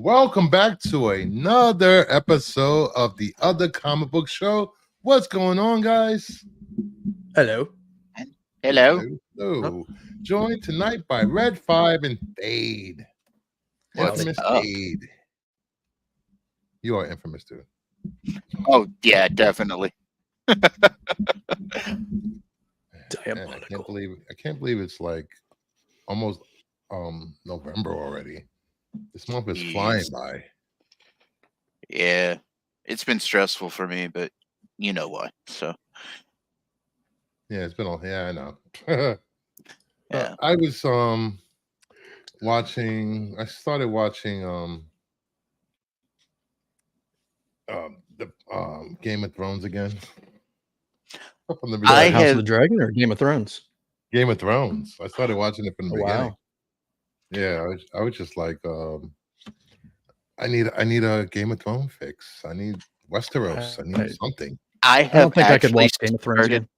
welcome back to another episode of the Other Comic Book Show. What's going on, guys? Hello. Hello. Hello. Joined tonight by Red 5 and Fade. What's Infamous up? Fade. You are infamous, dude. Oh, yeah, definitely. Man, I can't believe it's like almost November already. This month is flying by. Yeah, it's been stressful for me, but you know why. So Yeah, it's been all. Yeah, I know. yeah, I was watching. I started watching the Game of Thrones again. From the I beginning. House have- of the Dragon or Game of Thrones? Game of Thrones. I started watching it from the beginning. Wow. Yeah, I was just like, I need a Game of Thrones fix. I need Westeros. I need something. I I don't have think I could actually watch Game of Thrones started. again.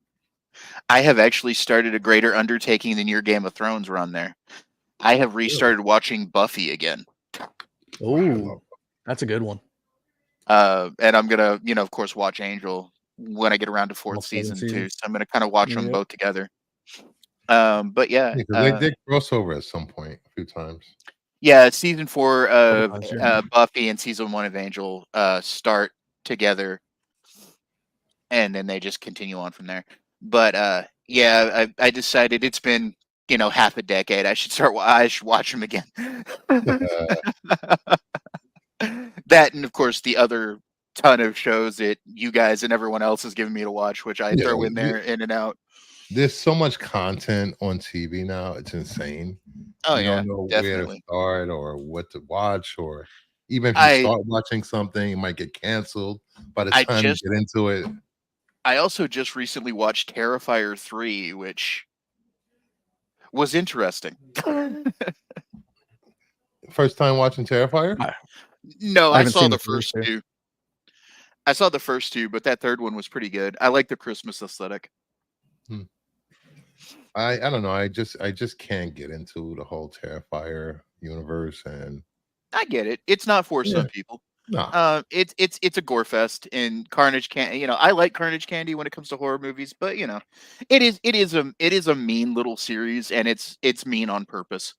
I have actually started a greater undertaking than your Game of Thrones run there. I have restarted watching Buffy again. Oh, that's a good one. And I'm gonna, of course, watch Angel when I get around to fourth All seven season too. seasons. So I'm gonna kind of watch them Yep. both together. But yeah, Because they did crossover at some point a few times. yeah, season 4 Couple times, yeah. Buffy and season 1 of Angel start together, and then they just continue on from there. But yeah, I decided it's been half a decade. I should watch them again. That, and of course the other ton of shows that you guys and everyone else has given me to watch, which I throw in there in and out. There's so much content on TV now; it's insane. Oh you yeah, don't know definitely. where to start or what to watch, or even if you start watching something, it might get canceled by the time you get into it. I also just recently watched Terrifier 3, which was interesting. First time watching Terrifier? No, I I haven't saw seen the the first first two. I saw the first two, but that third one was pretty good. I like the Christmas aesthetic. I don't know. I just can't get into the whole Terrifier universe, and I get it. It's not for some people. No. It's a gore fest, and Carnage can't. I like Carnage Candy when it comes to horror movies, but it is a mean little series, and it's mean on purpose.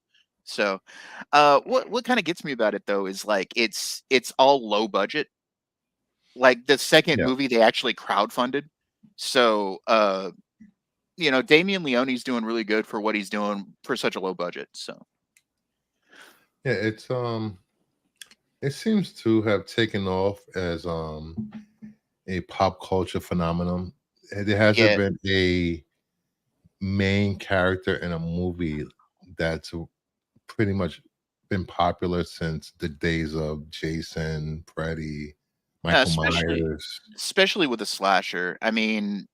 So, what kind of gets me about it though is like it's all low budget. Like the second movie, they actually crowdfunded. So, Damien Leone's doing really good for what he's doing for such a low budget. So, yeah, it seems to have taken off as a pop culture phenomenon. There hasn't been a main character in a movie that's pretty much been popular since the days of Jason, Freddy, Michael Myers, especially with a slasher. I mean,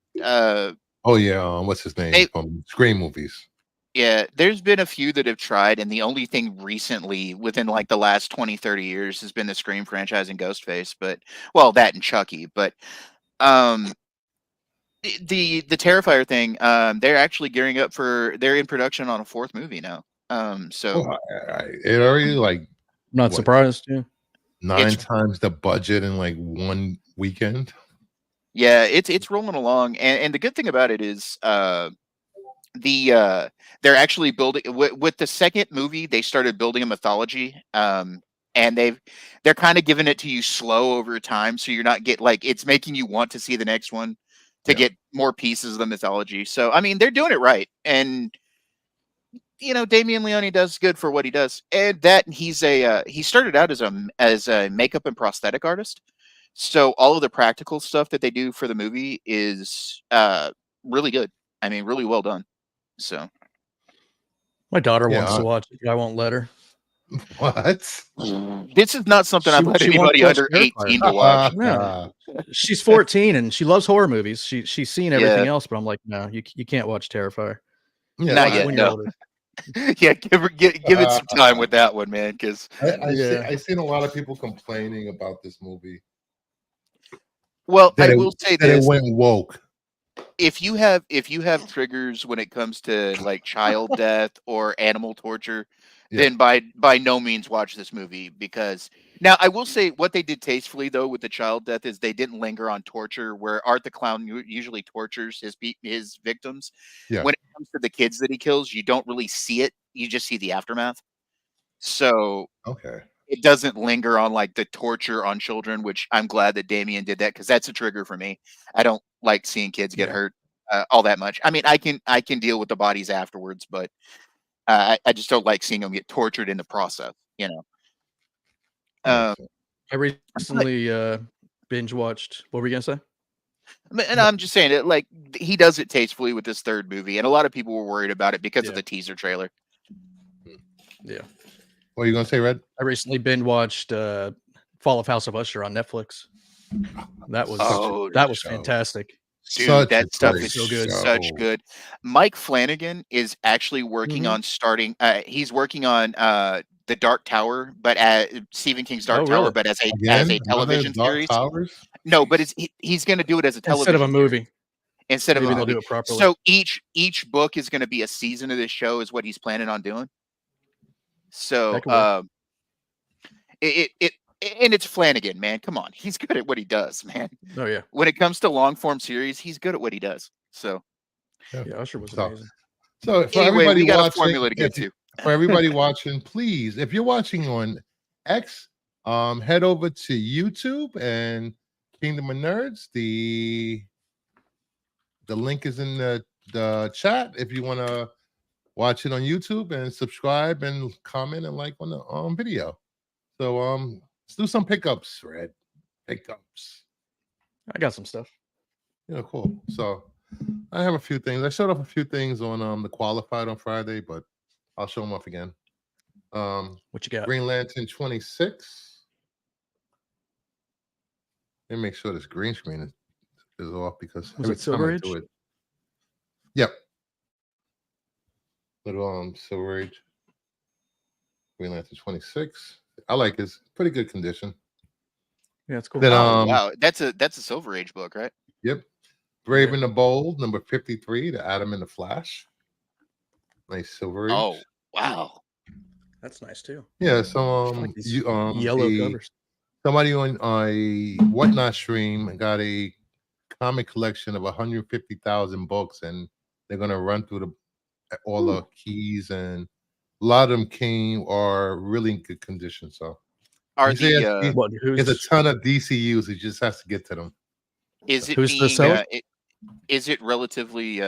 what's his name from Scream movies? Yeah, there's been a few that have tried, and the only thing recently within like the last 20, 30 years has been the Scream franchise and Ghostface, that and Chucky. But the Terrifier thing, they're actually gearing up they're in production on a fourth movie now. It already like not surprised. Yeah, 9 times the budget in like one weekend. Yeah, it's rolling along, and the good thing about it is they're actually building with the second movie. They started building a mythology, and they're kind of giving it to you slow over time, so you're not it's making you want to see the next one to get more pieces of the mythology. So I mean, they're doing it right, and Damien Leone does good for what he does, and that he started out as a makeup and prosthetic artist. So all of the practical stuff that they do for the movie is really good. I mean, really well done. So my daughter wants to watch it, but I won't let her. What? This is not something I've let anybody under 18 to watch. No. She's 14 and she loves horror movies. She's seen everything else, but I'm like, no, you can't watch Terrifier. Yeah, not yet. No. Yeah, give it some time with that one, man. Because I've seen a lot of people complaining about this movie. Well, I will say this: it went woke. if you have triggers when it comes to like child death or animal torture, then by no means watch this movie, because now I will say what they did tastefully though with the child death is they didn't linger on torture, where Art the Clown usually tortures his victims. Yeah. When it comes to the kids that he kills, you don't really see it; you just see the aftermath. So Okay. it doesn't linger on like the torture on children, which I'm glad that Damien did that, because that's a trigger for me. I don't like seeing kids get hurt all that much. I mean, I can deal with the bodies afterwards, but I just don't like seeing them get tortured in the process. You know. Makes sense. I recently binge watched. What were you gonna say? And I'm just saying it, like he does it tastefully with this third movie, and a lot of people were worried about it because of the teaser trailer. Yeah. What are you gonna say, Red? I recently binge watched Fall of House of Usher on Netflix. That was fantastic. Dude, that stuff is so good. Such good. Mike Flanagan is actually working on starting. He's working on the Dark Tower, but Stephen King's Dark Tower, but as a television series. Towers? No, but he's going to do it as a television instead of a movie. Instead of a movie, they'll do it properly. So each book is going to be a season of this show, is what he's planning on doing. So and it's Flanagan, man. Come on, he's good at what he does, man. Oh yeah. When it comes to long form series, he's good at what he does. So yeah, Usher was amazing. So for anyway, everybody we got watching, a formula to get to. For everybody watching, please, if you're watching on X, head over to YouTube and Kingdom of Nerds. The link is in the chat if you want to watch it on YouTube, and subscribe and comment and like on the video. So let's do some pickups, Red. Pickups. I got some stuff. Yeah, cool. So I have a few things. I showed off a few things on the Qualified on Friday, but I'll show them off again. What you got? Green Lantern 26. Let me make sure this green screen is off, because was it Silver Age? Yep. Little Silver Age. Green Lantern 26. I like this. Pretty good condition. Yeah, it's cool. Then, wow, that's a Silver Age book, right? Yep. Brave and the Bold, number 53, the Atom and the Flash. Nice Silver Age. Oh, wow. That's nice too. Yeah, so like yellow covers. Somebody on a Whatnot stream got a comic collection of 150,000 books, and they're gonna run through all the keys, and a lot of them are really in good condition. So there's a ton of DCUs. He just has to get to them. Is it who's the seller? Is it relatively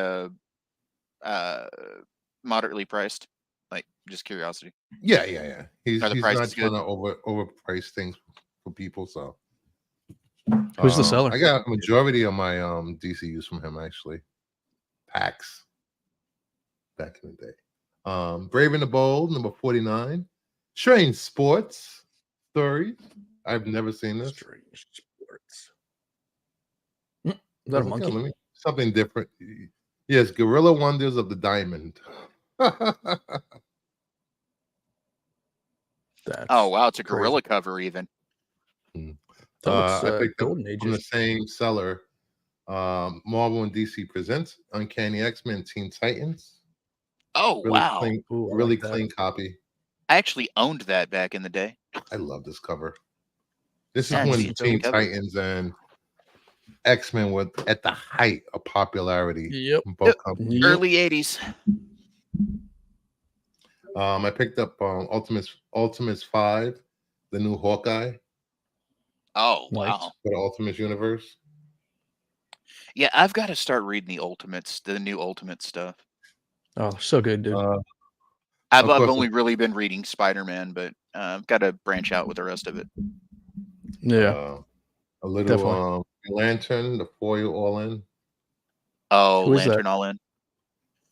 moderately priced? Like, just curiosity. Yeah. He's not trying good? to overprice things for people. So who's the seller? I got a majority of my DCUs from him, actually. Packs back in the day. Brave and the Bold, number 49. Strange Sports Stories. I've never seen this. Strange Sports. Is that a monkey? Something different. Yes, Gorilla Wonders of the Diamond. Oh wow, it's a gorilla cover even. I picked up from the same seller. Marvel and DC presents Uncanny X-Men Teen Titans. Oh really wow. Clean, really clean copy. I actually owned that back in the day. I love this cover. This is when Teen Titans and X-Men were at the height of popularity. Yep. Early 80s. I picked up Ultimates 5, the new Hawkeye. Oh, wow. For the Ultimates universe. Yeah, I've got to start reading the Ultimates, the new Ultimate stuff. Oh, so good, dude. I've only really been reading Spider-Man, but I've got to branch out with the rest of it. Yeah. A little Lantern, the Foil All In. Oh, Lantern All In.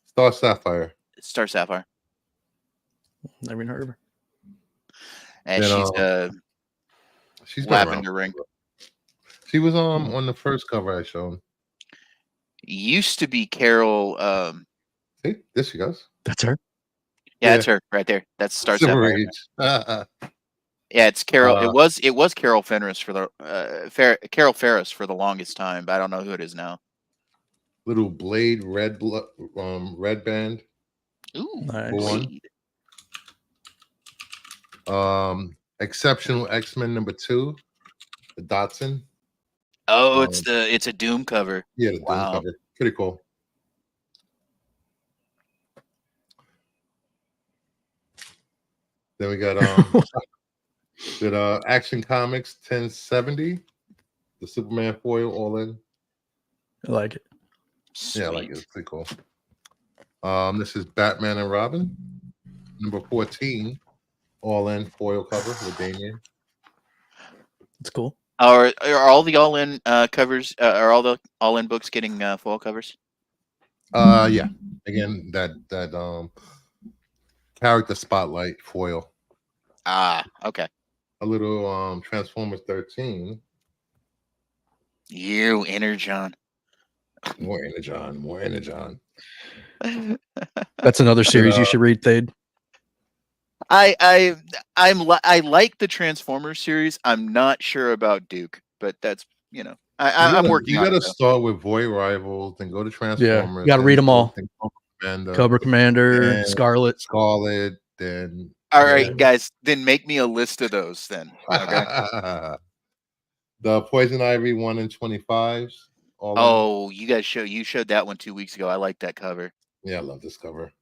Star Sapphire. Never even heard of her. And she's lavender ring. She was on the first cover I showed. Used to be Carol. See, there she goes. That's her. Yeah, it's her right there. That's Star Sapphire. Yeah, it's Carol. It was Carol Fenris for the Carol Ferris for the longest time, but I don't know who it is now. Little Blade red band. Ooh, Nice. Blade. Exceptional X-Men #2, the Dotson. Oh, it's a Doom cover. Yeah, the Doom Wow. cover. Pretty cool. Then we got Action Comics 1070, the Superman foil all in. I like it. Sweet. Yeah, I like it. It's pretty cool. This is Batman and Robin, #14, all in foil cover with Damian. It's cool. Are all the all in covers? Are all the all in books getting foil covers? Yeah. Again, that character spotlight foil. Ah, okay. A little Transformers 13. You Energon. More Energon. That's another series you should read, Thade. I like the Transformers series. I'm not sure about Duke, but that's I'm working on it. You gotta start with Void Rivals, then go to Transformers. Yeah, you gotta read them all. Cobra Commander, then Scarlet. Then all right, guys. Then make me a list of those. Then okay. The Poison Ivy 1 in 25s. You showed that one 2 weeks ago. I like that cover. Yeah, I love this cover.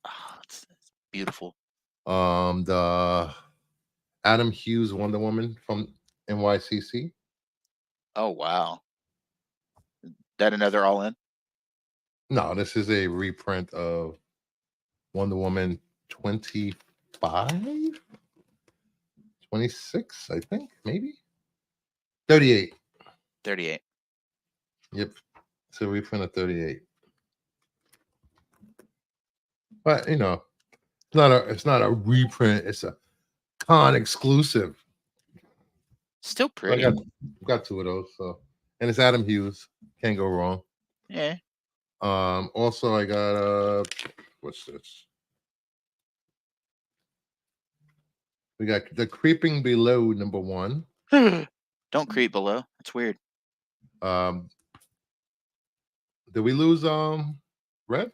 Oh, it's beautiful. The Adam Hughes Wonder Woman from NYCC. Oh wow. That another all in? No, this is a reprint of Wonder Woman 25, 26, I think, maybe 38. 38. Yep, it's a reprint of 38. But it's not a reprint. It's a con exclusive. Still pretty. I got two of those. So, and it's Adam Hughes. Can't go wrong. Yeah. Also, I got what's this? We got The Creeping Below #1. Don't creep below. That's weird. Did we lose Red?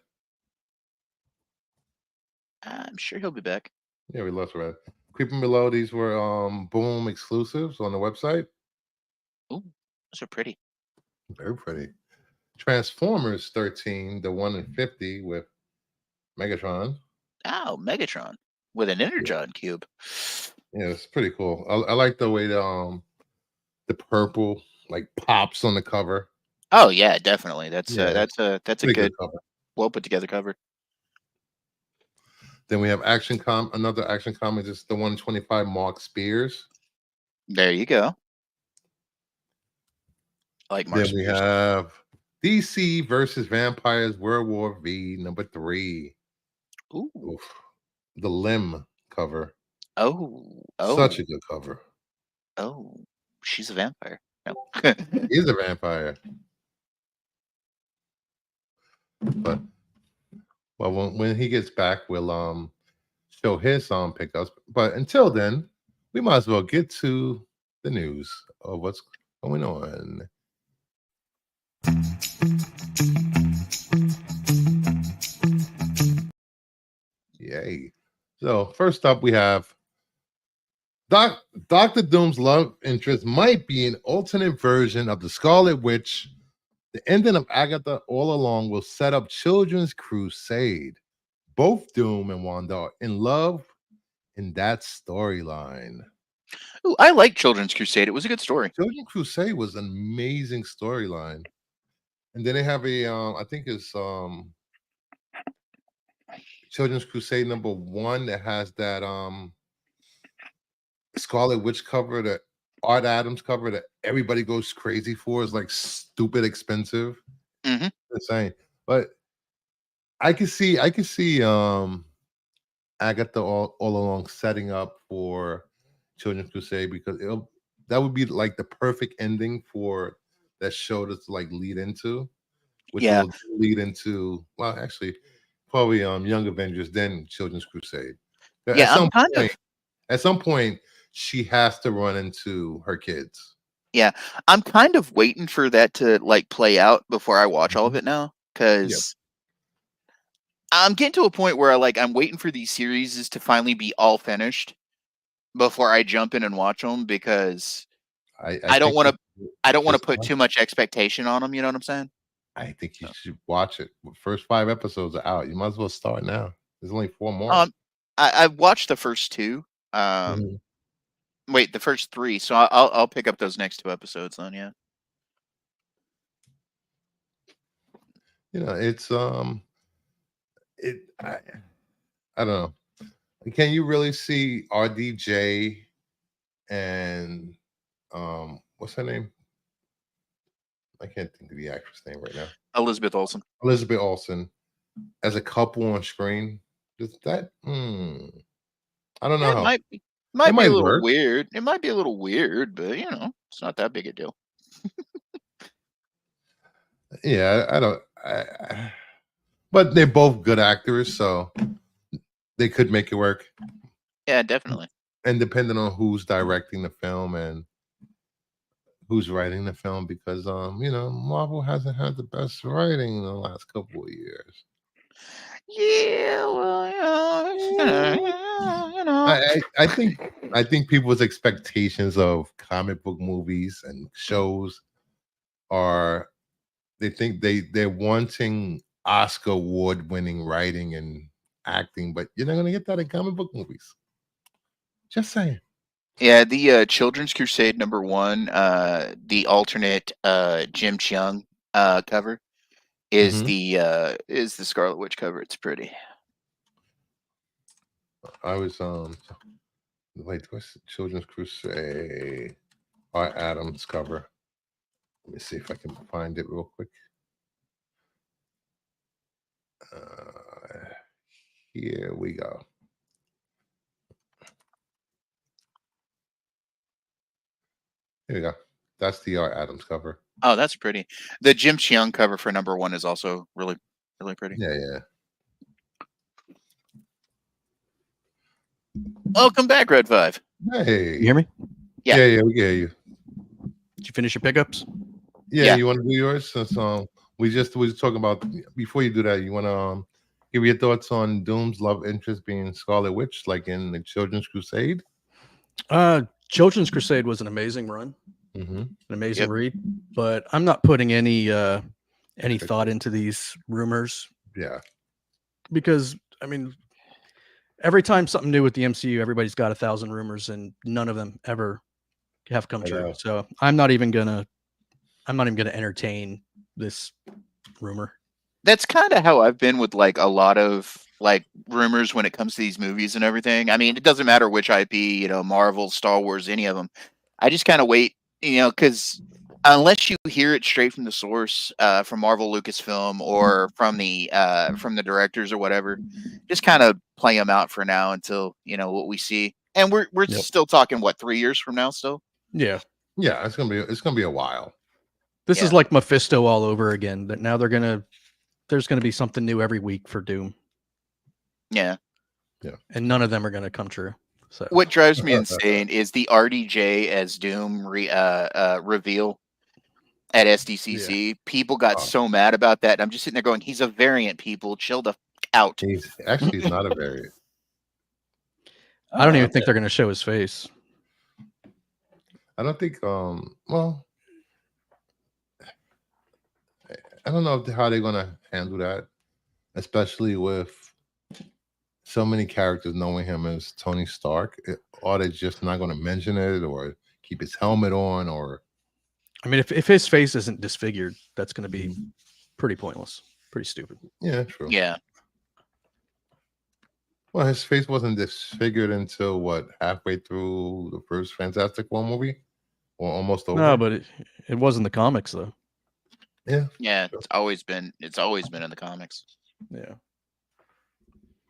I'm sure he'll be back. Yeah, we lost Red. Creeping Below, these were Boom exclusives on the website. Ooh, those are pretty. Very pretty. Transformers 13, the 1 in 50 with Megatron. Oh, Megatron with an Energon cube. Yeah, it's pretty cool. I like the way the purple like pops on the cover. Oh yeah, definitely. That's a good cover. Well put together cover. Then we have another Action Comics is the 125 Mark Spears. There you go. I like Mark Then we have DC versus Vampires World War V #3. Ooh. Oof. The Limb cover. Oh. Such a good cover. Oh, she's a vampire. No. He's a vampire. But when he gets back, we'll show his pickups. But until then, we might as well get to the news of what's going on. Yay. So first up we have Dr. Doom's love interest might be an alternate version of the Scarlet Witch. The ending of Agatha All Along will set up Children's Crusade. Both Doom and Wanda are in love in that storyline. Ooh, I like Children's Crusade. It was a good story. Children's Crusade was an amazing storyline. And then they have I think it's Children's Crusade #1 that has that Scarlet Witch cover, that Art Adams cover that everybody goes crazy for. Is like stupid expensive. Mm-hmm. Insane. But I can see Agatha all along setting up for Children's Crusade because that would be like the perfect ending for that show to like lead into, which will lead into actually probably Young Avengers, then Children's Crusade. Yeah, at some point she has to run into her kids. Yeah, I'm kind of waiting for that to like play out before I watch all of Mhm. it now, Yep. because I'm getting to a point where I'm waiting for these series to finally be all finished before I jump in and watch them, because I I don't think want you to. I don't want to just put watch too much expectation on them. You know what I'm saying? I think you No. should watch it. The first 5 episodes are out. You might as well start now. There's only 4 more. Um, I watched the first two. Mhm. Wait, the first three. So I'll pick up those next 2 episodes then. Yeah. You know, it's it I don't know. Can you really see RDJ and what's her name? I can't think of the actress name right now. Elizabeth Olsen. Elizabeth Olsen as a couple on screen. Does that I don't know It how. It might be a might little work. weird. It might be a little weird, but it's not that big a deal. Yeah, I don't but they're both good actors, so they could make it work. Yeah, definitely. And depending on who's directing the film and who's writing the film, because Marvel hasn't had the best writing in the last couple of years. Yeah, well, it's I think people's expectations of comic book movies and shows are they think they're wanting Oscar award winning writing and acting, but you're not gonna get that in comic book movies. Just saying. Yeah, the Children's Crusade #1, the alternate Jim Cheung cover Hmm. is the Scarlet Witch cover. It's pretty. I was wait, what's the Children's Crusade? Art Adams cover. Let me see if I can find it real quick. Uh, here we go. Here we go. That's the Art Adams cover. Oh, that's pretty. The Jim Cheung cover for #1 is also really, really pretty. Yeah, yeah. Welcome back, Red 5. You Hey. hear me? Yeah. Yeah, we hear you. Did you finish your pickups? Yeah, Yeah. you want to do yours? Since we was talking about before you do that, you want to give your thoughts on Doom's love interest being Scarlet Witch, like in the Children's Crusade? Children's Crusade was an amazing run, Mm-hmm. an amazing Yep. read, but I'm not putting any thought into these rumors Yeah. because I mean, every time something new with the MCU, everybody's got 1,000 rumors, and none of them ever have come I true. know. So I'm not even gonna entertain this rumor. That's kind of how I've been with like a lot of like rumors when it comes to these movies and everything. I mean, it doesn't matter which IP, Marvel, Star Wars, any of them. I just kind of wait, because unless you hear it straight from the source, from Marvel, Lucasfilm, or from the directors or whatever, just kind of play them out for now until what we see. And we're Yep. still talking what, 3 years from now still. Yeah. Yeah, it's gonna be a while. This is Yeah. like Mephisto all over again. That now there's gonna be something new every week for Doom, Yeah. and none of them are gonna come true. So What drives me insane is the RDJ as Doom reveal at SDCC. People got Oh, so mad about that. And I'm just sitting there going, he's a variant, people. Chill the out. he's not a variant. I don't even think they're gonna show his face. I don't think well, I don't know how they're gonna handle that, especially with so many characters knowing him as Tony Stark. Are they just not gonna mention it or keep his helmet on or I mean, if his face isn't disfigured, that's gonna be pretty pointless, pretty stupid. yeah, true. Yeah. Well, his face wasn't disfigured until what, halfway through the first Fantastic Four movie? Or almost over? No, but it was in the comics though. Yeah. Yeah. Sure. It's always been in the comics. Yeah.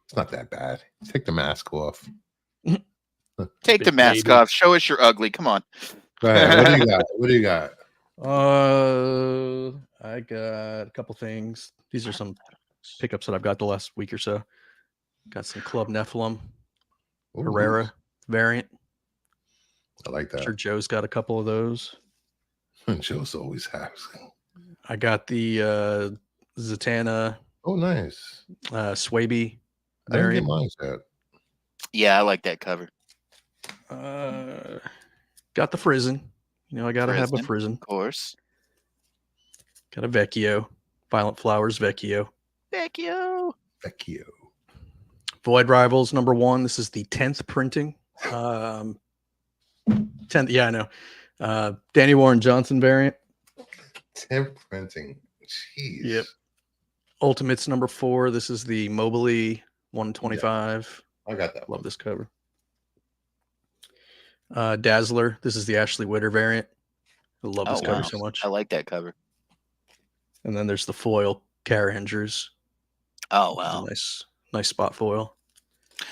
It's not that bad. Take the mask off. Take the Big mask baby. off. Show us you're ugly. Come on. Go ahead. What do you got? What do you got? I got a couple things. These are some pickups that I've got the last week or so. Got some Club Nephilim, Ooh, Herrera variant. I like I'm that. sure Joe's got a couple of those. Joe's always has. I got the Zatanna Oh, nice. Swaby I didn't get variant. mine yet. Yeah, I like that cover. Got the Frizen. You know, I gotta have a Frizen. Of course. Got a Vecchio. Violent Flowers Vecchio. Vecchio. Void Rivals #1. This is the 10th printing. 10th, yeah, I know. Danny Warren Johnson variant. 10th printing. Jeez. Yep. Ultimates #4. This is the Mobley 125. I got that. Love this cover. Dazzler. This is the Ashley Witter variant. I love this cover so much. I like that cover. And then there's the foil Kara Andrews. Oh wow. Nice spot foil.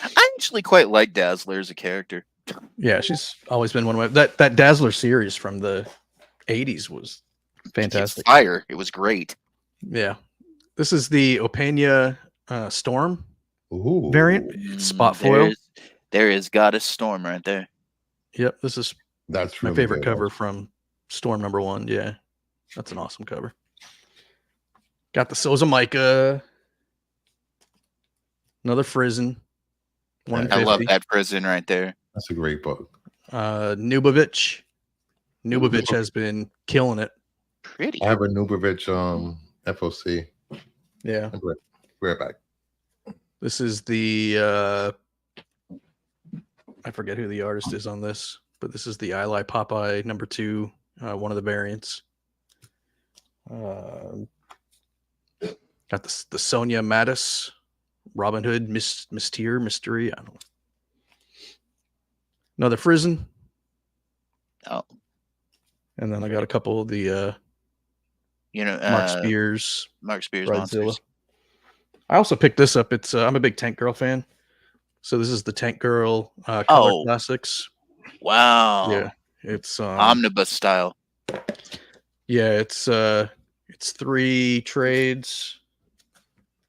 I actually quite like Dazzler as a character. Yeah, she's always been one of my that Dazzler series from the 80s was fantastic. It's fire. It was great. Yeah. This is the Opena Storm Ooh. variant. It's spot foil. There is Goddess Storm right there. Yep, this is That's my really favorite good. cover from Storm #1. Yeah, that's an awesome cover. Got the Soza Micah. Another Frizen. I love that prison right there. That's a great book. Nubovich. Nubovich has been killing it. Pretty. I have a Nubovich FOC. Yeah. I'll be right back. This is the I forget who the artist is on this, but this is the I Lie Popeye #2, one of the variants. Got the Sonia Mattis, Robin Hood, Mystery. I don't know. Another Frizen. Oh. And then I got a couple of the Mark Spears Monsters. I also picked this up. It's I'm a big Tank Girl fan. So this is the Tank Girl color classics. Wow. Yeah. It's omnibus style. Yeah, it's 3 trades.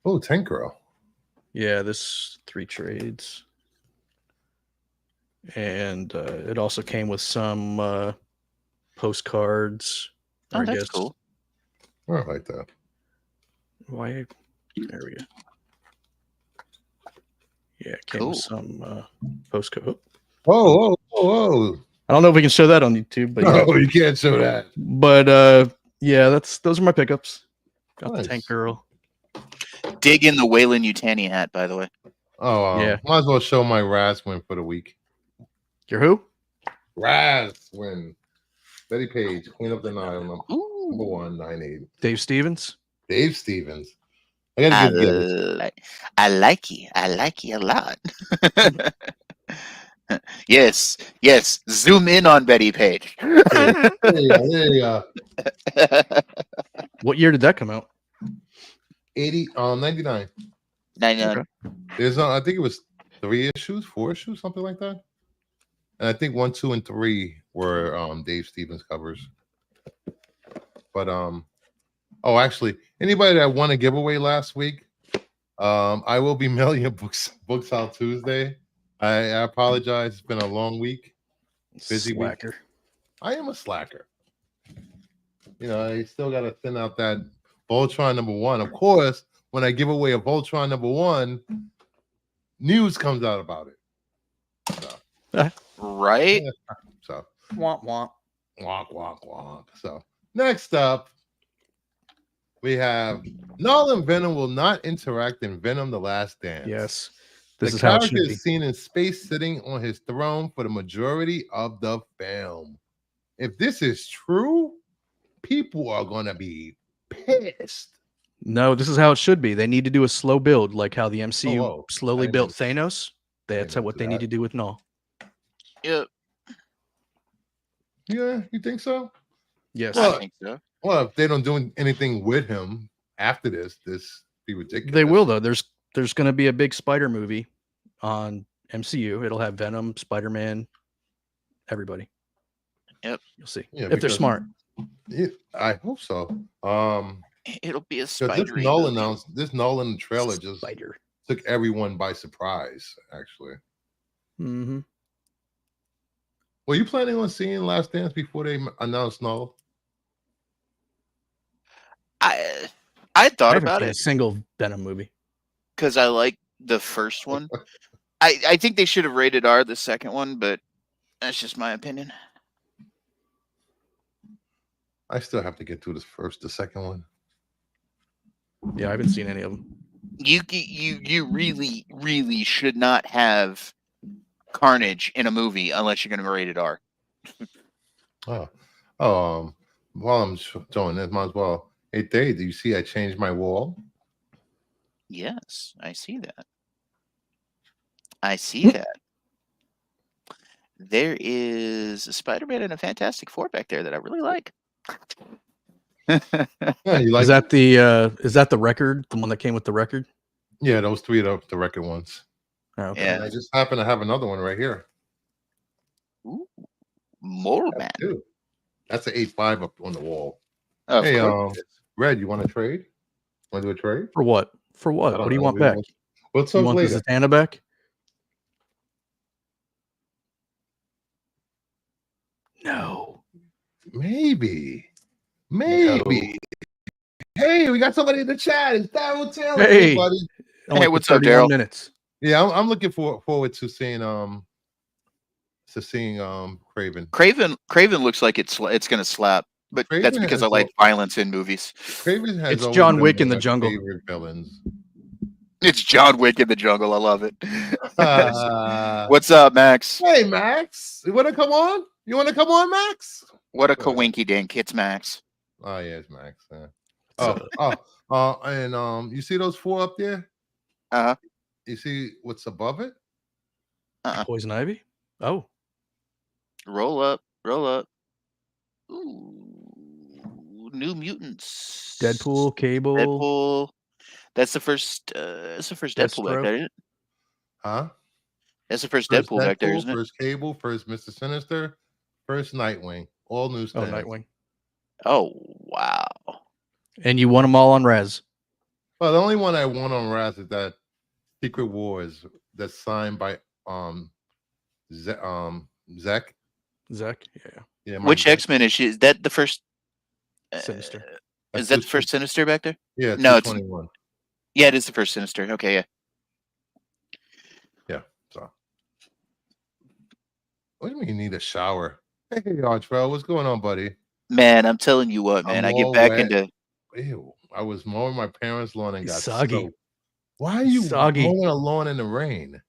Oh, Tank Girl. Yeah, this 3 trades. And it also came with some postcards. Oh, that's cool. I like that. Why? There we go. Yeah, it came with some postcard. Whoa. I don't know if we can show that on YouTube, but no, you can't show that. But yeah, those are my pickups. Got Nice. the Tank Girl. Dig in the Waylon Yutani hat, by the way. Oh, yeah. Might as well show my Raz win for the week. Your who? Raz win. Betty Page, Queen of the Nile, #1, 98. Dave Stevens. Dave Stevens. I gotta give I like you. I like you a lot. Yes. Zoom in on Betty Page. There you go. What year did that come out? 99. 99. Okay. There's I think it was 3 issues, 4 issues, something like that. And I think 1, 2, and 3 were Dave Stevens covers. But actually, anybody that won a giveaway last week, I will be mailing your books out Tuesday. I apologize. It's been a long week. Busy Slacker. week. I am a slacker. I still got to thin out that Voltron #1. Of course, when I give away a Voltron #1, news comes out about it. So. Right? Yeah. So. Womp womp. Wonk. So next up, we have Null and Venom will not interact in Venom: The Last Dance. Yes. The character is seen in space sitting on his throne for the majority of the film. If this is true, people are going to be pissed. No, this is how it should be. They need to do a slow build, like how the MCU slowly built didn't- Thanos. That's what they need to do with Null. Yep. Yeah, you think so? Yes. I think so. Well, if they don't do anything with him after this be ridiculous. They will, though. There's going to be a big Spider movie on MCU. It'll have Venom, Spider-Man, everybody. Yep. You'll see. Yeah, if they're smart. I hope so. It'll be a This spider. this Nolan trailer just took everyone by surprise, actually. Mm-hmm. Were you planning on seeing Last Dance before they announced Null? I I thought haven't about seen a it single Venom movie. because I like the first one. I think they should have rated R the second one, but that's just my opinion. I still have to get through the second one. Yeah, I haven't seen any of them. You really should not have Carnage in a movie unless you're going to rate it R. While I'm showing this, might as well. Hey, Dave, do you see I changed my wall? Yes, I see that. I see that. There is a Spider-Man and a Fantastic Four back there that I really like. Yeah, you like Is that the record? The one that came with the record? Yeah, those three are the record ones. Oh, okay. Yeah. And I just happen to have another one right here. Ooh, Mole Man. Dude, that's an 8.5 up on the wall. Of Hey, course. Red, you want to trade? Want to do a trade? For what? For what? What do you want back? We'll You talk want the later. Zatanna back? No. Maybe. Hey, we got somebody in the chat. It's Daryl Taylor. Hey, buddy. Only what's for up, 31 Daryl? minutes. Yeah, I'm looking forward to seeing Craven. Craven looks like it's going to slap, but Craven that's because I like violence in movies. Craven has It's always John been Wick one in the of my jungle. favorite villains. It's John Wick in the jungle. I love it. What's up, Max? Hey, Max. You want to come on? Max? What a coinky dink. It's Max. Oh, yeah, it's Max. Yeah. And you see those four up there? Uh-huh. You see what's above it? Poison Ivy? Oh. Roll up. Ooh, New Mutants. Deadpool, Cable. That's the first Deadpool back there, isn't it? Huh? That's the first Deadpool back there, isn't it? First Cable, first Mr. Sinister, first Nightwing. All new stands. Oh, Nightwing. Oh, wow. And you won them all on Res. Well, the only one I won on Raz is that Secret Wars that's signed by Zach. Yeah. Which X-Men is she? Is that the first Sinister? Is that the first Sinister back there? Yeah, no, it's 21. Yeah, it is the first Sinister. Okay, yeah. Yeah. So, what do you mean you need a shower? Hey, Archwell, what's going on, buddy? Man, I'm telling you what, man. I get back into. Ew, I was mowing my parents' lawn and got soggy. soaked. Why are you mowing a lawn in the rain?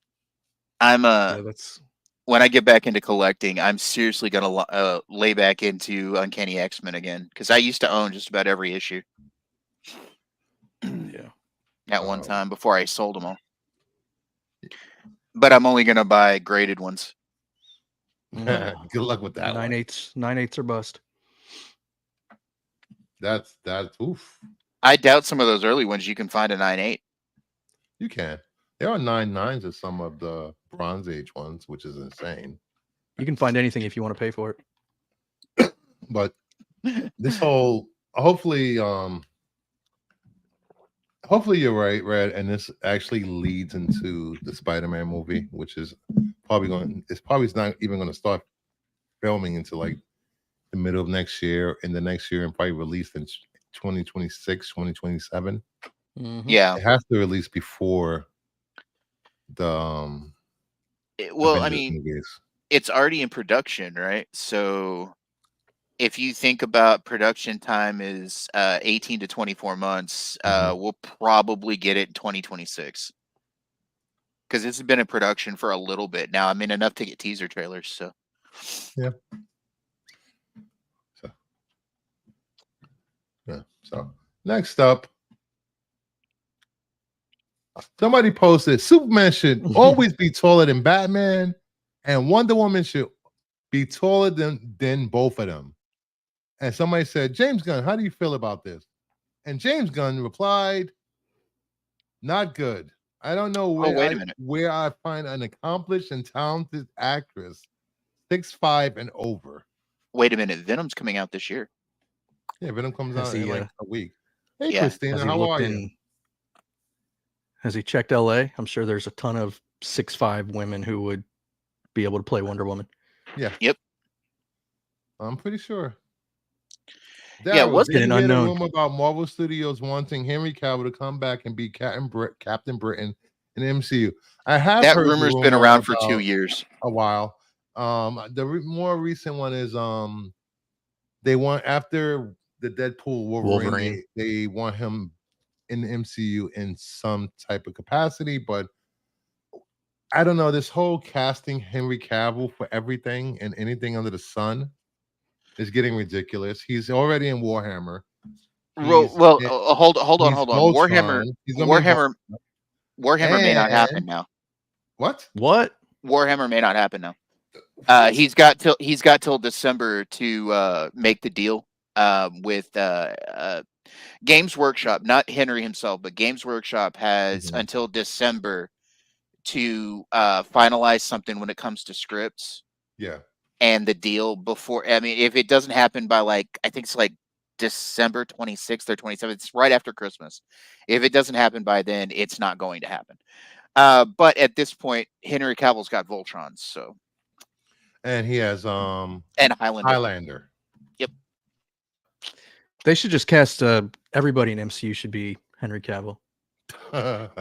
I'm that's when I get back into collecting, I'm seriously gonna lay back into Uncanny X-Men again because I used to own just about every issue. Yeah. At one time before I sold them all. But I'm only gonna buy graded ones. Good luck with that. 9/8 or bust. That's oof. I doubt some of those early ones you can find a 9/8. You can. There are 9/9s of some of the Bronze Age ones, which is insane. You can find anything if you want to pay for it. But this whole hopefully you're right, Red, and this actually leads into the Spider-Man movie, which is probably not even going to start filming until like the middle of next year, and the next year, and probably released in 2026, 2027. Mm-hmm. Yeah, it has to release before the well, I mean, it's already in production, right? So if you think about production time is 18 to 24 months, we'll probably get it in 2026 because it's been in production for a little bit now. I mean, enough to get teaser trailers. So yeah. So next up, somebody posted Superman should always be taller than Batman, and Wonder Woman should be taller than both of them. And somebody said, James Gunn, how do you feel about this? And James Gunn replied, not good. I don't know where I find an accomplished and talented actress 6'5" and over. Wait a minute, Venom's coming out this year. Yeah, Venom comes out in like a week. Hey, yeah. Christina, how are you? Has he checked LA? I'm sure there's a ton of 6'5" women who would be able to play Wonder Woman. Yeah. Yep. I'm pretty sure. Yeah, Daryl, wasn't did Been you an hear the unknown. rumor about Marvel Studios wanting Henry Cavill to come back and be Captain Britain in the MCU? I have that heard the rumor's been rumor around for 2 about years. a while. More recent one is they want after the Deadpool Wolverine, Wolverine. they want him in the MCU in some type of capacity, but I don't know. This whole casting Henry Cavill for everything and anything under the sun is getting ridiculous. He's already in Warhammer. Well, hold on, He's hold on. Voltron. He's gonna be in Warhammer may not and happen now. what? What? Warhammer may not happen now. What? He's got till December to make the deal with Games Workshop, not Henry himself, but Games Workshop has Mhm. until December to finalize something when it comes to scripts Yeah. and the deal before. I mean, if it doesn't happen by I think it's like December 26th or 27th, it's right after Christmas. If it doesn't happen by then, it's not going to happen. But at this point, Henry Cavill's got Voltron, so And he has and Highlander. Highlander. Yep. They should just cast everybody in MCU should be Henry Cavill.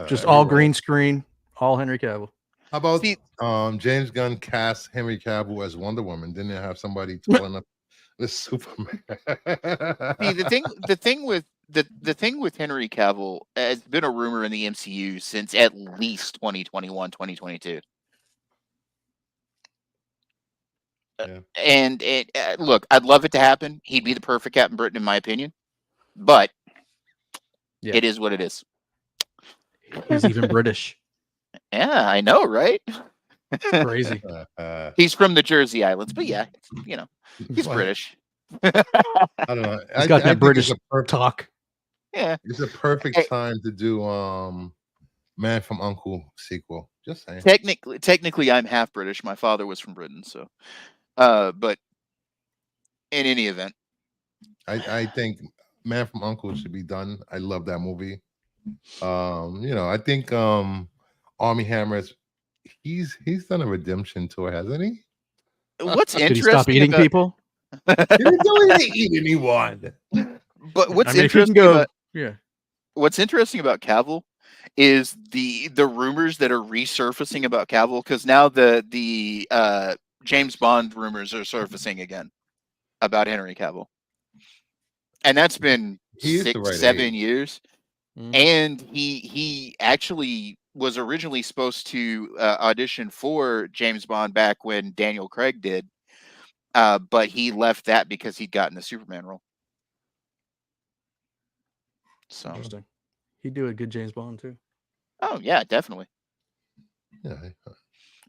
Just Every all role. green screen, all Henry Cavill. How about See- James Gunn cast Henry Cavill as Wonder Woman? Didn't they have somebody telling up the Superman? See, the thing with Henry Cavill has been a rumor in the MCU since at least 2021, 2022. Yeah. And look, I'd love it to happen. He'd be the perfect Captain Britain, in my opinion. But Yeah. it is what it is. He's even British. Yeah, I know, right? Crazy. He's from the Jersey Islands, but yeah, he's What? British. I don't know. He's got that think British it's a perfect, talk. Yeah. it's a perfect Hey. time to do Man from Uncle sequel. Just saying. Technically, I'm half British. My father was from Britain, so. But in any event, I think Man from Uncle should be done. I love that movie. I think Army Hammer's he's done a redemption tour, hasn't he? what's Did he stop interesting eating about people? He didn't eat anyone. but what's I mean, if you interesting can go, about yeah. what's interesting about Cavill is the rumors that are resurfacing about Cavill, because now the James Bond rumors are surfacing again about Henry Cavill, and that's been He is the 6, right 7 age. years. Mhm. And he actually was originally supposed to audition for James Bond back when Daniel Craig did, but he left that because he'd gotten the Superman role. So, Interesting. He'd do a good James Bond too. oh yeah, definitely. Yeah,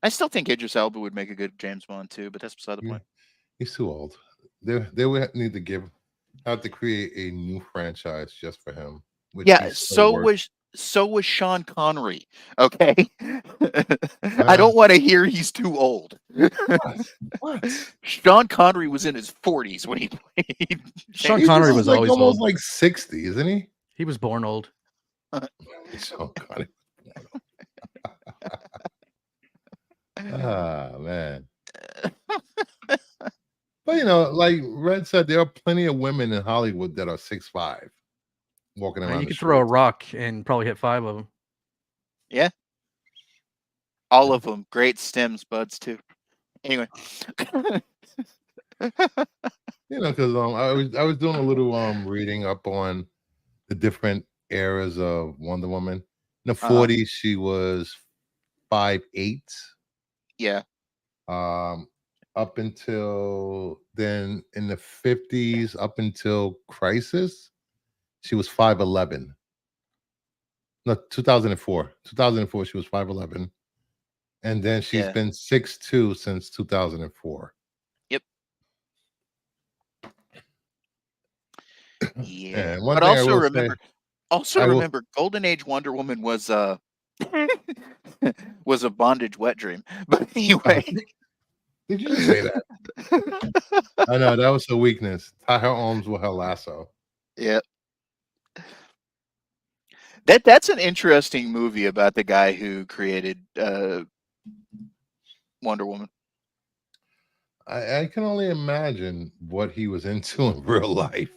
I still think Idris Elba would make a good James Bond too, but that's beside the point. he's too old. They would need to have to create a new franchise just for him. Which Yeah, he's still so was Sean Connery. Okay, I don't want to hear he's too old. What? Sean Connery was in his 40s when he played. Sean He Connery just was like always almost old. like 60, isn't he? He was born old. Sean Connery. Ah, man. But like Red said, there are plenty of women in Hollywood that are 6'5", walking around. You the could throw a streets. rock and probably hit 5 of them. Yeah. All of them. Great stems, buds, too. Anyway. Because I was doing a little reading up on the different eras of Wonder Woman. In the 40s, she was 5'8". Yeah. Up until then, in the 50s, up until Crisis, she was 5'11". No, 2004. 2004, she was 5'11". And then she's been 6'2" since 2004. Yep. Yeah. And one But thing I also will remember, say, Golden Age Wonder Woman was was a bondage wet dream. But anyway. Did you just say that? I know that was her weakness. Tie her arms with her lasso. Yeah. That's an interesting movie about the guy who created Wonder Woman. I can only imagine what he was into in real life.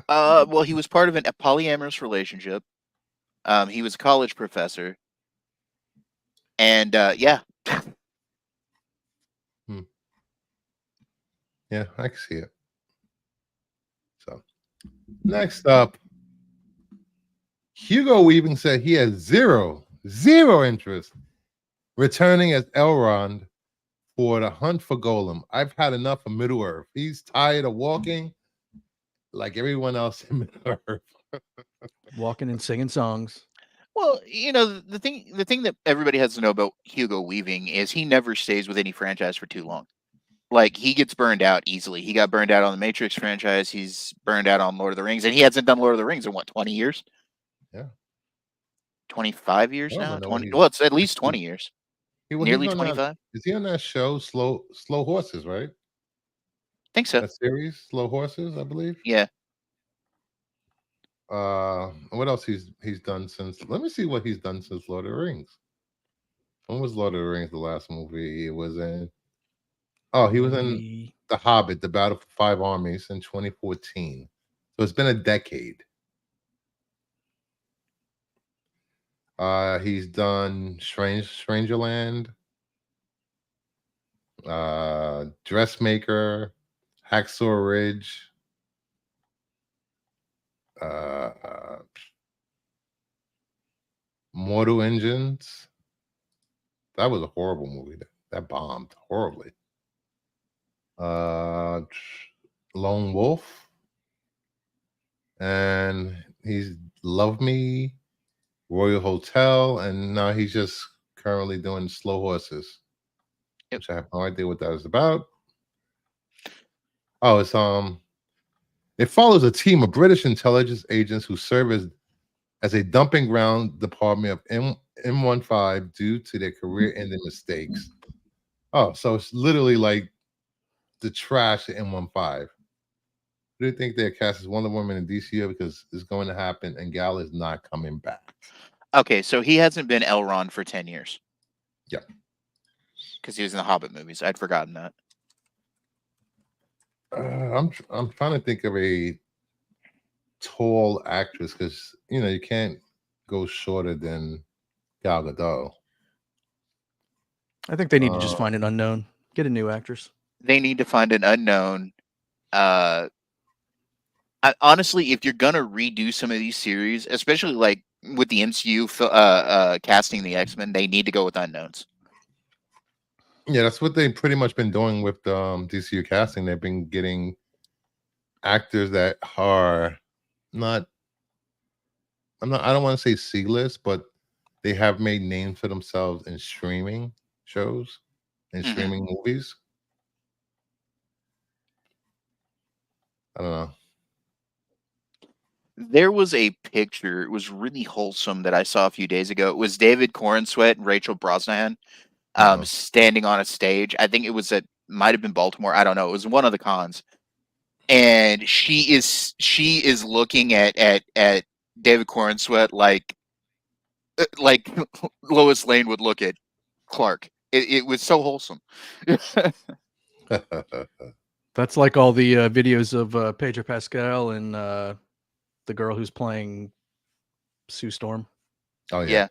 Well, he was part of a polyamorous relationship. He was a college professor, and yeah. Yeah, I can see it. So, next up, Hugo Weaving said he has zero interest returning as Elrond for the hunt for Golem. I've had enough of Middle Earth. He's tired of walking like everyone else in Middle Earth. Walking and singing songs. Well, the thing that everybody has to know about Hugo Weaving is he never stays with any franchise for too long. Like, he gets burned out easily. He got burned out on the Matrix franchise. He's burned out on Lord of the Rings, and he hasn't done Lord of the Rings in what, 20 years? Yeah. 25 years I don't now? know 20. what Well, it's at least 20 years. he's Nearly on that. 25. Is he on that show, Slow Horses, right? Think so. That series, Slow Horses, I believe. Yeah. What else he's done since? Let me see what he's done since Lord of the Rings. When was Lord of the Rings the last movie? It was in. Oh, he was in The Hobbit, The Battle for Five Armies in 2014. So it's been a decade. He's done Strangerland, Dressmaker, Hacksaw Ridge, Mortal Engines. That was a horrible movie. That bombed horribly. Lone Wolf, and he's Love Me, Royal Hotel, and now he's just currently doing Slow Horses, which I have no idea what that is about. Oh, it follows a team of British intelligence agents who serve as a dumping ground department of M15 due to their career-ending mistakes. Oh, so it's literally like the trash at M15. Do you think they're cast as Wonder Woman in DCU because it's going to happen and Gal is not coming back? Okay, so he hasn't been Elrond for 10 years. Yeah. Because he was in the Hobbit movies. I'd forgotten that. I'm trying to think of a tall actress because you can't go shorter than Gal Gadot. I think they need to just find an unknown. Get a new actress. They need to find an unknown. Honestly, if you're gonna redo some of these series, especially like with the MCU casting the X-Men, they need to go with unknowns. Yeah, that's what they've pretty much been doing with DCU casting. They've been getting actors that are not. I don't want to say C-list, but they have made names for themselves in streaming shows and streaming movies. I don't know. There was a picture. It was really wholesome that I saw a few days ago. It was David Corenswet and Rachel Brosnahan standing on a stage. I think it was might have been Baltimore. I don't know. It was one of the cons, and she is looking at David Corenswet like Lois Lane would look at Clark. It was so wholesome. That's like all the videos of Pedro Pascal and the girl who's playing Sue Storm. Oh yeah.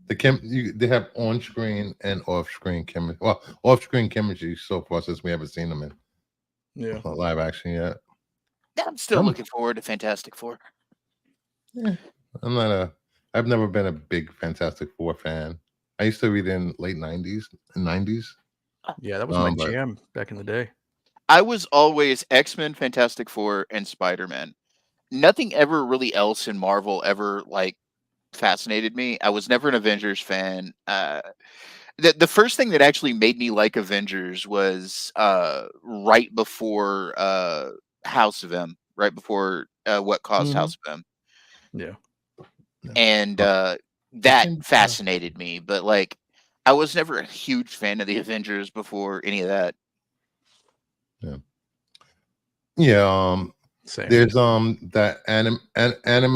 They have on-screen and off-screen chemistry. Well, off-screen chemistry so far since we haven't seen them in live action yet. I'm still looking forward to Fantastic Four. Yeah, I've never been a big Fantastic Four fan. I used to read in late 90s and 90s. Yeah, that was my jam back in the day. I was always X-Men, Fantastic Four, and Spider-Man. Nothing ever really else in Marvel ever fascinated me. I was never an Avengers fan. The first thing that actually made me like Avengers was right before House of M, right before What Caused House of M. Yeah. And that fascinated me, but I was never a huge fan of the Avengers before any of that. Yeah. Same. There's that anime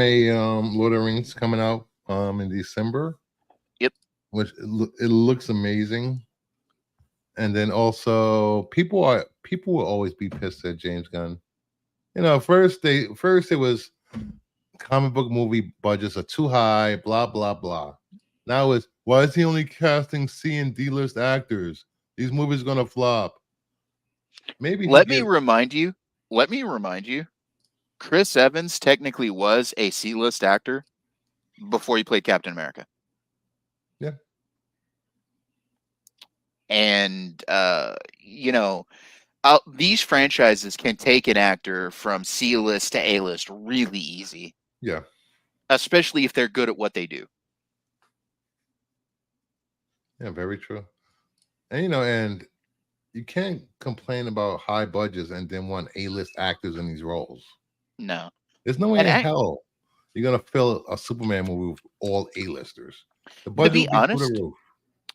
Lord of the Rings coming out in December. Yep. Which it looks amazing. And then also people will always be pissed at James Gunn You know, first it was comic book movie budgets are too high, blah blah blah. Now it's why is he only casting C and D list actors? These movies gonna flop. Maybe he Let me get remind you. Let me remind you. Chris Evans technically was a C-list actor before he played Captain America. Yeah. And these franchises can take an actor from C-list to A-list really easy. Yeah. Especially if they're good at what they do. Yeah, very true. And and you can't complain about high budgets and then want A-list actors in these roles. No. There's no way in hell you're gonna fill a Superman movie with all A-listers. The budget would be through the roof.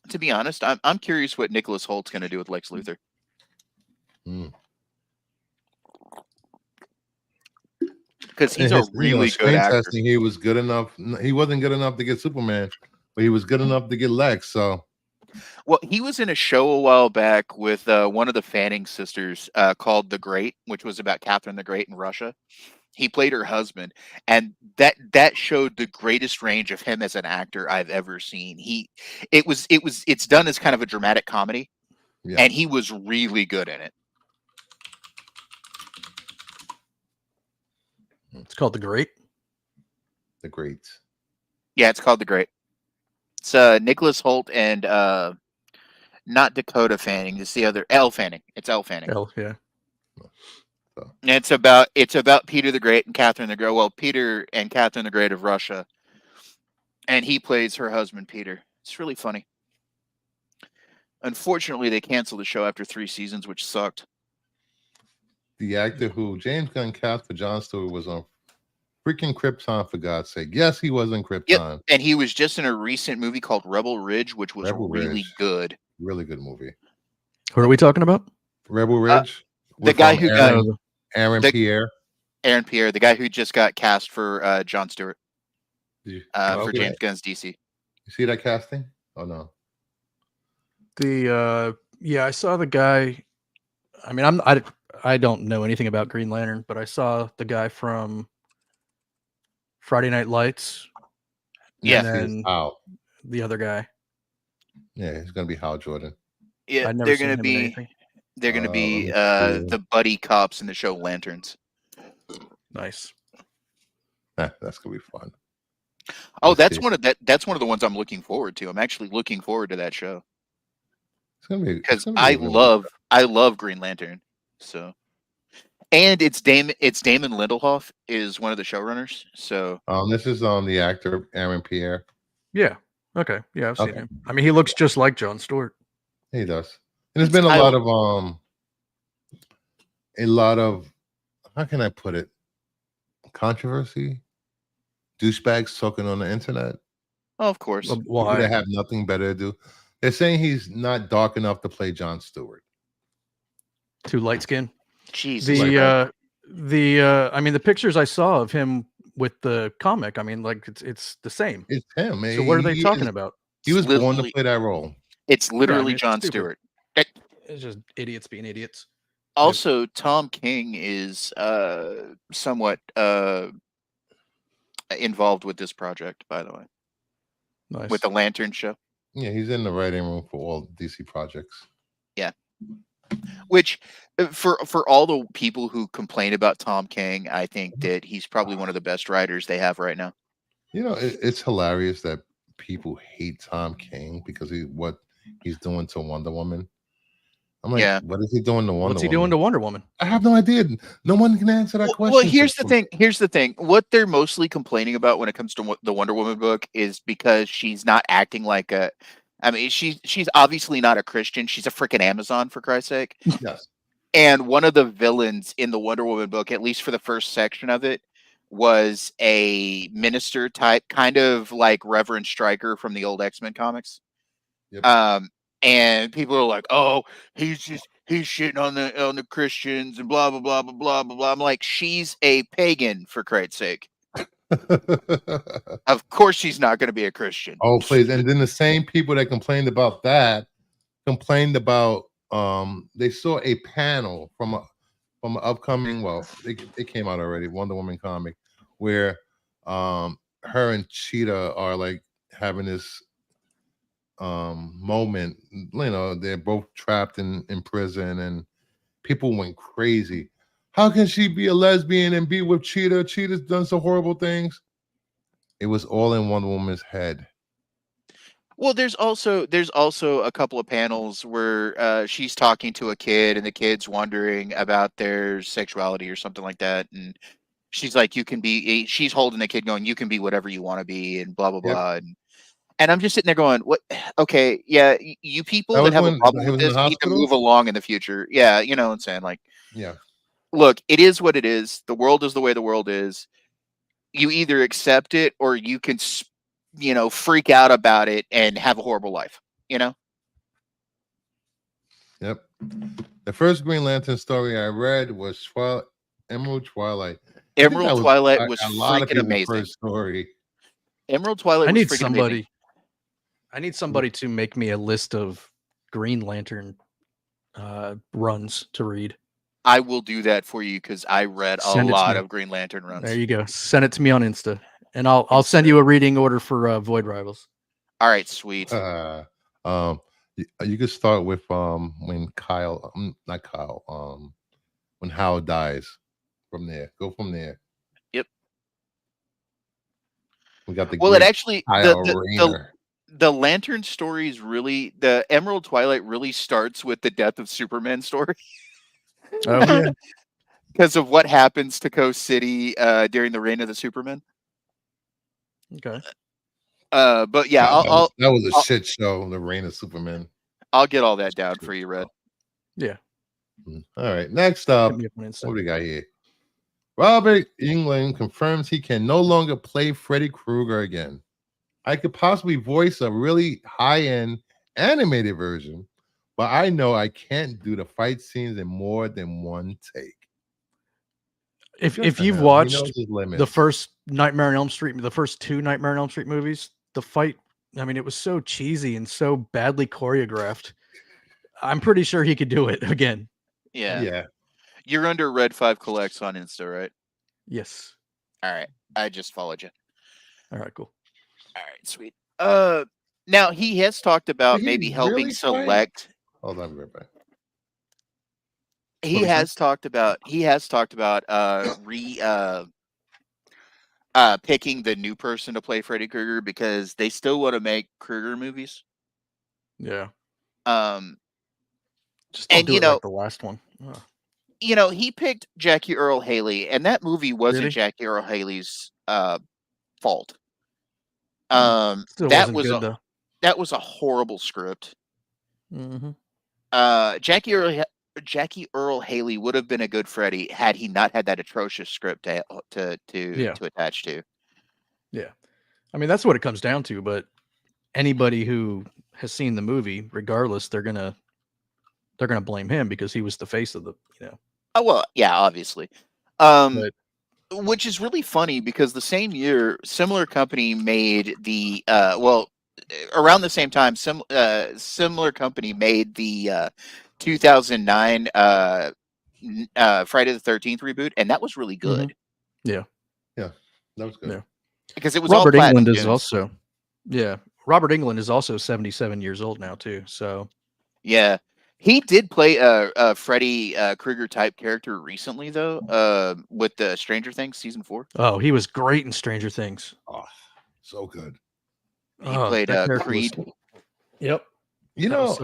To be honest, I'm curious what Nicholas Holt's gonna do with Lex Luthor. Because he's a really good actor. Testing, he was good enough. He wasn't good enough to get Superman, but he was good enough to get Lex. So, well, he was in a show a while back with one of the Fanning sisters called The Great, which was about Catherine the Great in Russia. He played her husband, and that showed the greatest range of him as an actor I've ever seen. It's done as kind of a dramatic comedy, and he was really good in it. It's called The Great. The Great. Yeah, it's called The Great. It's Nicholas Holt and not Dakota Fanning. It's the other Elle Fanning. It's Elle Fanning. Elle, yeah. And it's about Peter the Great and Catherine the Great. Well, Peter and Catherine the Great of Russia, and he plays her husband Peter. It's really funny. Unfortunately, they canceled the show after 3 seasons, which sucked. The actor who James Gunn cast for Jon Stewart was on freaking Krypton, for God's sake. Yes, he was in Krypton. Yep. And he was just in a recent movie called Rebel Ridge, which was really good. Really good movie. Who are we talking about? Rebel Ridge? The guy who got Aaron Pierre. Aaron Pierre, the guy who just got cast for Jon Stewart. For James Gunn's DC. You see that casting? Oh no. I saw the guy. I mean, I don't know anything about Green Lantern, but I saw the guy from Friday Night Lights. Yeah. And then the other guy. Yeah, he's gonna be Hal Jordan. Yeah, they're gonna be the buddy cops in the show Lanterns. Nice. That's gonna be fun. Oh, that's one of the ones I'm looking forward to. I'm actually looking forward to that show. It's gonna be because I love Green Lantern. So, and it's Damon Lindelof is one of the showrunners. So, this is the actor Aaron Pierre. Yeah. Okay. Yeah, I've seen him. I mean, he looks just like Jon Stewart. He does. And there's been a lot of how can I put it? Controversy. Douchebags talking on the internet. Oh, of course. Why? They have nothing better to do. They're saying he's not dark enough to play Jon Stewart. Too light skin. Jesus. I mean, the pictures I saw of him with the comic, I mean, like it's the same. It's him. So what are they talking about? He was born to play that role. It's literally Jon Stewart. It's just idiots being idiots. Also, Tom King is somewhat involved with this project, by the way. Nice. With the Lantern show. Yeah, he's in the writing room for all DC projects. Yeah. Which, for all the people who complain about Tom King, I think that he's probably one of the best writers they have right now. You know, it's hilarious that people hate Tom King because what he's doing to Wonder Woman. I'm like, what is he doing to Wonder Woman? What's he doing to Wonder Woman? I have no idea. No one can answer that question. Well, here's the thing. What they're mostly complaining about when it comes to the Wonder Woman book is because she's not acting like a. I mean, she's obviously not a Christian. She's a freaking Amazon, for Christ's sake. Yes. And one of the villains in the Wonder Woman book, at least for the first section of it, was a minister type, kind of like Reverend Stryker from the old X-Men comics. Yep. And people are like, "Oh, he's shitting on the Christians and blah blah blah blah blah blah blah." I'm like, she's a pagan, for Christ's sake. Of course, she's not going to be a Christian. Oh, please! And then the same people that complained about that complained about they saw a panel from from an upcoming. Well, it came out already. Wonder Woman comic, where her and Cheetah are like having this moment. They're both trapped in prison, and people went crazy. How can she be a lesbian and be with Cheetah? Cheetah's done some horrible things. It was all in Wonder Woman's head. Well, there's also a couple of panels where she's talking to a kid and the kid's wondering about their sexuality or something like that, and she's like, "You can be." She's holding the kid, going, "You can be whatever you want to be," and blah blah Yep. blah. And I'm just sitting there going, "What? Okay, yeah, you people That that was have a when problem he with was in the this need to hospital. move along in the future." Yeah, you know what I'm saying? Like, Yeah. look, it is what it is. The world is the way the world is. You either accept it or you can, freak out about it and have a horrible life. You know. Yep. The first Green Lantern story I read was Emerald Twilight. I think that Emerald was Twilight was a lot of freaking people's amazing. first story. Emerald Twilight I was need freaking amazing. I need somebody to make me a list of Green Lantern runs to read. I will do that for you because I read a lot of Green Lantern runs. There you go. Send it to me on Insta, and I'll send you a reading order for Void Rivals. All right, sweet. You could start with when Kyle, not Kyle, when Hal dies. From there, go from there. Yep. We got the Well, it actually Kyle Rayner. The Lantern stories really, the Emerald Twilight really starts with the death of Superman story. Oh yeah, because of what happens to Coast City during the reign of the Superman. okay. But yeah, that was a shit show. The reign of Superman. I'll get all that down for you, Red. Yeah. All right. Next up, what do we got here? Robert Englund confirms he can no longer play Freddy Krueger again. I could possibly voice a really high-end animated version, but I know I can't do the fight scenes in more than one take. If you've watched the first Nightmare on Elm Street, the first two Nightmare on Elm Street movies, the fight, I mean, it was so cheesy and so badly choreographed. I'm pretty sure he could do it again. Yeah. Yeah. You're under Red 5 Collects on Insta, right? Yes. All right. I just followed you. All right, cool. All right, sweet. Now he has talked about maybe helping select. Hold on, right back. He has talked about picking the new person to play Freddy Krueger because they still want to make Krueger movies. Yeah. Just don't do it like the last one. Oh. He picked Jackie Earle Haley, and that movie wasn't Jackie Earle Haley's fault. That was a horrible script. Mm-hmm. Jackie Earle Haley would have been a good Freddy had he not had that atrocious script to attach to. Yeah, I mean that's what it comes down to. But anybody who has seen the movie, regardless, they're gonna blame him because he was the face of the. Oh well, yeah, obviously. Which is really funny because the same year, similar company made the around the same time, similar company made the 2009 Friday the 13th reboot, and that was really good. Mm-hmm. Yeah, that was good. Yeah, because it was Robert all Englund is also Robert Englund is also 77 years old now too. So yeah. He did play a Freddy Krueger type character recently, though, with the Stranger Things season 4. Oh, he was great in Stranger Things. Oh, so good. He played Creed. Yep.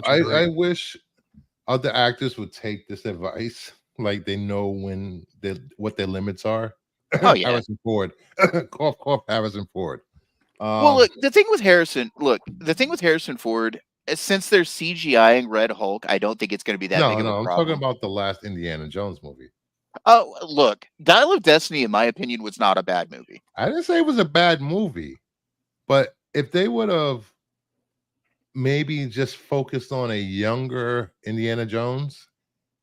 I wish other actors would take this advice, like they know what their limits are. Oh yeah, Harrison Ford. Cough, cough, Harrison Ford. Well, look, the thing with Harrison Ford. Since they're CGIing Red Hulk, I don't think it's going to be that big of a problem. I'm talking about the last Indiana Jones movie. Oh, look, Dial of Destiny, in my opinion, was not a bad movie. I didn't say it was a bad movie, but if they would have maybe just focused on a younger Indiana Jones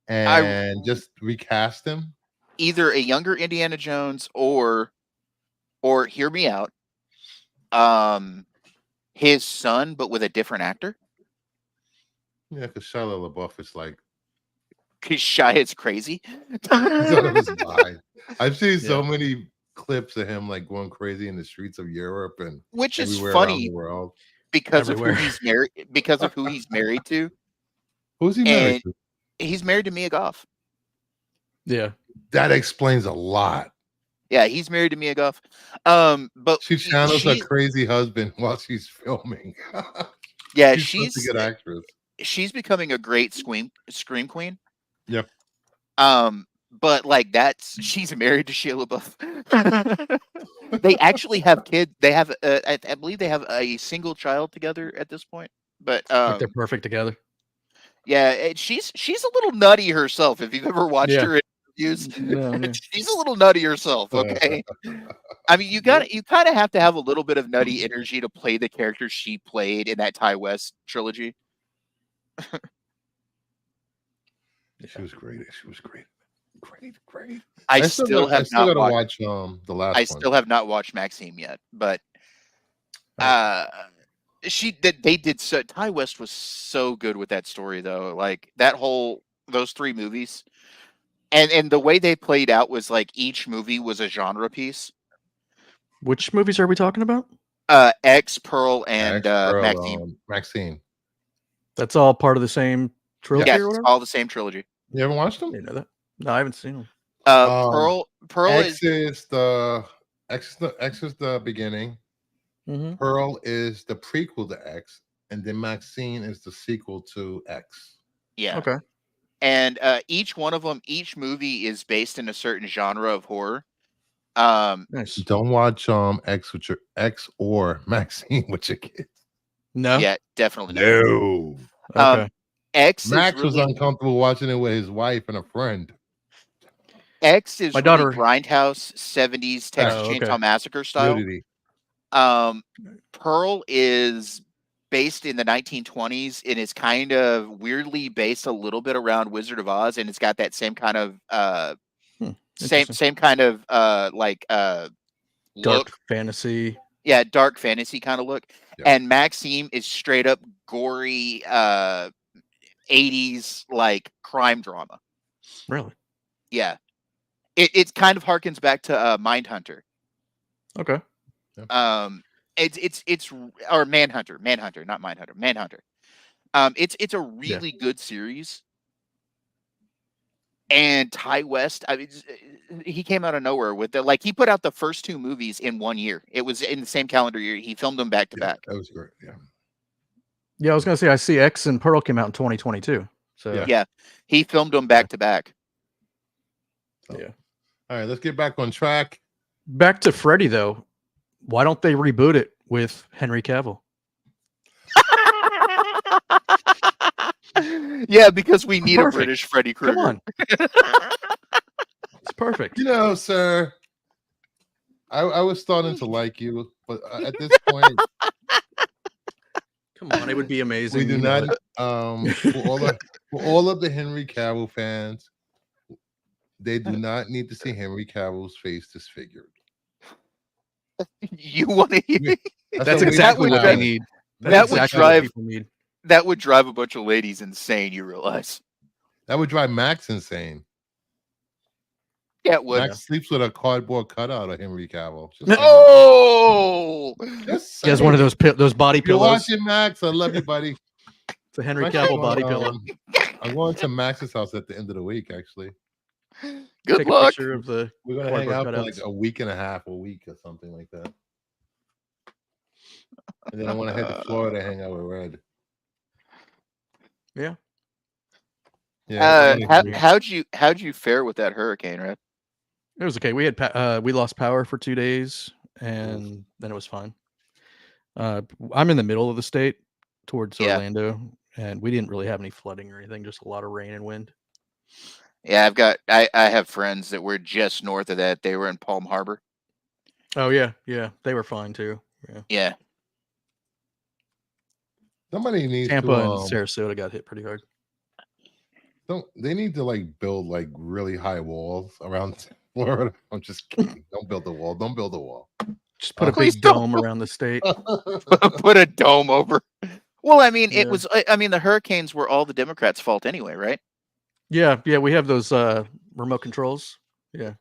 and just recast him, either a younger Indiana Jones or hear me out, his son, but with a different actor. Yeah, because Shia LaBeouf is like because Shia's crazy. He's out of his mind. I've seen so many clips of him like going crazy in the streets of Europe and which is everywhere around funny the world because of who he's married. Because of who he's married to. Who's he married to? He's married to Mia Goth. Yeah, that explains a lot. Yeah, he's married to Mia Goth. But she channels her crazy husband while she's filming. Yeah, she's such a good actress. She's becoming a great scream queen. Yep. But like she's married to Shia LaBeouf. They actually have kids. They have, I believe they have a single child together at this point. But like they're perfect together. Yeah, she's a little nutty herself. If you've ever watched her interviews, she's a little nutty herself. Okay, I mean you kind of have to have a little bit of nutty energy to play the character she played in that Ty West trilogy. She was great. She was great. Great. I still have not watched the last one. I still have not watched Maxime yet, but they did so. Ty West was so good with that story though. Like those 3 movies, and the way they played out was like each movie was a genre piece. Which movies are we talking about? X, Pearl, and Maxime. Maxine. That's all part of the same trilogy. Yeah, it's all the same trilogy. You haven't watched them? I didn't know that. No, I haven't seen them. Pearl X is the beginning. Mm-hmm. Pearl is the prequel to X, and then Maxine is the sequel to X. Yeah. Okay. And each movie is based in a certain genre of horror. Nice. Don't watch X with your X or Maxine with your kids. No. Yeah, definitely no. Okay. Max was uncomfortable watching it with his wife and a friend. X is my daughter grindhouse 70s Texas Chainsaw Massacre style. Nudity. Pearl is based in the 1920s and is kind of weirdly based a little bit around Wizard of Oz, and it's got that same kind of same kind of dark look. fantasy. Yeah, dark fantasy kind of look. Yeah. And Maxime is straight up gory 80s like crime drama. Really? Yeah. It kind of harkens back to Mindhunter. Okay. It's or Manhunter, not Mindhunter, Manhunter. It's a really good series. And Ty West, I mean, he came out of nowhere with it. Like he put out the first 2 movies in 1 year. It was in the same calendar year. He filmed them back to back. That was great. Yeah. Yeah, I was gonna say I see X and Pearl came out in 2022. So yeah, he filmed them back to back. Yeah. All right, let's get back on track. Back to Freddy though. Why don't they reboot it with Henry Cavill? Yeah, because we need a British Freddy Krueger. Come on. It's perfect. You know, sir, I was starting to like you, but at this point, come on, it would be amazing. We do not. For all of the Henry Cavill fans, they do not need to see Henry Cavill's face disfigured. You want to hear? That's exactly what they need. That would drive a bunch of ladies insane. You realize that would drive Max insane. Yeah, it would. Max sleeps with a cardboard cutout of Henry Cavill. He has one of those body pillows. You're watching Max. I love you, buddy. It's a Henry Cavill body pillow. I'm going to Max's house at the end of the week, actually. Good luck. We're going to hang out for like a week and a half, a week or something like that. And then I want to head to Florida, hang out with Red. Yeah. Yeah. How'd you fare with that hurricane, Red? It was okay. We lost power for 2 days, and then it was fine. I'm in the middle of the state, towards Orlando, and we didn't really have any flooding or anything. Just a lot of rain and wind. Yeah, I have friends that were just north of that. They were in Palm Harbor. Oh yeah, they were fine too. Yeah. Somebody needs Tampa and Sarasota got hit pretty hard. They need to like build like really high walls around Florida. I'm just kidding. Don't build the wall. Don't build the wall. Just put a big dome around the state. Put a dome over. Well, I mean, it was. I mean, the hurricanes were all the Democrats' fault anyway, right? Yeah, we have those remote controls. Yeah.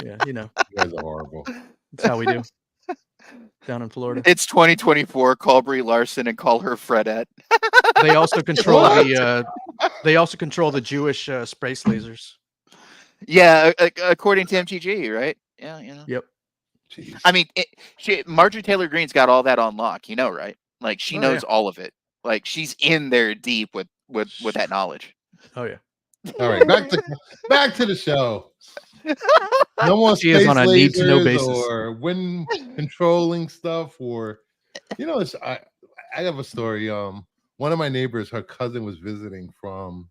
Yeah, You guys are horrible. That's how we do down in Florida. It's 2024. Call Brie Larson and call her Fredette. They also control they also control the Jewish space lasers. Yeah, according to MTG, right? Yeah, Yep. Jeez. I mean, Marjorie Taylor Greene's got all that on lock, right? Like she knows all of it. Like she's in there deep with that knowledge. Oh yeah. All right, back to the show. No more she space is on a need to know basis or wind controlling stuff, or I have a story. One of my neighbors, her cousin was visiting from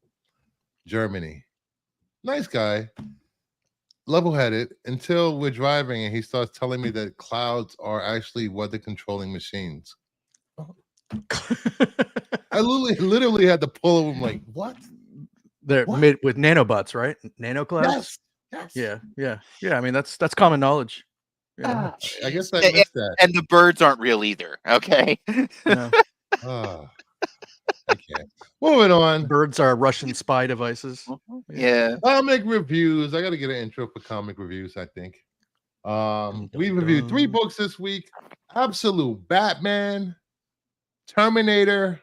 Germany. Nice guy, level-headed, until we're driving and he starts telling me that clouds are actually weather controlling machines. I literally had to pull him. Like, what? They're made with nanobots, right? Nano clouds. Yes. Yeah. I mean, that's common knowledge. Yeah. I guess I missed that. And the birds aren't real either. Okay. No. I can't. Moving on. Birds are Russian spy devices. Yeah. Comic reviews. I got to get an intro for comic reviews, I think. We reviewed 3 books this week: Absolute Batman, Terminator,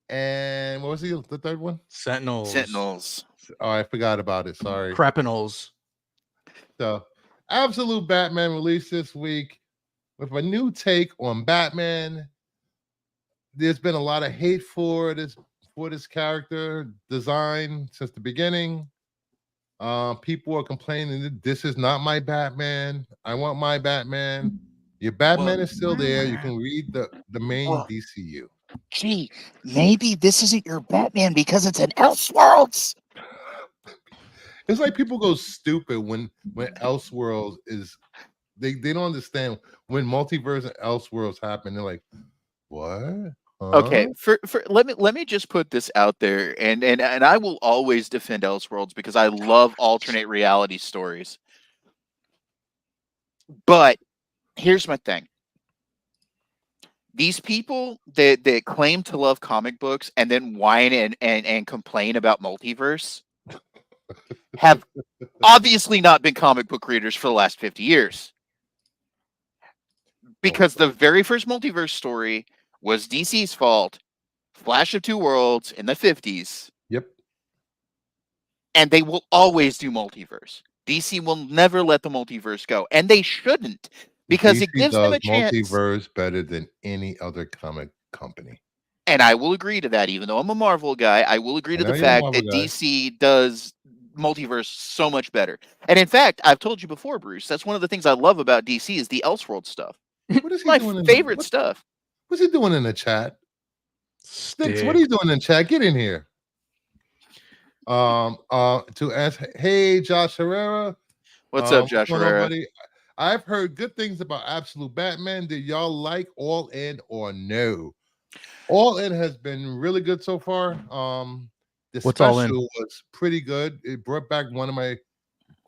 and what was the third one? Sentinels. Oh, I forgot about it. Sorry. Crapinals. So, Absolute Batman released this week with a new take on Batman. There's been a lot of hate for this character design since the beginning. People are complaining that this is not my Batman. I want my Batman. Your Batman is still there. You can read the main DCU. Gee, maybe this isn't your Batman because it's an Elseworlds. It's like people go stupid when Elseworlds is they don't understand when multiverse and Elseworlds happen. They're like, what? Okay, let me just put this out there, and I will always defend Elseworlds because I love alternate reality stories. But here's my thing. These people that claim to love comic books and then whine and complain about multiverse have obviously not been comic book readers for the last 50 years. Because the very first multiverse story was DC's fault, Flash of Two Worlds in the 50s. Yep. And they will always do multiverse. DC will never let the multiverse go. And they shouldn't, because DC it gives them a chance. Multiverse better than any other comic company. And I will agree to that, even though I'm a Marvel guy. I will agree to the fact that DC does multiverse so much better. And in fact, I've told you before, Bruce, that's one of the things I love about DC is the Elseworld stuff. What is he my doing favorite stuff. What's he doing in the chat? Sticks, what are you doing in the chat? Get in here. To ask, hey, Josh Herrera. What's up, Josh Herrera? I've heard good things about Absolute Batman. Did y'all like All In or no? All In has been really good so far. The special was pretty good. It brought back one of my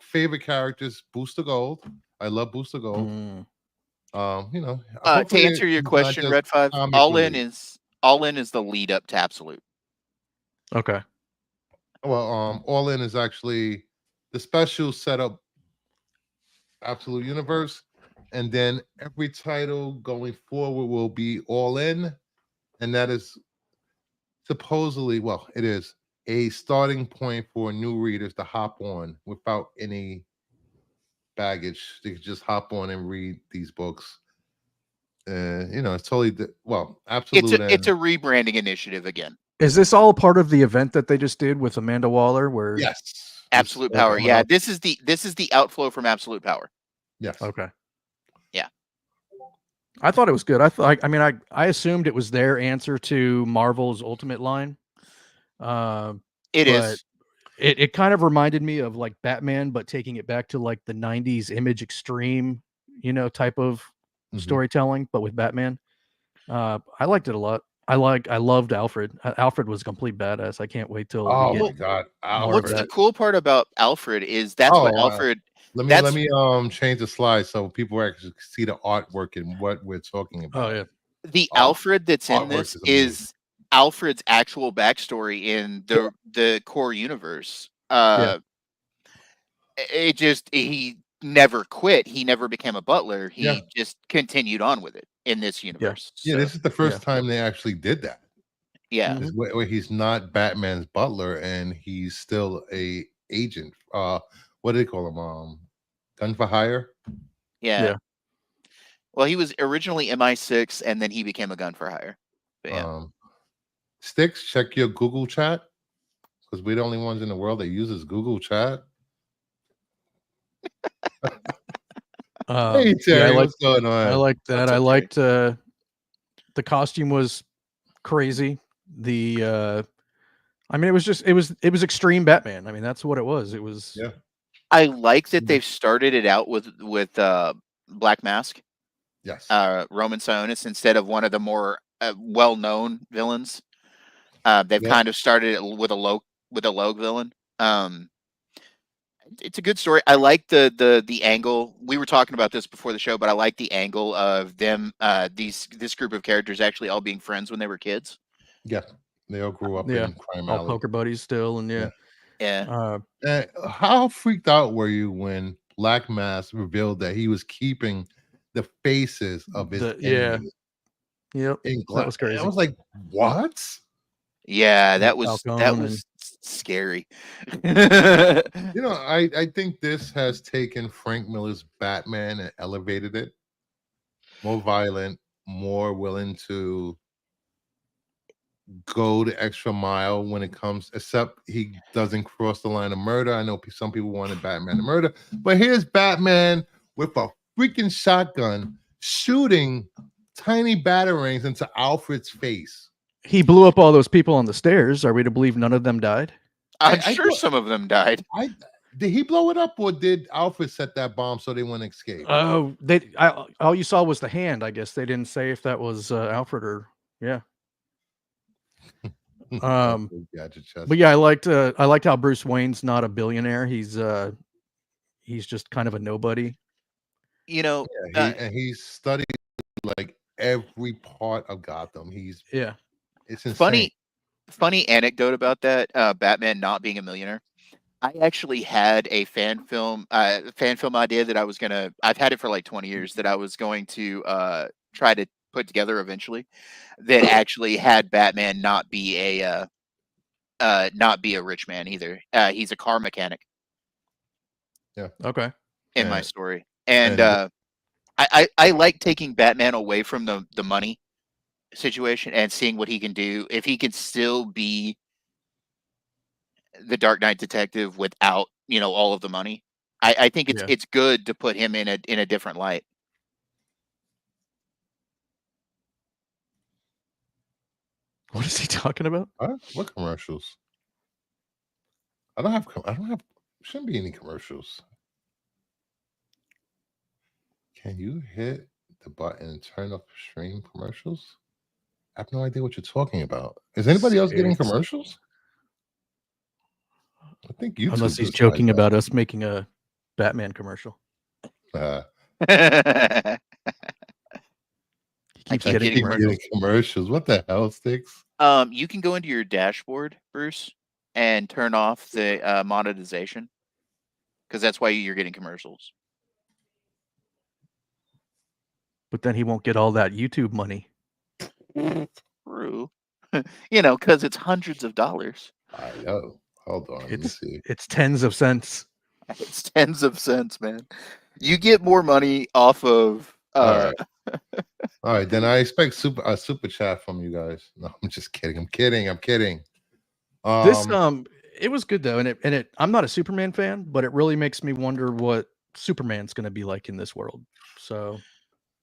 favorite characters, Booster Gold. I love Booster Gold. To answer your question, Red 5, All In is the lead up to Absolute. Okay. Well, All In is actually the special setup Absolute Universe, and then every title going forward will be All In, and that is supposedly, well, it is a starting point for new readers to hop on without any baggage. They can just hop on and read these books. It's totally Absolute. It's a rebranding initiative again. Is this all part of the event that they just did with Amanda Waller? Where yes, Absolute Power. Yeah, this is the outflow from Absolute Power. Yes. Okay. Yeah. I thought it was good. I assumed it was their answer to Marvel's Ultimate line. It is. It kind of reminded me of like Batman, but taking it back to like the 90s Image Extreme, type of storytelling, but with Batman. I liked it a lot. I loved Alfred. Alfred was a complete badass. I can't wait till. Oh my god! What's the cool part about Alfred is that's what Alfred. Let me change the slide so people actually see the artwork and what we're talking about. Oh yeah. The Alfred that's in this is Alfred's actual backstory in the core universe. He never quit. He never became a butler. He just continued on with it in this universe. Yeah, this is the first time they actually did that. Yeah, where he's not Batman's butler and he's still a agent. What do they call him? Gun for hire. Yeah. Well, he was originally MI6, and then he became a gun for hire. But yeah. Sticks, check your Google chat because we're the only ones in the world that uses Google Chat. Hey Terry, what's going on? I liked that. I liked the costume was crazy. I mean, it was extreme Batman. I mean, that's what it was. It was. Yeah. I like that they've started it out with Black Mask. Yes. Roman Sionis instead of one of the more well-known villains. They've kind of started it with a low villain. It's a good story. I like the angle. We were talking about this before the show, but I like the angle of them this group of characters actually all being friends when they were kids. Yeah, they all grew up in Crime Alley. All poker buddies still, and how freaked out were you when Black Mask revealed that he was keeping the faces of his enemies? Yep, that was crazy. I was like, what? Yeah, that was scary. I think this has taken Frank Miller's Batman and elevated it. More violent, more willing to go the extra mile when it comes, except he doesn't cross the line of murder. I know some people wanted Batman to murder, but here's Batman with a freaking shotgun shooting tiny batarangs into Alfred's face. He blew up all those people on the stairs. Are we to believe none of them died? I'm sure some of them died. Did he blow it up, or did Alfred set that bomb so they wouldn't escape? Oh, all you saw was the hand. I guess they didn't say if that was Alfred or But yeah, I liked how Bruce Wayne's not a billionaire. He's just kind of a nobody. He's studied like every part of Gotham. It's insane. Funny anecdote about that Batman not being a millionaire. I actually had a fan film idea that I've had it for like 20 years that I was going to try to put together eventually, that actually had Batman not be a rich man either. He's a car mechanic. Yeah. Okay. In my story. And I like taking Batman away from the money situation and seeing what he can do. If he can still be the Dark Knight detective without, all of the money. I think it's good to put him in a different light. What is he talking about? What commercials? Shouldn't be any commercials. Can you hit the button and turn off stream commercials? I have no idea what you're talking about. Is anybody else getting commercials? I think YouTube. Unless he's joking about us making a Batman commercial. He keeps getting commercials. What the hell, Sticks? You can go into your dashboard, Bruce, and turn off the monetization, because that's why you're getting commercials. But then he won't get all that YouTube money. True. Because it's hundreds of dollars. I know. Hold on. Let me see. It's tens of cents. It's tens of cents, man. You get more money off of. All right. Then I expect a super chat from you guys. No, I'm just kidding. I'm kidding. It was good though, and it. I'm not a Superman fan, but it really makes me wonder what Superman's going to be like in this world. So.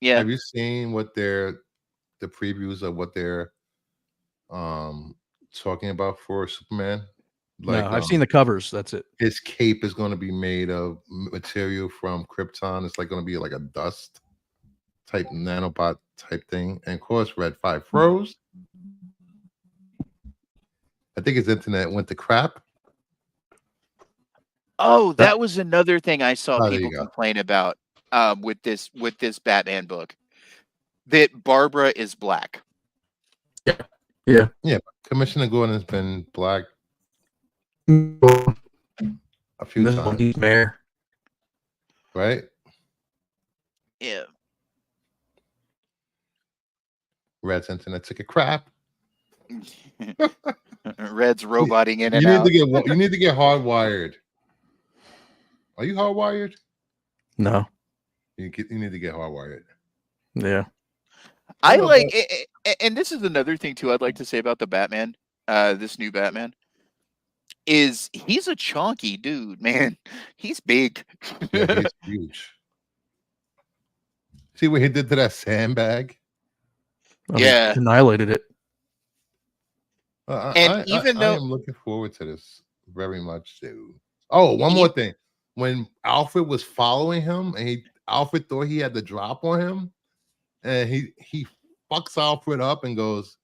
Yeah. Have you seen what the previews of what they're talking about for Superman? No, I've seen the covers. That's it. His cape is going to be made of material from Krypton. It's like going to be like a dust type nanobot type thing. And of course, Red 5 froze. I think his internet went to crap. Oh, that was another thing I saw people complain about with this Batman book. That Barbara is black. Yeah. Yeah. Yeah, Commissioner Gordon has been black a few times. He's mayor. Right? Yeah. Red's internet took a crap. Red's roboting in and you out. You need to get hardwired. Are you hardwired? No. You need to get hardwired. Yeah. I like it, and this is another thing too I'd like to say about the Batman, this new Batman, is he's a chunky dude, man. He's big. Yeah, he's huge. See what he did to that sandbag? Yeah. He annihilated it. And even though I am looking forward to this very much, dude. Oh, one more thing. When Alfred was following him and Alfred thought he had the drop on him, and he fucks Alfred up and goes,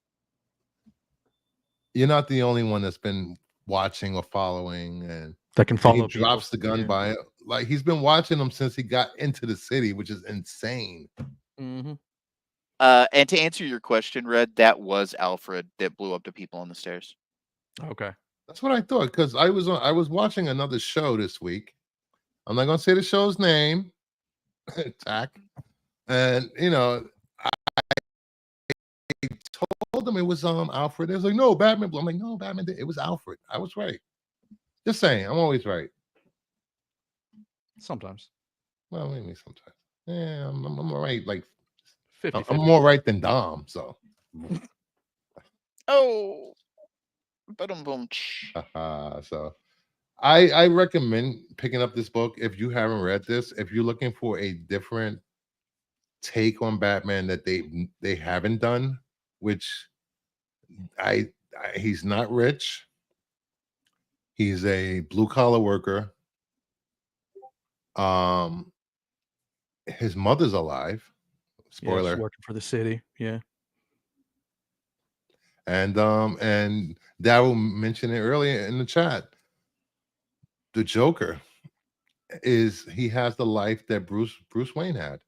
"You're not the only one that's been watching or following," and that can follow. He drops the gun by it. Like, he's been watching him since he got into the city, which is insane. Mm-hmm. And to answer your question, Red, that was Alfred that blew up the people on the stairs. Okay. That's what I thought, because I was watching another show this week. I'm not gonna say the show's name. Tack. And I told them it was Alfred. They was like, no, Batman. I'm like, no, Batman. It was Alfred. I was right. Just saying, I'm always right. Sometimes. Well, maybe sometimes. Yeah, I'm right. Like 50, I'm more right than Dom. So. Oh. So I recommend picking up this book if you haven't read this. If you're looking for a different take on Batman that they haven't done, which he's not rich. He's a blue collar worker. His mother's alive. Spoiler. Yeah, working for the city. Yeah. And Daryl mentioned it earlier in the chat. The Joker he has the life that Bruce Wayne had.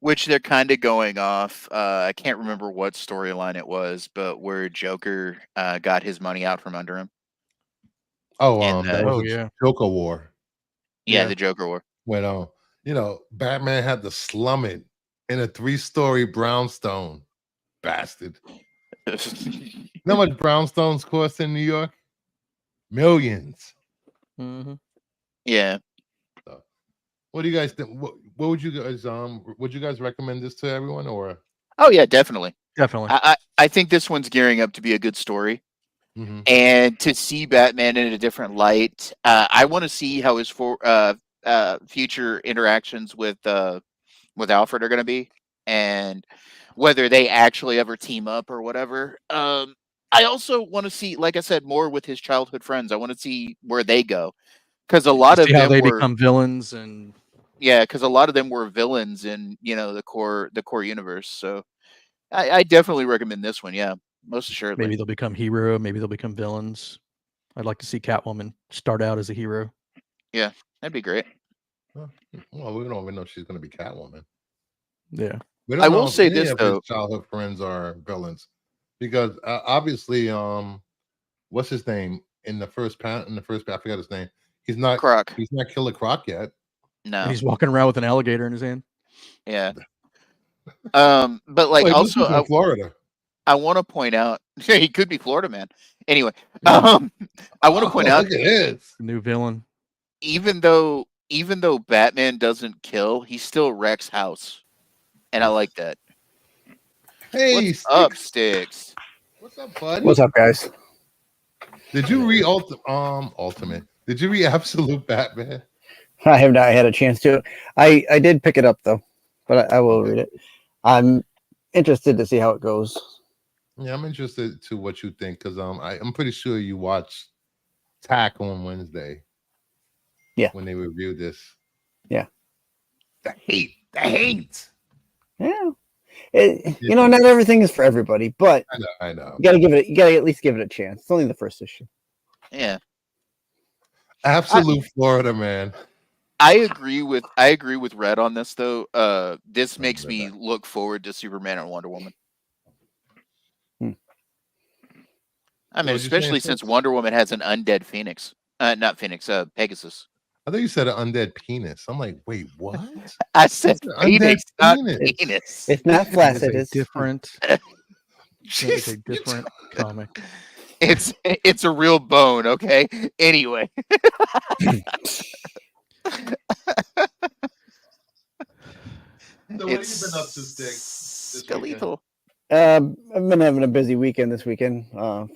Which they're kind of going off. I can't remember what storyline it was, but where Joker got his money out from under him. Oh, that was Joker War. Yeah, the Joker War. When Batman had to slum it in a 3-story brownstone. Bastard. You know how much brownstones cost in New York? Millions. Mm-hmm. Yeah. So, what do you guys think? What would you guys would you guys recommend this to everyone, or? Oh yeah, definitely. I think this one's gearing up to be a good story. Mm-hmm. And to see Batman in a different light, I want to see how his future interactions with Alfred are going to be, and whether they actually ever team up or whatever. I also want to see, like I said, more with his childhood friends. I want to see where they go, because a lot of them become villains, and because a lot of them were villains in the core universe. So I definitely recommend this one. Yeah, most assuredly. Maybe they'll become hero. Maybe they'll become villains. I'd like to see Catwoman start out as a hero. Yeah, that'd be great. Well, we don't even know if she's going to be Catwoman. Yeah. I will say this though: his childhood friends are villains, because obviously, what's his name in the first I forgot his name. He's not Croc. He's not Killer Croc yet. No, and he's walking around with an alligator in his hand. Yeah. But like also in Florida. I want to point out he could be Florida man. Anyway, I want to point out look at this new villain. Even though Batman doesn't kill, he still wrecks house. And I like that. Hey, what's up, Sticks? What's up, buddy? What's up, guys? Did you read Ultimate? Did you read Absolute Batman? I have not had a chance to. I did pick it up though, but I will read it. I'm interested to see how it goes. Yeah, I'm interested to what you think, because I'm pretty sure you watched Tack on Wednesday. Yeah, when they reviewed this. Yeah, the hate. Yeah, not everything is for everybody, but I know. You gotta at least give it a chance. It's only the first issue. Yeah, Absolute Florida man. I agree with Red on this though. This makes me look forward to Superman and Wonder Woman. I mean, especially since Wonder Woman has an undead Phoenix. Not Phoenix, Pegasus. I thought you said an undead penis. I'm like, wait, what? I said Phoenix, not penis? penis. It's not flaccid. It's different. It's a different comic. It's a real bone, okay? Anyway. So what have you been up to, Stick? Skeletal. I've been having a busy weekend this weekend.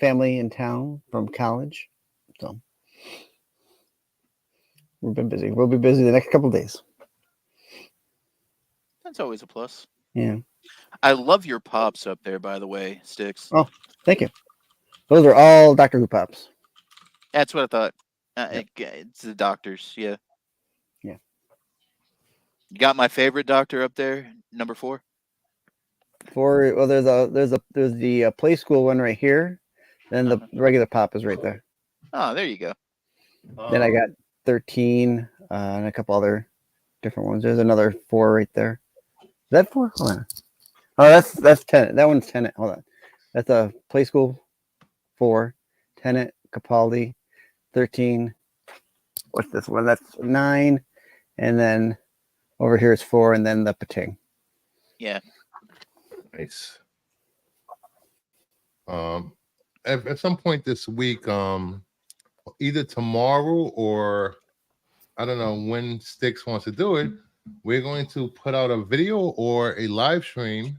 Family in town from college. So we've been busy. We'll be busy the next couple of days. That's always a plus. Yeah. I love your pops up there, by the way, Sticks. Oh, thank you. Those are all Doctor Who pops. That's what I thought. It's the doctors, yeah. Yeah. You got my favorite doctor up there, number 4. Well, there's the play school one right here, then the regular pop is right there. Oh, there you go. Then I got 13 and a couple other different ones. There's another 4 right there. Is that 4? Hold on. Oh, that's Tenet. That one's Tenet. Hold on. That's a play school 4, Tenet, Capaldi, 13. What's this one? That's 9, and then over here is 4, and then the Pating. Yeah. Nice. At some point this week, either tomorrow or I don't know when Sticks wants to do it, we're going to put out a video or a live stream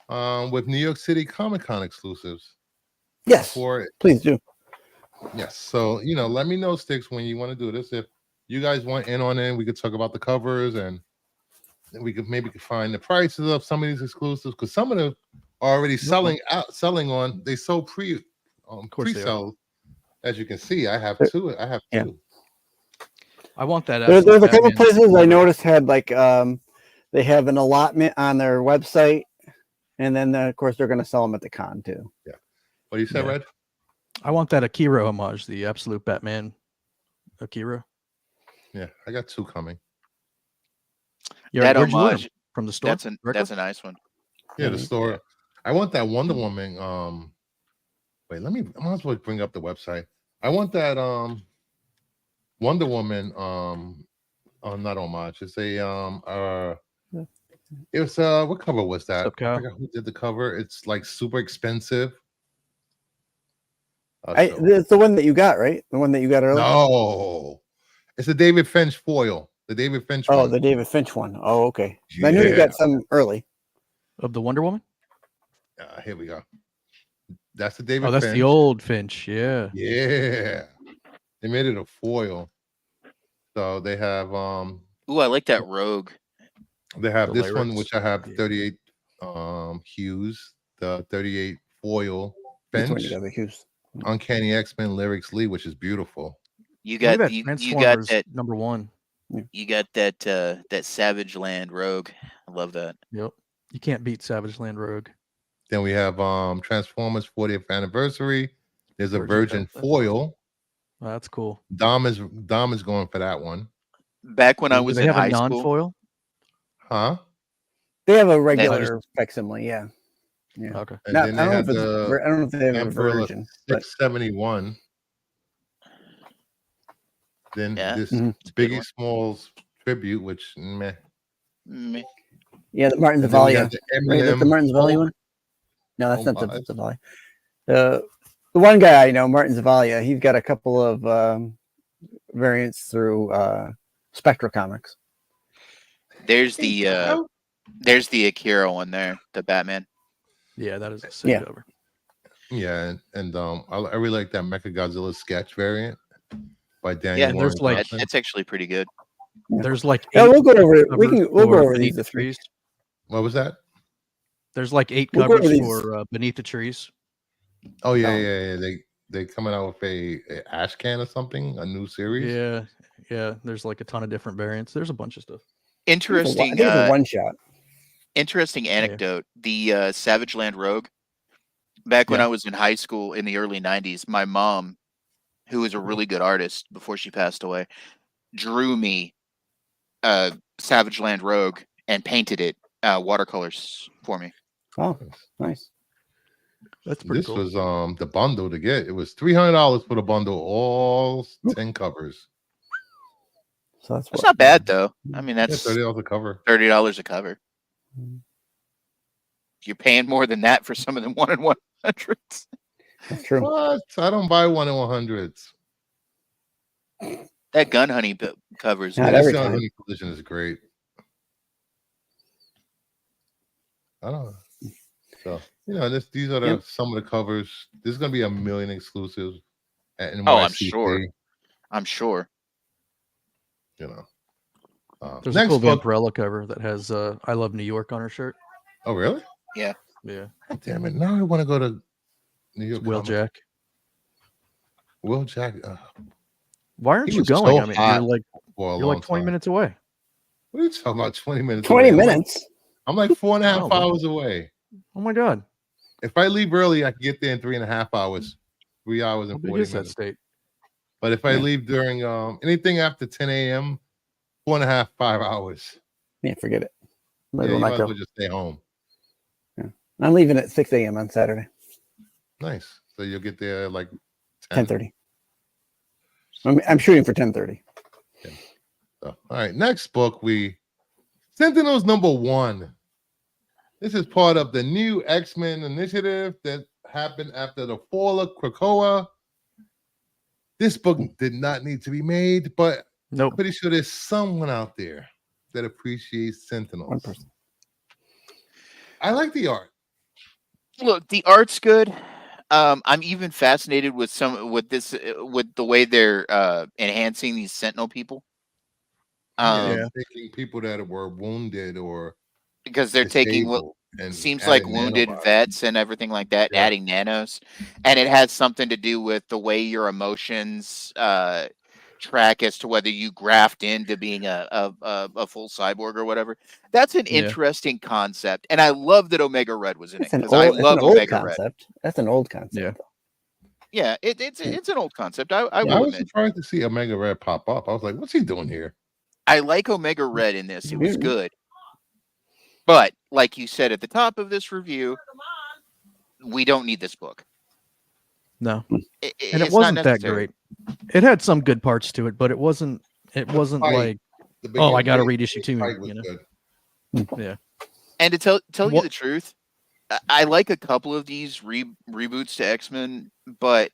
with New York City Comic Con exclusives. Yes, please do. Yes, so let me know, Sticks, when you want to do this. If you guys want in on it, we could talk about the covers and we could maybe find the prices of some of these exclusives because some of them are already selling on. They sold pre-sell. As you can see, I have 2. I want that. There's a couple places I noticed had like they have an allotment on their website, and then of course they're going to sell them at the con too. Yeah. What do you say, Red? I want that Akira homage, the Absolute Batman Akira. Yeah, I got 2 coming. That homage from the store. That's a nice one. Yeah, the store. Yeah. I want that Wonder Woman. Wait, I might as well bring up the website. I want that Wonder Woman. Not homage. It's a it was what cover was that? I forgot who did the cover. It's like super expensive. It's the one that you got, right? The one that you got earlier. No, it's the David Finch foil. The David Finch. Oh, the David Finch one. Oh, okay. Yeah. I knew you got some early. Of the Wonder Woman. Here we go. That's the David. Oh, that's Finch. the old Finch. Yeah. Yeah. They made it a foil. So they have Ooh, I like that Rogue. They have this one, which I have 38 hues, the 38 foil Finch. Uncanny X-Men Lyrics Lee, which is beautiful. You got that number 1. You got that Savage Land Rogue. I love that. Yep. You can't beat Savage Land Rogue. Then we have Transformers 40th anniversary. There's a Virgin foil. Oh, that's cool. Dom is going for that one. Back when I was in high school. Non-foil? Huh? They have a regular facsimile, yeah. Okay. And then I don't know if they have a Virgin. 671. Then this Biggie Smalls tribute, which meh. Yeah, the Martin Zavalia. The Martin Zavalia one? No, that's not the Zavalia. The one guy I know, Martin Zavalia, he's got a couple of variants through Spectra Comics. There's the Akira one there, the Batman. Yeah, that is a sick cover. Yeah, and I really like that Mechagodzilla sketch variant by Daniel. Yeah, there's like it's actually pretty good. There's like we'll go over it. We'll go over these the trees. What was that? There's like 8 covers for Beneath the Trees. Oh yeah. They coming out with a Ash Can or something, a new series. Yeah. There's like a ton of different variants. There's a bunch of stuff. Interesting. I think it's a one shot. Interesting anecdote. The Savage Land Rogue. Back when I was in high school in the early 90s, my mom, who was a really good artist before she passed away, drew me Savage Land Rogue and painted it watercolors for me. Oh, nice. That's pretty this cool. was the bundle to get. It was $300 for the bundle, all 10 covers. So that's not bad though. I mean, that's $30 a cover. $30 a cover. You're paying more than that for some of them 1-in-100s. That's true. What? I don't buy 1-in-100s. That Gun Honey covers. Not This every Gun time. Honey collision is great. I don't know. So these are some of the covers. There's gonna be a million exclusives at NYCC. Oh, I'm sure. I'm sure. You know. There's next a cool book. Vampirella cover that has "I Love New York" on her shirt. Oh, really? Yeah. Yeah. God damn it! Now I want to go to New York. Will Jack. Will Jack. Why aren't he you was going? so I mean, hot you're like 20 minutes away. What are you talking about? 20 minutes. 20 away? minutes. I'm like 4.5 Oh, hours away. Oh my god! If I leave early, I can get there in 3.5 hours. 3 hours and How big 40 is that minutes. state? But if I leave during anything after 10 a.m., 4.5, 5 hours. Yeah, forget it. You might as well just stay home. Yeah. I'm leaving at 6 a.m. on Saturday. Nice. So you'll get there like 10:30. I'm shooting for 10:30. Yeah. So, all right. Next book, Sentinels #1. This is part of the new X-Men initiative that happened after the fall of Krakoa. This book did not need to be made, but Nope. I'm pretty sure there's someone out there that appreciates Sentinels. One person. I like the art. Look, the art's good. I'm even fascinated with the way they're enhancing these Sentinel people. Taking people that were wounded or because they're taking what seems like wounded vets and everything like that, adding nanos, and it has something to do with the way your emotions track as to whether you graft into being a full cyborg or whatever. That's an interesting concept, and I love that Omega Red was in it because I love Omega Red. That's an old concept. Yeah, yeah, it's an old concept. I was surprised to see Omega Red pop up. I was like, what's he doing here? I like Omega Red in this. It was good. But like you said at the top of this review, we don't need this book. No, and it wasn't that great. It had some good parts to it, but it wasn't like, oh, I got to read issue 2. You know? Yeah. And to tell you the truth, I like a couple of these reboots to X-Men, but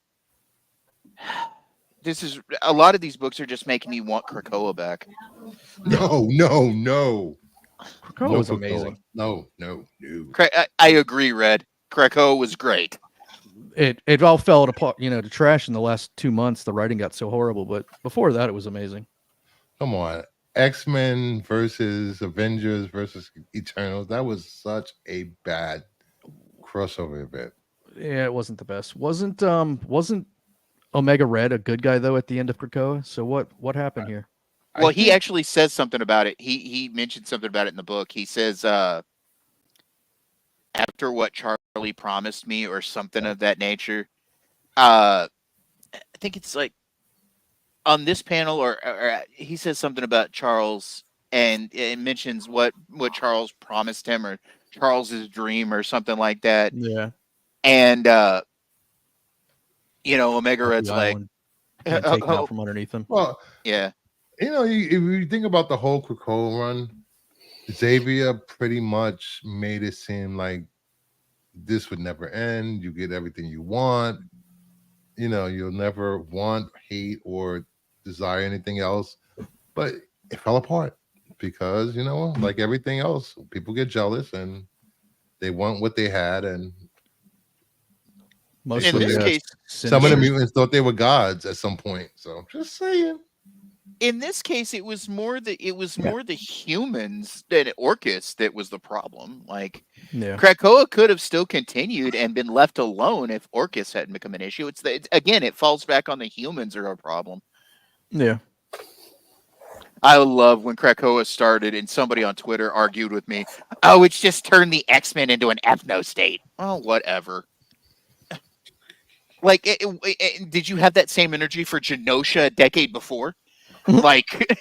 a lot of these books are just making me want Krakoa back. No. Krakoa was amazing. No. I agree, Red. Krakoa was great. It all fell apart, to trash in the last 2 months. The writing got so horrible, but before that, it was amazing. Come on, X-Men versus Avengers versus Eternals. That was such a bad crossover event. Yeah, it wasn't the best. Wasn't Omega Red a good guy though at the end of Krakoa? So what happened here? Well, he actually says something about it. He mentioned something about it in the book. He says, after what Charlie promised me or something of that nature, I think it's like on this panel or he says something about Charles and it mentions what Charles promised him or Charles's dream or something like that. Yeah. And, Omega Red's like, taken out from underneath him. Well, yeah. If you think about the whole Krakoa run, Xavier pretty much made it seem like this would never end. You get everything you want. You'll never want, hate, or desire anything else. But it fell apart because, like everything else, people get jealous and they want what they had. And in this case, some of the mutants thought they were gods at some point. So just saying. In this case, it was more the humans than Orcus that was the problem. Like, Krakoa could have still continued and been left alone if Orcus hadn't become an issue. Again, it falls back on the humans are a problem. Yeah. I love when Krakoa started and somebody on Twitter argued with me. Oh, it's just turned the X-Men into an ethno state. Oh, whatever. Like, did you have that same energy for Genosha a decade before? Like,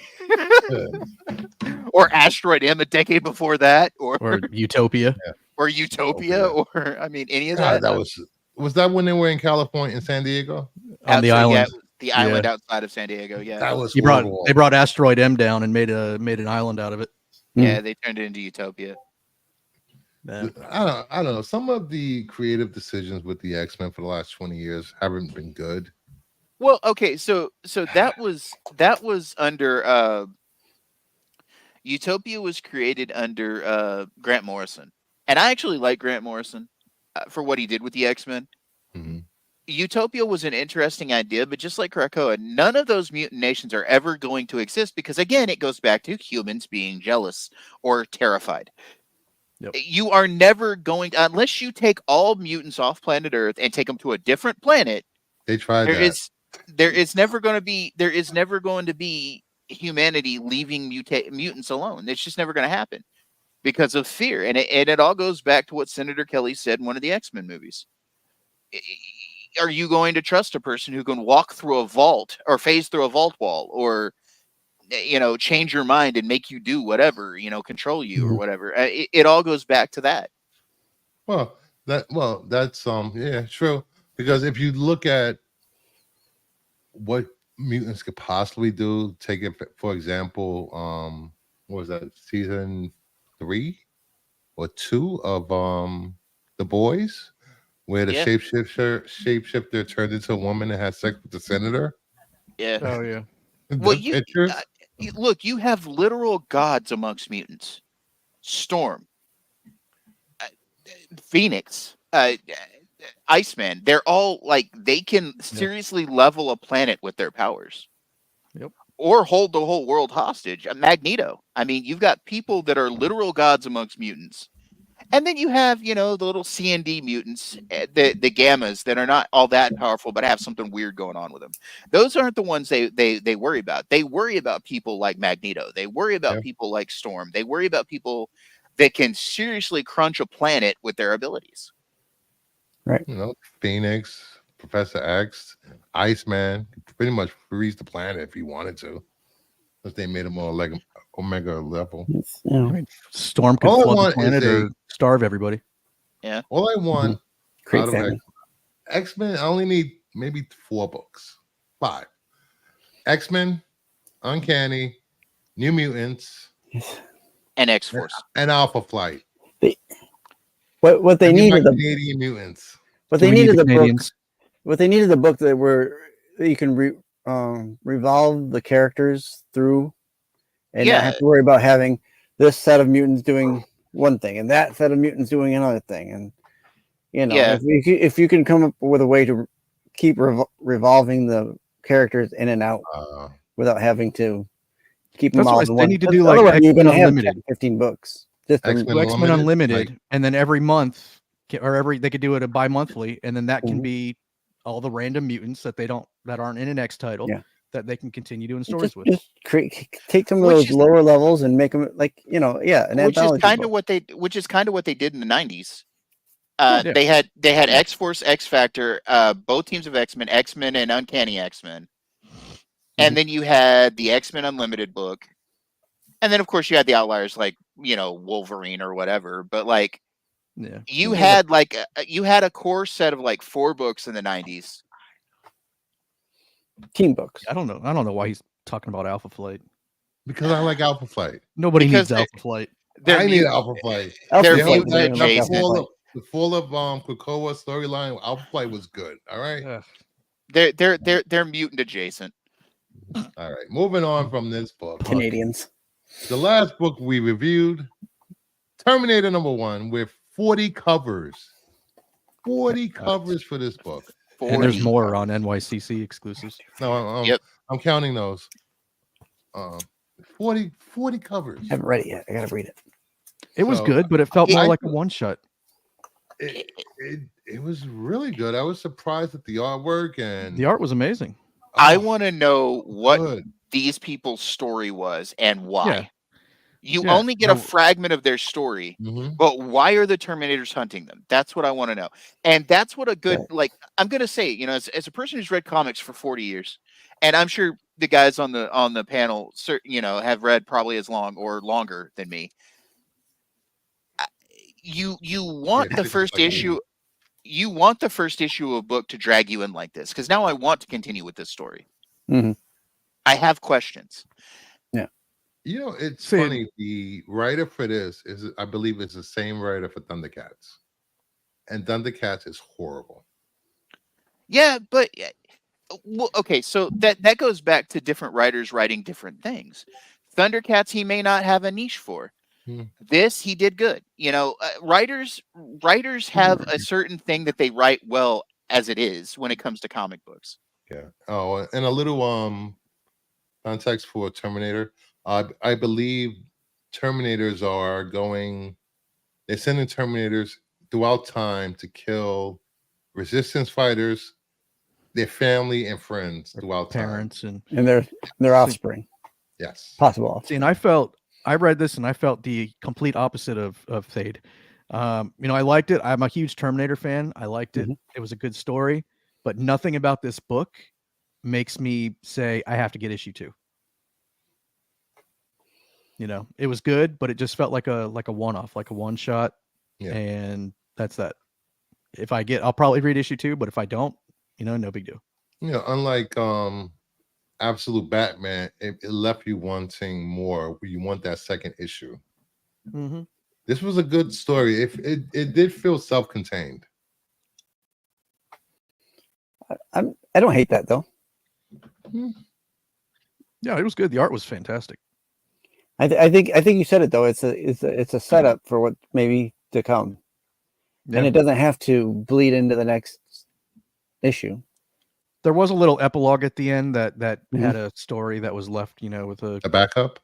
or Asteroid M a decade before that, or Utopia, or I mean, any of that. That was Was that when they were in California, in San Diego? On the island. Yeah, the island outside of San Diego. Yeah, that was horrible. They brought Asteroid M down and made an island out of it. Yeah, they turned it into Utopia. Yeah. I don't know. Some of the creative decisions with the X-Men for the last 20 years haven't been good. Well, okay, so that was under Utopia was created under Grant Morrison, and I actually like Grant Morrison for what he did with the X-Men. Mm-hmm. Utopia was an interesting idea, but just like Krakoa, none of those mutant nations are ever going to exist because, again, it goes back to humans being jealous or terrified. Yep. You are never going to, unless you take all mutants off planet Earth and take them to a different planet. They tried that. There is never going to be humanity leaving mutants alone. It's just never going to happen because of fear, and it all goes back to what Senator Kelly said in one of the X-Men movies. Are you going to trust a person who can walk through a vault or phase through a vault wall or, change your mind and make you do whatever, control you or whatever? It all goes back to that. Well, that's yeah, true. Because if you look at what mutants could possibly do, take it for example, what was that, season 3 or 2 of The Boys? Where the shapeshifter turned into a woman and had sex with the senator. Yeah. Oh yeah. Well, look, you have literal gods amongst mutants. Storm, Phoenix, Iceman. They're all like they can seriously level a planet with their powers. Yep. Or hold the whole world hostage. Magneto. I mean, you've got people that are literal gods amongst mutants. And then you have, the little C and D mutants, the gammas that are not all that powerful, but have something weird going on with them. Those aren't the ones they worry about. They worry about people like Magneto. They worry about people like Storm. They worry about people that can seriously crunch a planet with their abilities. Right. Phoenix, Professor X, Iceman, pretty much freeze the planet if he wanted to. Because they made him all like Omega level. I mean, Storm could flood the planet or starve everybody. Yeah. All I want out of X-Men, I only need maybe 4 books. 5. X-Men, Uncanny, New Mutants, and X-Force. And Alpha Flight. What they needed the Canadian mutants. What they needed the book. What they needed the book that you can revolve the characters through and not have to worry about having this set of mutants doing one thing and that set of mutants doing another thing. And if you can come up with a way to keep revolving the characters in and out without having to keep them all in one. They need to do like X-Men Unlimited, 15 books. X-Men Unlimited, and then every month they could do it bi-monthly, and then that can be all the random mutants that aren't in an X title that they can continue doing stories with. Just take some of those lower levels and make them like an which is kind of what they did in the 90s. They had X-Force, X-Factor, both teams of X-Men and Uncanny X-Men. And then you had the X-Men Unlimited book. And then of course you had the outliers like, Wolverine or whatever, but like you had a core set of like 4 books in the 90s. Team books. I don't know why he's talking about Alpha Flight. Because I like Alpha Flight. Nobody needs Alpha Flight. I need Alpha Flight. They're mutant adjacent. The full of Krakoa storyline, Alpha Flight was good. All right. They're mutant adjacent. All right. Moving on from this book. Canadians. The last book we reviewed, Terminator #1, with 40 covers. 40 covers for this book. 40. And there's more on NYCC exclusives. No, I'm counting those. 40 covers. I haven't read it yet. I gotta read it. It was good, but it felt more like a one-shot. It was really good. I was surprised at the artwork, and the art was amazing. I want to know what these people's story was and why. Yeah. You only get a fragment of their story, but why are the Terminators hunting them? That's what I want to know. And that's what a good, I'm going to say, as a person who's read comics for 40 years, and I'm sure the guys on the panel, have read probably as long or longer than me. You want the first issue. you want the first issue of a book to drag you in like this, because now I want to continue with this story. Mm-hmm. I have questions. Yeah. It's funny. The writer for this I believe it's the same writer for Thundercats. And Thundercats is horrible. Yeah, but well, okay, so that goes back to different writers writing different things. Thundercats, he may not have a niche for. This, he did good. Writers have a certain thing that they write well as it is when it comes to comic books. Yeah. Oh, and a little context for Terminator. I believe Terminators are going. They're sending Terminators throughout time to kill resistance fighters, their family and friends throughout parents time. and their offspring. Yes. Possible offspring. See, and I read this and I felt the complete opposite of Thade. I liked it. I'm a huge Terminator fan. I liked it. It was a good story, but nothing about this book makes me say I have to get issue 2. It was good, but it just felt like a one-off, like a one-shot. Yeah. And that's that. I'll probably read issue 2, but if I don't, no big deal. Unlike Absolute Batman, it left you wanting more. You want that second issue. Mm-hmm. This was a good story. It did feel self-contained. I don't hate that though. Yeah, it was good. The art was fantastic. I think you said it though. It's a setup for what maybe to come, and it doesn't have to bleed into the next issue. There was a little epilogue at the end that had a story that was left, with a backup.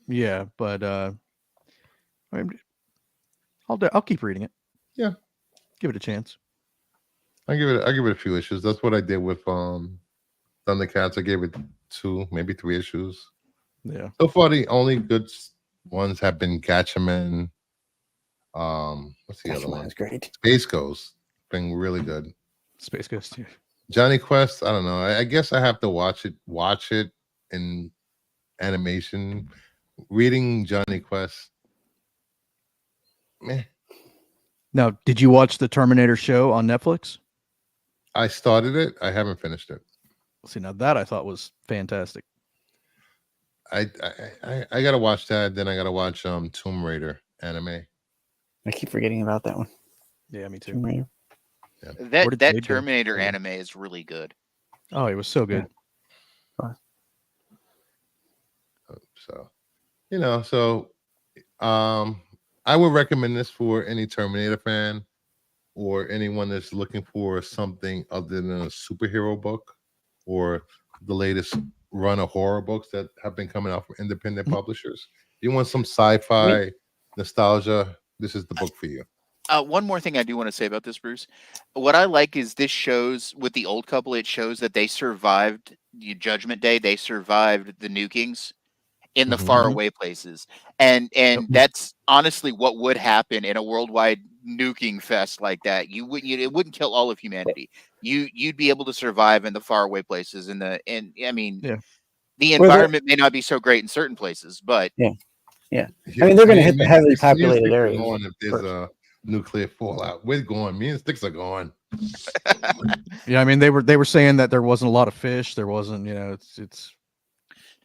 Yeah, but I'll keep reading it. Yeah, give it a chance. I give it a few issues. That's what I did with Thundercats. I gave it 2, maybe 3 issues. Yeah. So far, the only good ones have been Gatchaman. What's the other one? That's great. Space Ghost, been really good. Space Ghost, yeah. Johnny Quest, I don't know. I guess I have to watch it in animation. Reading Johnny Quest, meh. Now, did you watch the Terminator show on Netflix? I started it. I haven't finished it. See, now that I thought was fantastic. I gotta watch that. Then I gotta watch Tomb Raider anime. I keep forgetting about that one. Yeah, me too. Tomb Raider. Yeah. That Terminator anime is really good. Oh, it was so good. Yeah. So, I would recommend this for any Terminator fan or anyone that's looking for something other than a superhero book or the latest run of horror books that have been coming out from independent publishers. If you want some sci-fi nostalgia, this is the book for you. One more thing I do want to say about this, Bruce. What I like is this shows with the old couple, it shows that they survived the Judgment Day. They survived the nukings in the faraway places. And that's honestly what would happen in a worldwide nuking fest like that. It wouldn't kill all of humanity. You'd be able to survive in the faraway places the environment may not be so great in certain places, but yeah. I mean, they're going to hit the heavily populated areas. If there's a nuclear fallout, we're going. Me and Sticks are going. Yeah, I mean, they were saying that there wasn't a lot of fish. There wasn't, it's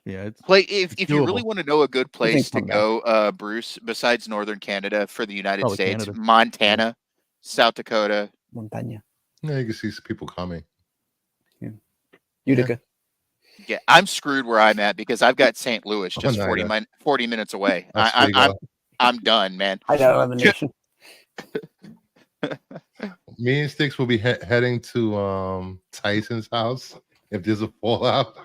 if you really want to know a good place to go, Bruce, besides Northern Canada for the United States, Canada. Montana, South Dakota. Montana. Yeah, you can see some people coming. Yeah. Utica. Yeah, I'm screwed where I'm at because I've got St. Louis just 40 minutes away. I'm done, man. I got elimination. Me and Sticks will be heading to Tyson's house if there's a fallout.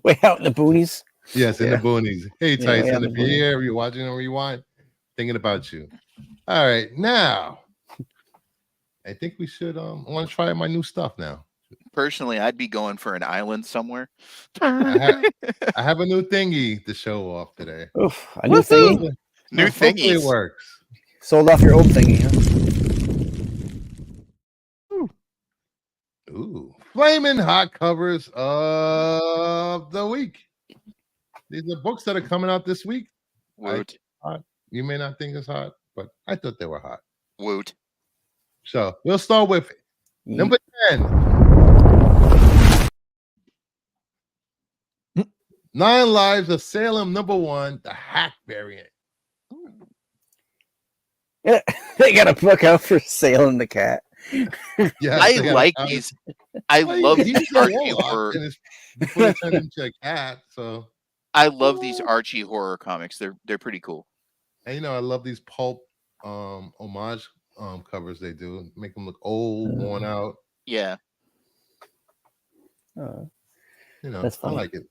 Way out in the boonies. Yes, in the boonies. Hey Tyson, if you're here, you're watching a rewind, thinking about you. All right, now I think we should want to try my new stuff now. Personally, I'd be going for an island somewhere. I have a new thingy to show off today. Oof, a new thingy? New thingy. It works. Sold off your old thingy, huh? Ooh. Flaming hot covers of the week. These are books that are coming out this week. You may not think it's hot, but I thought they were hot. Woot. So we'll start with number 10. 9 Lives of Salem, number 1, the hack variant. Yeah, they got a book out for Salem the cat. Yeah, I like these. I love these Archie horror. Before they turn into a cat, so I love these Archie horror comics. They're pretty cool. And I love these pulp homage covers they do. Make them look old, worn out. Yeah. That's funny. I like it.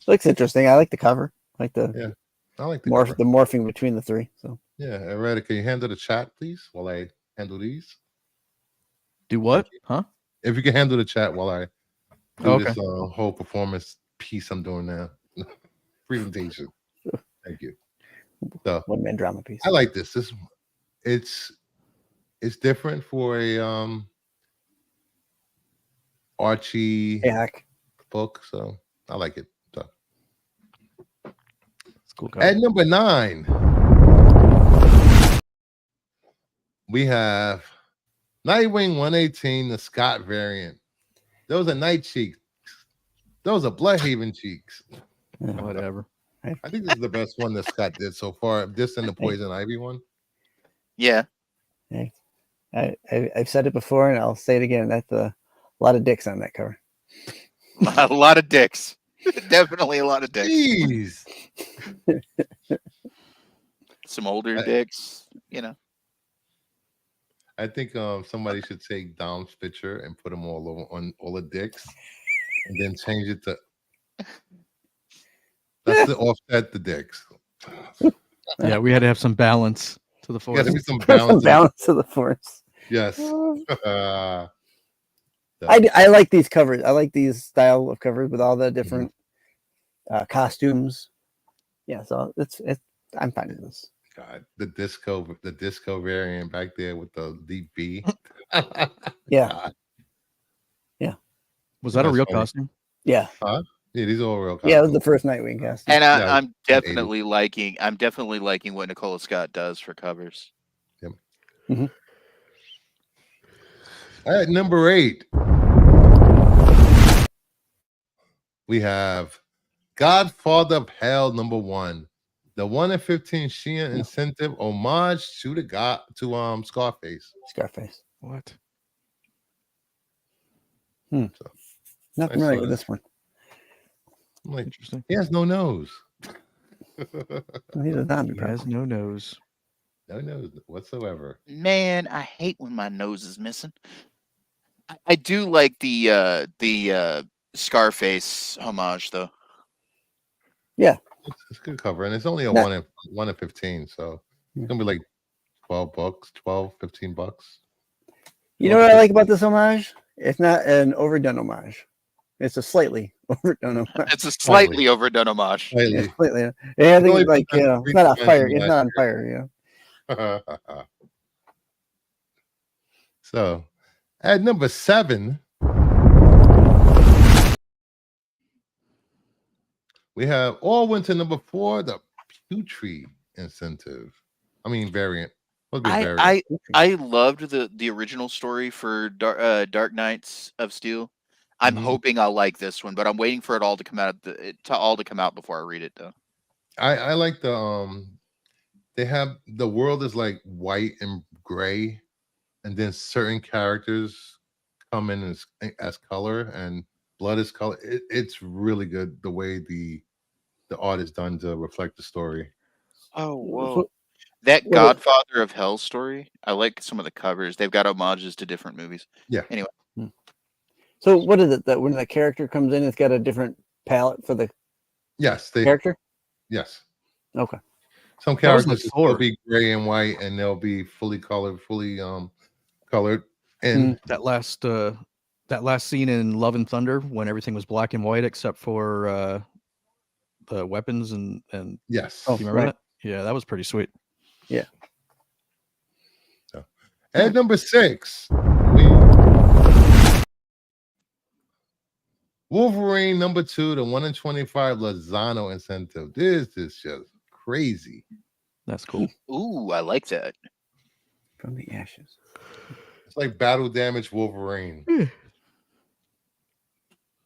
Looks interesting. I like the cover. I like the I like the the morphing between the three. So Eretta, can you handle the chat, please, while I handle these? Do what? Huh? If you can handle the chat while I do this whole performance piece I'm doing now. Presentation. Thank you. So, one man drama piece. I like this. It's different for a Archie book, so I like it. So it's cool. At number 9, we have Nightwing 118, the Scott variant. Those are Night Cheeks. Those are Bloodhaven cheeks. Whatever. I think this is the best one that Scott did so far. This and the Poison Ivy one. Yeah. I've said it before and I'll say it again. That's a lot of dicks on that cover. A lot of dicks. Definitely a lot of dicks. Jeez. Some older dicks, I think somebody should take Dom's picture and put them all over on all the dicks and then change it to that's the offset the dicks. Yeah, we had to have some balance to the force. Yeah, there some balance to the force. Yes. I like these covers. I like these style of covers with all the different costumes. Yeah, so it's I'm fine with this. God, the disco variant back there with the deep V. Yeah. God. Yeah. Was that a real costume? Yeah. Huh? Yeah, these are all real costumes. Yeah, it was the first Nightwing costume. And I'm definitely liking what Nicola Scott does for covers. Yep. Mm-hmm. At number 8, we have Godfather of Hell number 1. The 1 in 15 Sheehan incentive homage to Scarface. Scarface. What? So, not familiar with this one. I'm like, interesting. He has no nose. He's a zombie. He has no nose. No nose whatsoever. Man, I hate when my nose is missing. I do like the Scarface homage though. Yeah. It's a good cover, and it's only a 1 in 15, so it's gonna be like $15. You know what I like about this homage? It's not an overdone homage. It's a slightly overdone homage. It's a slightly overdone homage. Yeah, slightly. Yeah, I think like it's not on fire. It's not on fire. So, at number 7. We have All Winter number 4, the Putri variant. I loved the original story for Dark Knights of Steel. I'm hoping I'll like this one, but I'm waiting for it all to come out before I read it though. I like they have the world is like white and gray, and then certain characters come in as color and blood is color. It's really good the way the art is done to reflect the story. Oh, whoa. That Godfather of Hell story, I like some of the covers. They've got homages to different movies. Yeah. Anyway. So what is it that when the character comes in, it's got a different palette for the character? Yes. Okay. Some characters will be gray and white, and they'll be fully colored. And that last scene in Love and Thunder when everything was black and white except for the weapons and yes. Do you remember that? Yeah, that was pretty sweet. Yeah. So, at number 6, Wolverine number 2, the 1 in 25 Lozano incentive. This is just crazy. That's cool. Ooh, I like that. From the ashes. It's like battle damage Wolverine.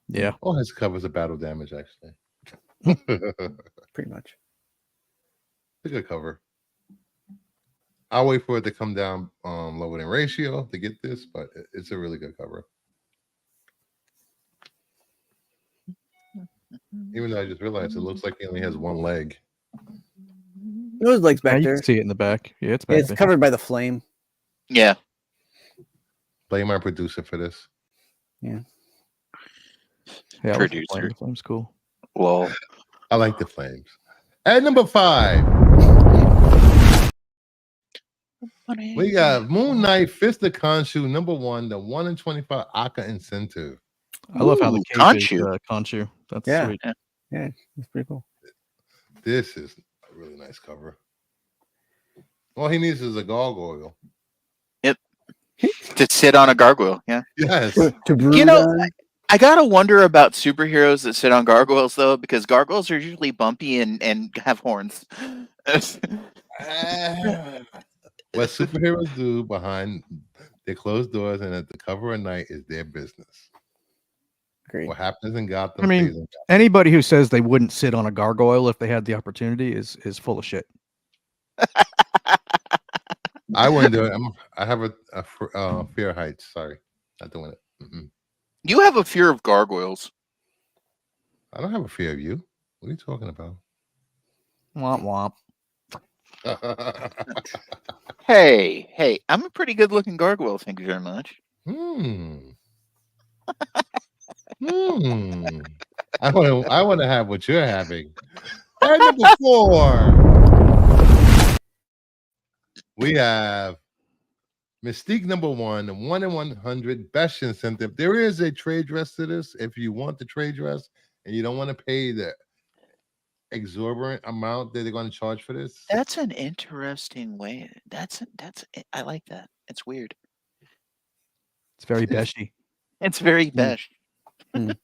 Yeah. All his covers are battle damage, actually. Pretty much. It's a good cover. I'll wait for it to come down lower than ratio to get this, but it's a really good cover. Even though I just realized it looks like he only has one leg. Those legs back You there. can see it in the back. Yeah, it's back It's there. covered by the flame. Yeah. Blame my producer for this. Yeah. Yeah, Producer. The flame's cool. Well, I like the flames. At number 5, we got Moon Knight Fist of Khonshu, number 1, the 1 in 25 Aka incentive. I love how the cape Khonshu. is Khonshu. That's sweet. Yeah, that's pretty cool. This is a really nice cover. All he needs is a gargoyle. Yep. To sit on a gargoyle. Yeah. Yes. To brood You know, on. I gotta wonder about superheroes that sit on gargoyles though, because gargoyles are usually bumpy and have horns. What superheroes do behind their closed doors and at the cover of night is their business. Great. What happens in Gotham? I mean, anybody who says they wouldn't sit on a gargoyle if they had the opportunity is full of shit. I wouldn't do it. I have a fear of heights. Sorry, not doing it. You have a fear of gargoyles. I don't have a fear of you. What are you talking about? Womp womp. Hey, I'm a pretty good looking gargoyle, thank you very much. I want to have what you're having. At number 4, we have Mystique number 1, the 1 in 100 best incentive. There is a trade dress to this. If you want the trade dress and you don't want to pay the exorbitant amount that they're going to charge for this, That's an interesting way. I like that. It's weird. It's very beshy. It's very besh. I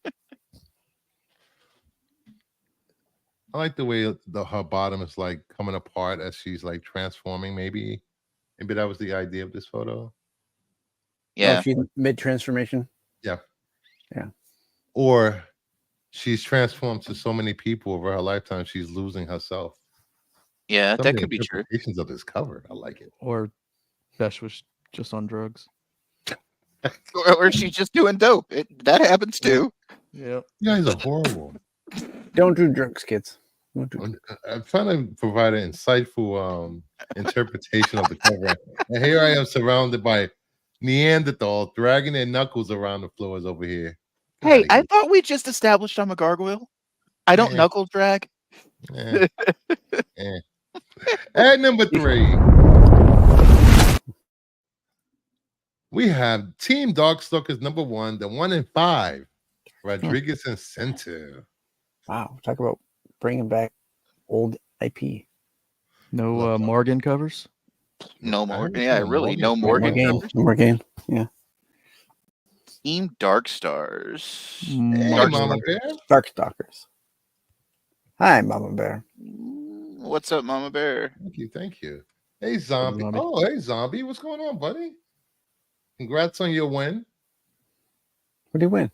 like the way her bottom is like coming apart as she's like transforming. Maybe that was the idea of this photo. Yeah. Oh, she's mid-transformation? Yeah. Yeah. Or she's transformed to so many people over her lifetime, she's losing herself. Yeah, that could be true. Interpretations of this cover. I like it. Or Besh was just on drugs. or she's just doing dope. That happens too. Yeah. You guys are horrible. Don't do drugs, kids. I'm trying to provide an insightful interpretation of the cover. And here I am surrounded by Neanderthals dragging their knuckles around the floors over here. Hey, I thought we just established I'm a gargoyle. I don't knuckle drag. At number 3, we have Team Darkstalkers number 1, the 1 in 5 Rodriguez incentive. Wow, talk about bringing back old IP. No Morgan covers. No Morgan. Yeah, really, no Morgan. Morgan. Yeah. Team Dark Stars. Hey, Mama Bear. Darkstalkers. Hi, Mama Bear. What's up, Mama Bear? Thank you. Hey, Zombie. Oh, hey, Zombie. What's going on, buddy? Congrats on your win. What did you win?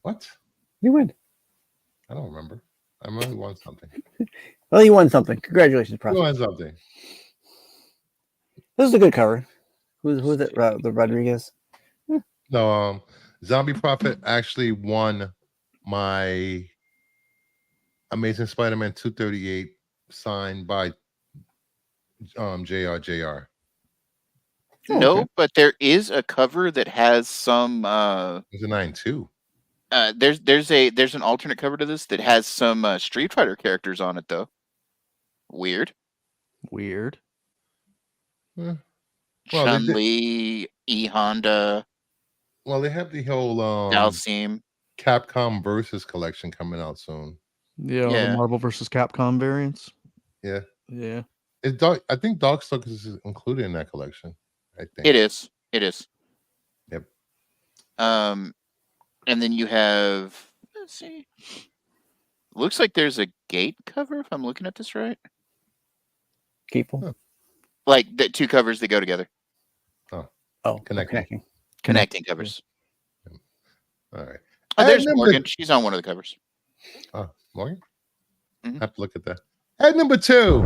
What? You win. I don't remember. I really won something. Well, you won something. Congratulations, Prophet. You won something. This is a good cover. Who's it? The Rodriguez? No, Zombie Prophet actually won my Amazing Spider-Man 238 signed by JR. No, okay. But there is a cover that has some There's a 9-2. There's an alternate cover to this that has some Street Fighter characters on it though. Weird. Well, Chun-Li, E Honda. Well, they have the whole Dalsim Capcom Versus collection coming out soon. Yeah, the Marvel versus Capcom variants. Yeah. I think Darkstalkers is included in that collection. I think it is. Yep. And then you have. Let's see. Looks like there's a Gate cover. If I'm looking at this right. People. Like the two covers that go together. Connecting Covers. All right. Oh, there's Morgan. She's on one of the covers. Oh, Morgan? Mm-hmm. Have to look at that. At number 2,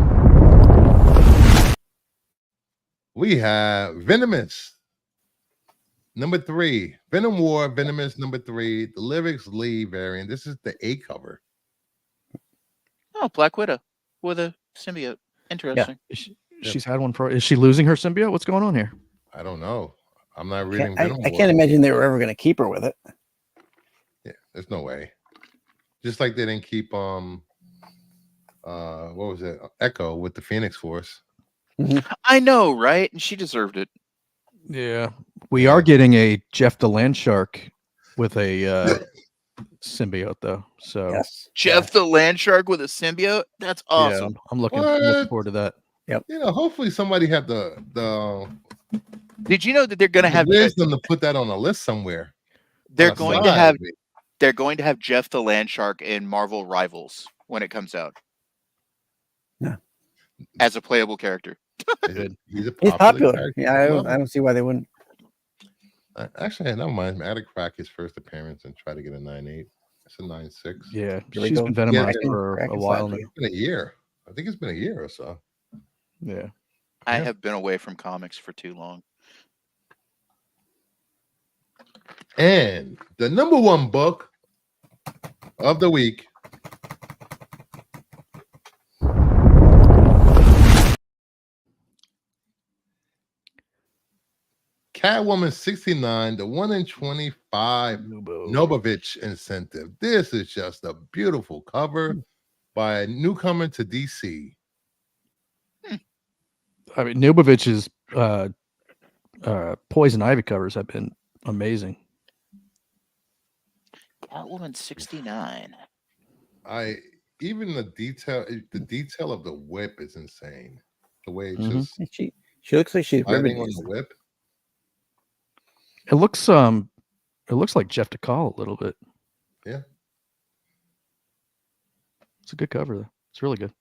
we have Venomous. Number 3, Venom War, Venomous. Number 3, the Lyrics Lee variant. This is the A cover. Oh, Black Widow with a symbiote. Interesting. Yeah. She's had one for. Is she losing her symbiote? What's going on here? I don't know. I'm not reading Venom I War. can't imagine they were ever going to keep her with it. Yeah, there's no way. Just like they didn't keep what was it? Echo with the Phoenix Force. I know, right? And she deserved it. Yeah. We are getting a Jeff the Landshark with a symbiote though. So yes. Jeff the Landshark with a symbiote? That's awesome. Yeah, I'm looking forward to that. Yep. You know, hopefully somebody had the Did you know that they're going to have wisdom to put that on a list somewhere? They're going to have Jeff the Landshark in Marvel Rivals when it comes out. Yeah. As a playable character. He's popular. Character. Yeah, I don't see why they wouldn't. Actually, never mind. I had to crack his first appearance and try to get a 9.8. It's a 9.6. Yeah, she's been Venomized for a while now. It's been a year. I think it's been a year or so. Yeah. I have been away from comics for too long. And the number 1 book of the week. Catwoman 69, the 1 in 25 Nobovich incentive. This is just a beautiful cover by a newcomer to DC. I mean, Nubovich's Poison Ivy covers have been amazing. Catwoman 69. Even the detail of the whip is insane. The way it just she looks like she's ribbing on the whip. It looks like Jeff DeCall a little bit. Yeah. It's a good cover though. It's really good.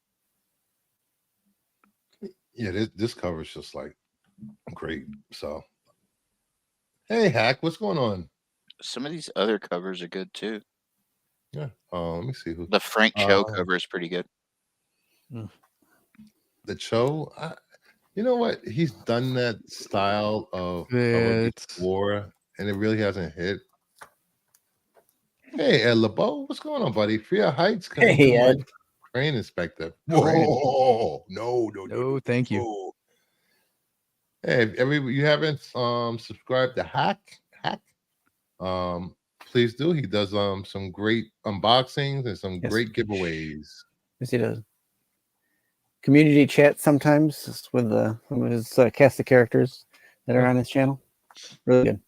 Yeah, this cover is just like great. So hey, Hack, what's going on? Some of these other covers are good too. Yeah. Let me see who the Frank Cho cover is pretty good. The Cho, you know what? He's done that style of war, and it really hasn't hit. Hey, Ed LeBeau, what's going on, buddy? Fear Heights. Hey, Ed. Crane Inspector. Whoa, no, thank you. Hey, you haven't subscribed to Hack, please do. He does some great unboxings and some great giveaways. Yes, he does. Community chat sometimes with some of his cast of characters that are on his channel. Really good.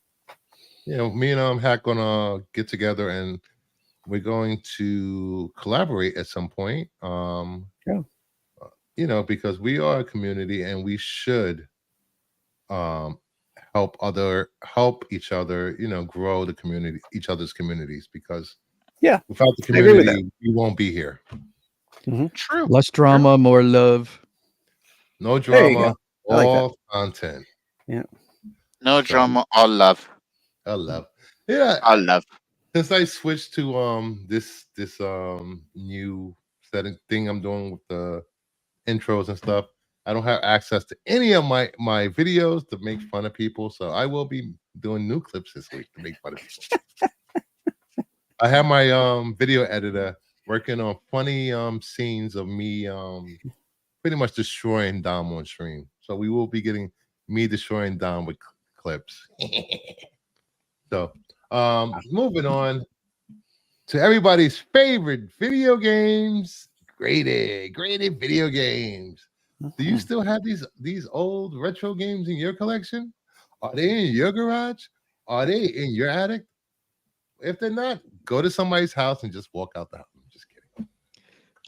Yeah, me and Hack gonna get together and we're going to collaborate at some point. You know, because we are a community and we should help each other, you know, grow the community, each other's communities, because without the community, we won't be here. True. Less drama, more love. No drama, all content. Yeah. No drama, all love. All love. Yeah. All love. Since I switched to this new setting thing I'm doing with the intros and stuff, I don't have access to any of my videos to make fun of people, so I will be doing new clips this week to make fun of people. I have my video editor working on funny scenes of me pretty much destroying Dom on stream. So we will be getting me destroying Dom with clips. So moving on to everybody's favorite video games, graded video games. Do you still have these old retro games in your collection? Are they in your garage? Are they in your attic? If they're not, go to somebody's house and just walk out the house. I'm just kidding.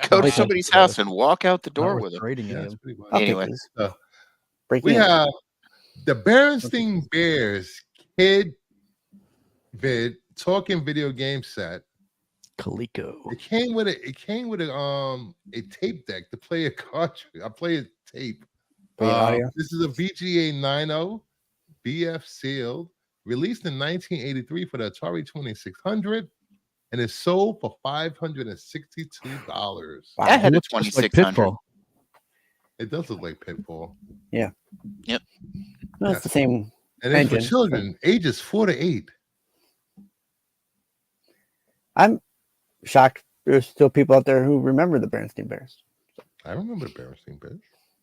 Go to somebody's house and walk out the door with them. Anyway, we have the Berenstein Bears Kid Vid Talking Video Game Set. Coleco. It came with a tape deck to play a cartridge. I play a tape This is a VGA 90 BF sealed, released in 1983 for the Atari 2600, and is sold for $562. Wow. I had a 2600. Like it does look like Pitfall. Yeah. Yep. No, it's the same. And it's for children ages 4 to 8. I'm shocked there's still people out there who remember the Berenstain Bears. I remember the Berenstain Bears.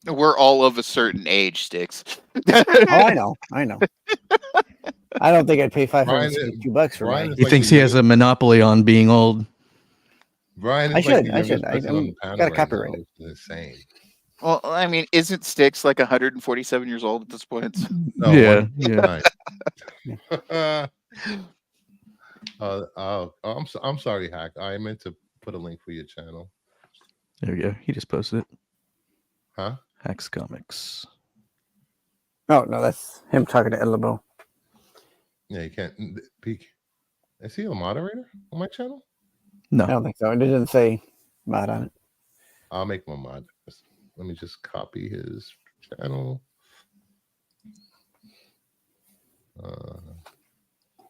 We're all of a certain age, Sticks. Oh, I know. I don't think I'd pay $562 for mine. He thinks he has a monopoly on being old. Brian, I should. I got a copyright. It's insane. Well, I mean, isn't Sticks like 147 years old at this point? No, yeah. I'm sorry, Hack. I meant to put a link for your channel. There we go. He just posted it. Huh? Hack's Comics. Oh no, that's him talking to Ed LeBeau. Yeah, you can't peek. Is he a moderator on my channel? No, I don't think so. It didn't say mod on it. I'll make my mod. Let me just copy his channel.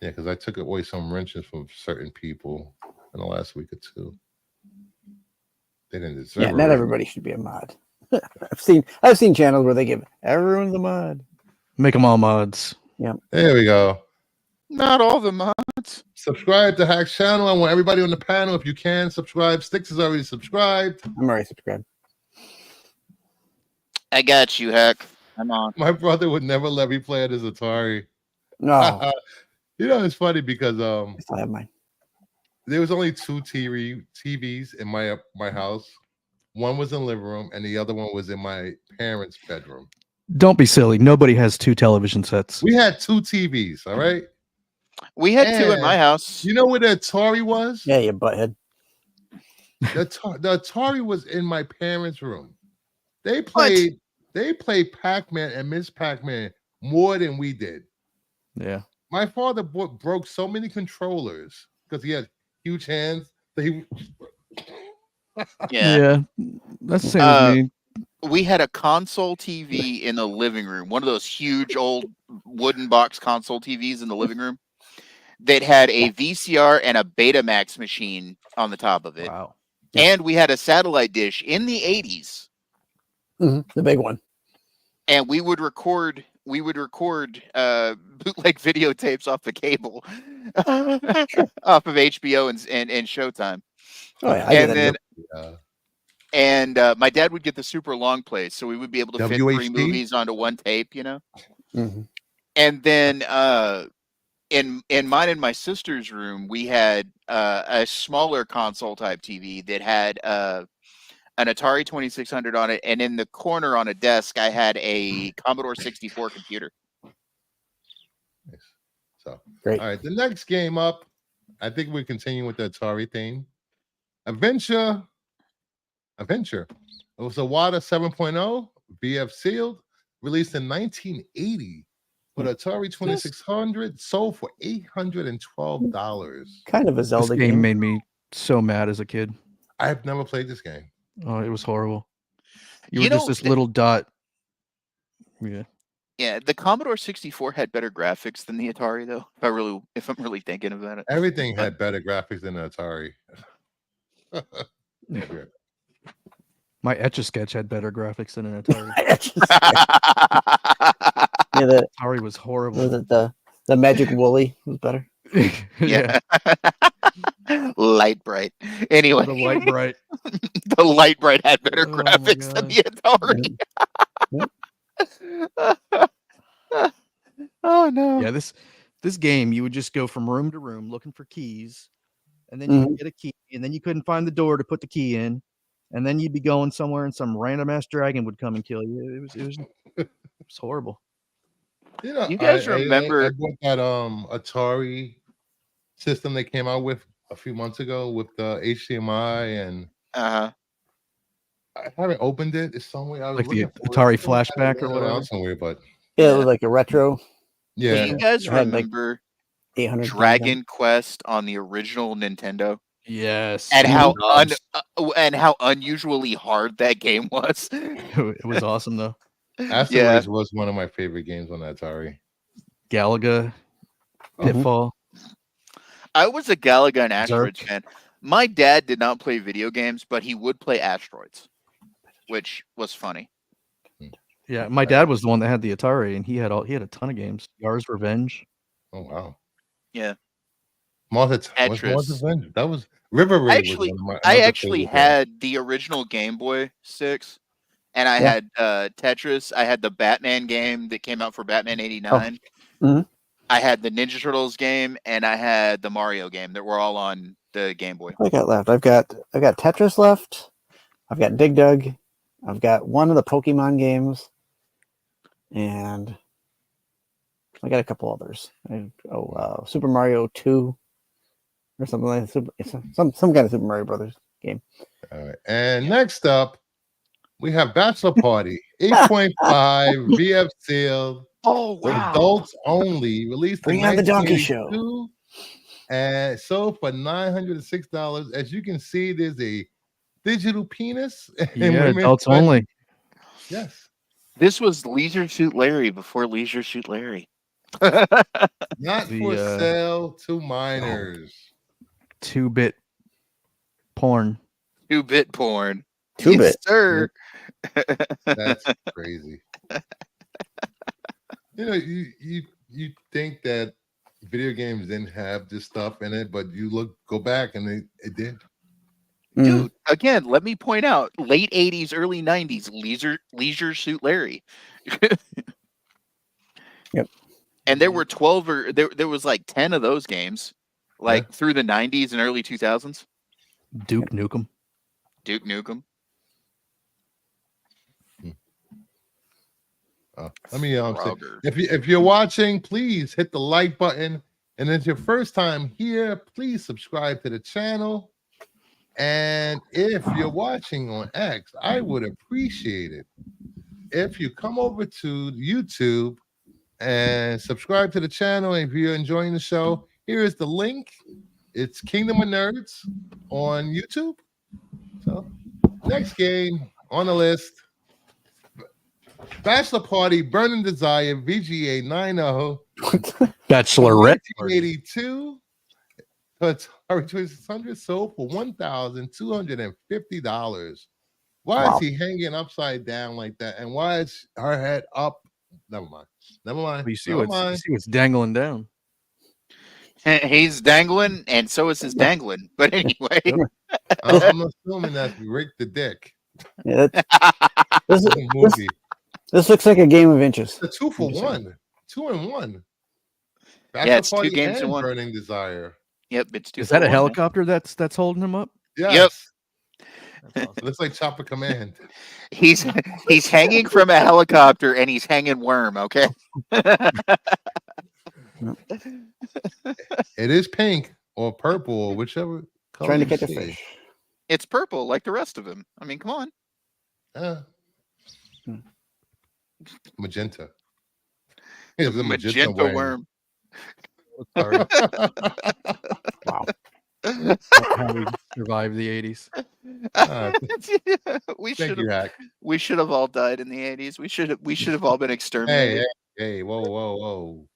Yeah, because I took away some wrenches from certain people in the last week or two. They didn't deserve it. Yeah, not everybody should be a mod. I've seen channels where they give everyone the mod. Make them all mods. Yeah. There we go. Not all the mods. Subscribe to Hack's channel. I want everybody on the panel, if you can, subscribe. Sticks is already subscribed. I'm already subscribed. I got you, Hack. I'm on. My brother would never let me play at his Atari. No. You know, it's funny because I still have mine. There was only 2 TVs in my house. One was in the living room, and the other one was in my parents' bedroom. Don't be silly. Nobody has 2 television sets. We had 2 TVs, all right? We had 2 in my house. You know where the Atari was? Yeah, you butthead. The Atari was in my parents' room. They played Pac-Man and Miss Pac-Man more than we did. Yeah. My father broke so many controllers because he had huge hands. Yeah. That's the same as me. We had a console TV in the living room, one of those huge old wooden box console TVs in the living room that had a VCR and a Betamax machine on the top of it. Wow. And we had a satellite dish in the 80s. Mm-hmm. The big one. And we would record bootleg videotapes off the cable off of HBO and Showtime. Oh yeah, and my dad would get the super long plays, so we would be able to fit 3 movies onto one tape, you know. Mm-hmm. And then in mine and my sister's room, we had a smaller console type TV that had an Atari 2600 on it, and in the corner on a desk, I had a Commodore 64 computer. Nice. So great. All right, the next game up, I think we're continuing with the Atari theme. Adventure. It was a WADA 7.0 BF sealed, released in 1980 with Atari 2600, sold for $812. Kind of a Zelda this game made me so mad as a kid. I've never played this game. Oh, it was horrible. You were just this little dot. Yeah. Yeah, the Commodore 64 had better graphics than the Atari, though. If I'm really thinking about it, everything had better graphics than the Atari. My Etch-a-Sketch had better graphics than an Atari. Yeah, the Atari was horrible. Was it the Magic Woolly was better? Yeah. Light Bright. Anyway, the Light Bright. The Light Bright had better graphics than the Atari. Oh no. Yeah, this game, you would just go from room to room looking for keys, and then you would get a key, and then you couldn't find the door to put the key in, and then you'd be going somewhere, and some random ass dragon would come and kill you. It was horrible. You know, you guys remember I bought that Atari system they came out with a few months ago with the HDMI and I haven't opened it. It's somewhere. I was like the Atari Flashback or whatever. Somewhere, but yeah, it was like a retro. Yeah. Do you guys remember Dragon Quest on the original Nintendo? Yes. And how unusually hard that game was. It was awesome though. Asteroids was one of my favorite games on Atari. Galaga, Pitfall. I was a Galaga and Asteroids fan. My dad did not play video games, but he would play Asteroids, which was funny. Yeah, my dad was the one that had the Atari, and he had a ton of games. Yars Revenge. Oh wow. Yeah. Mars Revenge. That was River Raid. I actually had the original Game Boy 6, and I had Tetris. I had the Batman game that came out for Batman '89. I had the Ninja Turtles game, and I had the Mario game that were all on the Game Boy. What I got left? I've got Tetris left. I've got Dig Dug. I've got one of the Pokemon games, and I got a couple others. Super Mario 2 or something like that. Some kind of Super Mario Brothers game. All right. And next up, we have Bachelor Party 8.5 VF sealed. Oh wow! Adults only. Released Bring out the Donkey Show. And sold for $906. As you can see, there's a digital penis. Yeah, adults only. Yes. This was Leisure Suit Larry before Leisure Suit Larry. Not for sale to minors. 2-bit porn. 2-bit porn. 2-bit, yes, sir. That's crazy. You know, you think that video games didn't have this stuff in it, but you go back and it did. Dude, again, let me point out, late 80s, early 90s, Leisure Suit Larry. Yep. And there were 12 or there was like 10 of those games, like through the 90s and early 2000s. Duke Nukem. Duke Nukem. Let me say, if you're watching, please hit the like button, and if it's your first time here, please subscribe to the channel. And if you're watching on X, I would appreciate it if you come over to YouTube and subscribe to the channel. If you're enjoying the show, here is the link. It's Kingdom of Nerds on YouTube. So, next game on the list. Bachelor Party, Burning Desire, VGA 90. Bachelorette. 1982. Atari 2600 sold for $1,250. Why is he hanging upside down like that? And why is her head up? Never mind. You see what's dangling down. He's dangling, and so is his dangling. But anyway, I'm assuming that's Rick the Dick. Yeah, this looks like a game of inches. It's a 2-for-1, 2-in-1. Yeah, it's 2 games in 1. Burning Desire. Yep, it's 2. Is that a helicopter that's holding him up? Yes. Yep. It looks like Chopper Command. He's hanging from a helicopter and he's hanging worm. Okay. It is pink or purple or whichever color. Trying to catch a fish. It's purple like the rest of him. I mean, come on. Magenta. It's a magenta worm. Sorry. Wow. How we survived the 80s. We should have all died in the 80s. We should have all been exterminated. Hey, whoa.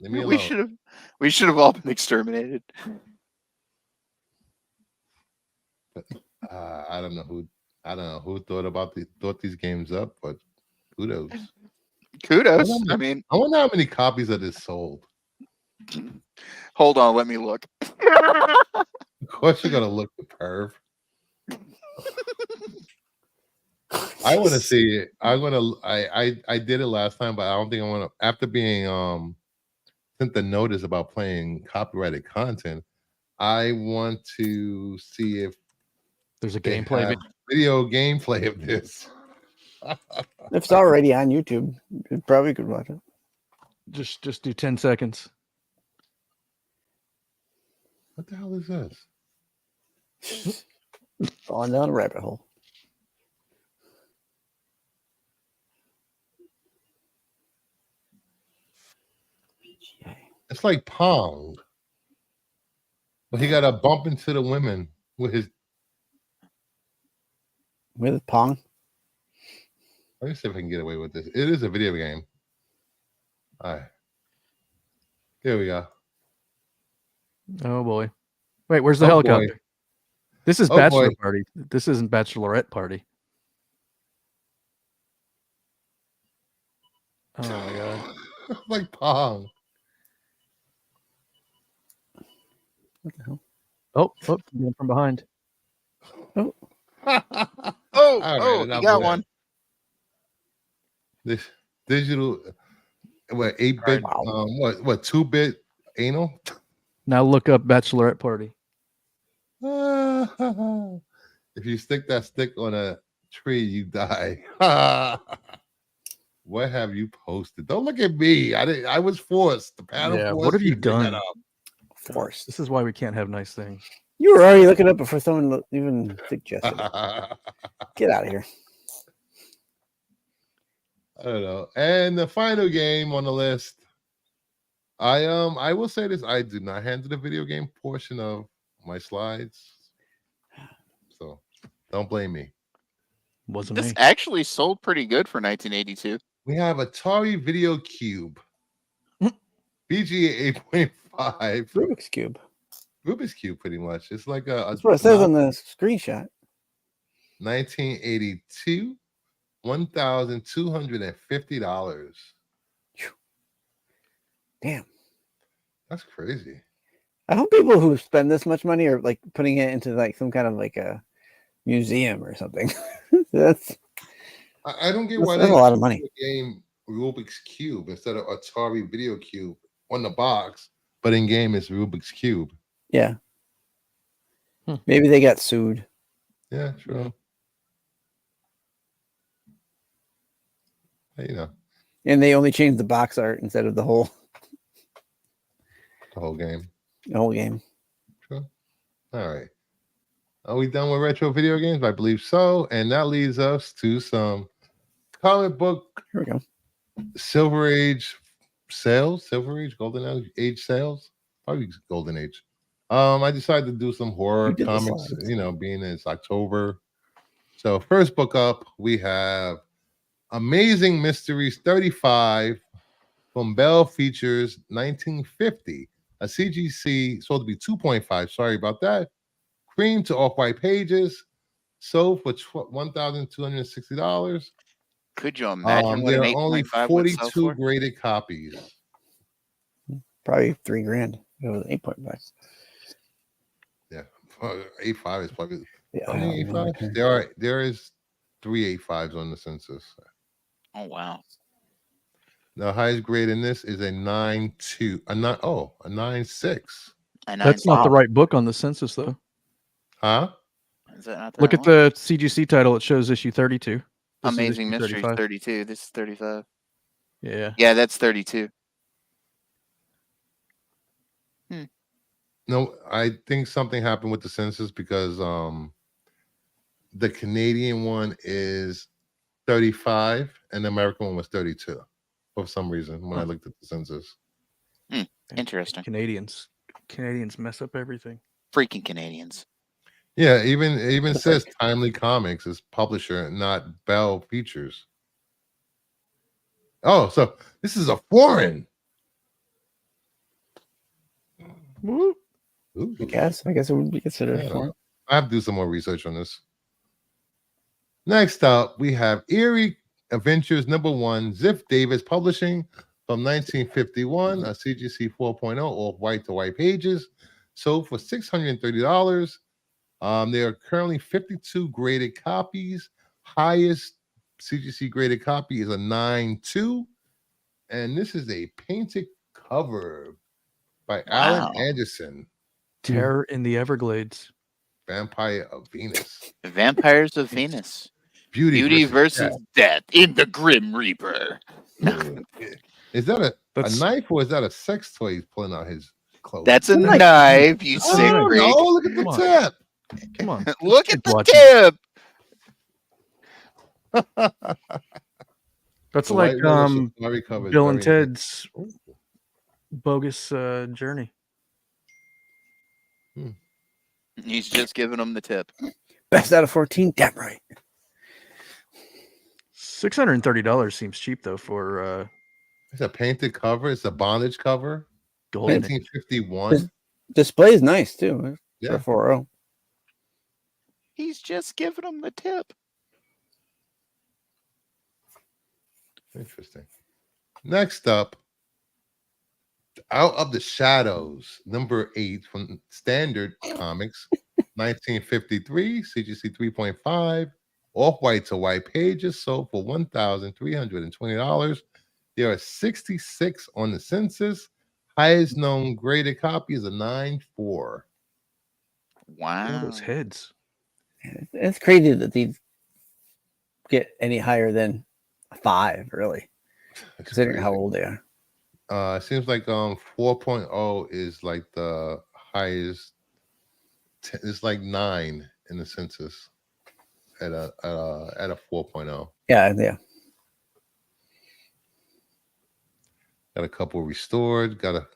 Leave me alone. We should have all been exterminated. I don't know who thought these games up, but kudos. I mean, I wonder how many copies of this sold. Hold on, let me look. Of course, you're gonna look, the perv. I want to see it. I did it last time, but I don't think I want to. After being sent the notice about playing copyrighted content, I want to see if there's a video gameplay of this. If it's already on YouTube, you probably could watch it. Just do 10 seconds. What the hell is this? Falling down a rabbit hole. It's like Pong. But he got to bump into the women with his Pong. Let me see if I can get away with this. It is a video game. All right. Here we go. Oh boy. Wait, where's the Oh, helicopter? boy. This is Oh, bachelor boy. party. This isn't bachelorette party. Oh my god. Like Pong. What the hell? Oh, getting from behind. Oh, Oh, you got one. This digital, what, 8-bit, wow. what 2-bit anal? Now look up bachelorette party. If you stick that stick on a tree, you die. What have you posted? Don't look at me. I was forced. The panel forced. What have you to bring that done? up. Forced. This is why we can't have nice things. You were already looking up before someone even suggested it. Get out of here. I don't know. And the final game on the list. I will say this: I did not handle the video game portion of my slides, so don't blame me. Wasn't This me. actually sold pretty good for 1982. We have Atari Video Cube, VGA 8.5, Rubik's Cube. Rubik's Cube, pretty much. It's like That's what it says on the screenshot. 1982, $1,250. Damn. That's crazy. I hope people who spend this much money are like putting it into like some kind of like a museum or something. I don't get why that's a lot of money. Game Rubik's Cube instead of Atari Video Cube on the box, but in game it's Rubik's Cube. Yeah. Maybe they got sued. Yeah, true. You know, and they only changed the box art instead of the whole game. The whole game. True. All right. Are we done with retro video games? I believe so. And that leads us to some comic book. Here we go. Silver Age sales. Silver Age, Golden Age sales. Probably Golden Age. I decided to do some horror comics, being it's October. So first book up, we have Amazing Mysteries 35 from Bell Features 1950. A CGC sold to be 2.5. Sorry about that. Cream to off-white pages. Sold for $1,260. Could you imagine what there an are only 42 graded copies. Probably $3,000. It was 8.5. Yeah, 8.5 is probably. Yeah, 8.5. There is 3 8.5s on the census. Oh wow. The highest grade in this is a 9.2. A 9.6. That's not the right book on the census, though. Huh? Is that not the Look right at the CGC title. It shows issue 32. Amazing Mysteries 32. This is 35. Yeah. Yeah, that's 32. No, I think something happened with the census because the Canadian one is 35 and the American one was 32 for some reason when I looked at the census. Interesting. Canadians mess up everything. Freaking Canadians. Yeah, even says Timely Comics is publisher, not Bell Features. Oh, so this is a foreign. Whoop. I guess it would be considered foreign. I have to do some more research on this. Next up, we have Eerie Adventures #1, Ziff Davis Publishing from 1951, a CGC 4.0, all white to white pages, sold for $630. There are currently 52 graded copies. Highest CGC graded copy is a 9.2, and this is a painted cover by Alan Anderson. Terror in the Everglades. Vampire of Venus. Vampires of Venus. Beauty versus death in the Grim Reaper. Is that a knife or is that a sex toy he's pulling out his clothes? That's a knife, you sick freak. Oh, look at the tip. Come on. Look at the tip. That's like Bill and Ted's bogus journey. He's just giving them the tip. Best out of 14, damn right. $630 seems cheap though for it's a painted cover. It's a bondage cover. Gold. 1951. Display is nice too. Yeah. For 4.0. He's just giving them the tip. Interesting. Next up, Out of the Shadows, number 8 from Standard Comics, 1953, CGC 3.5, off-white to white pages, sold for $1,320. There are 66 on the census. Highest known graded copy is a 9.4. Wow. All those heads. It's crazy that these get any higher than a 5, really, considering crazy. how old they are. It seems like 4.0 is like the highest. It's like 9 in the census at a 4.0. Yeah. Got a couple restored. Got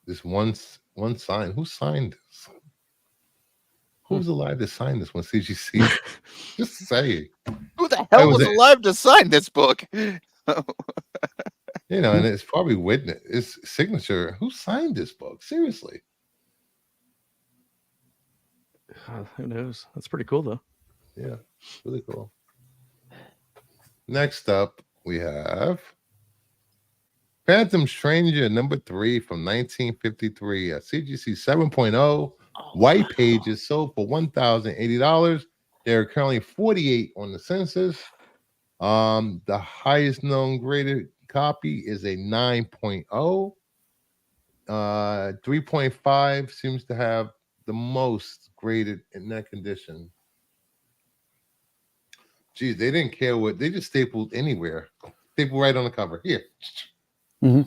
this one sign. Who signed this? Who's alive to sign this one? CGC. Just say. Who the hell was alive to sign this book? You know, and it's probably witness. It's signature. Who signed this book? Seriously. Who knows? That's pretty cool though. Yeah, really cool. Next up, we have Phantom Stranger number 3 from 1953, a CGC 7.0, white pages, sold for $1,080. There are currently 48 on the census. The highest known graded copy is a 9.0. 3.5 seems to have the most graded in that condition. Geez, they didn't care what they just stapled anywhere. Staple right on the cover. Here. Mm-hmm.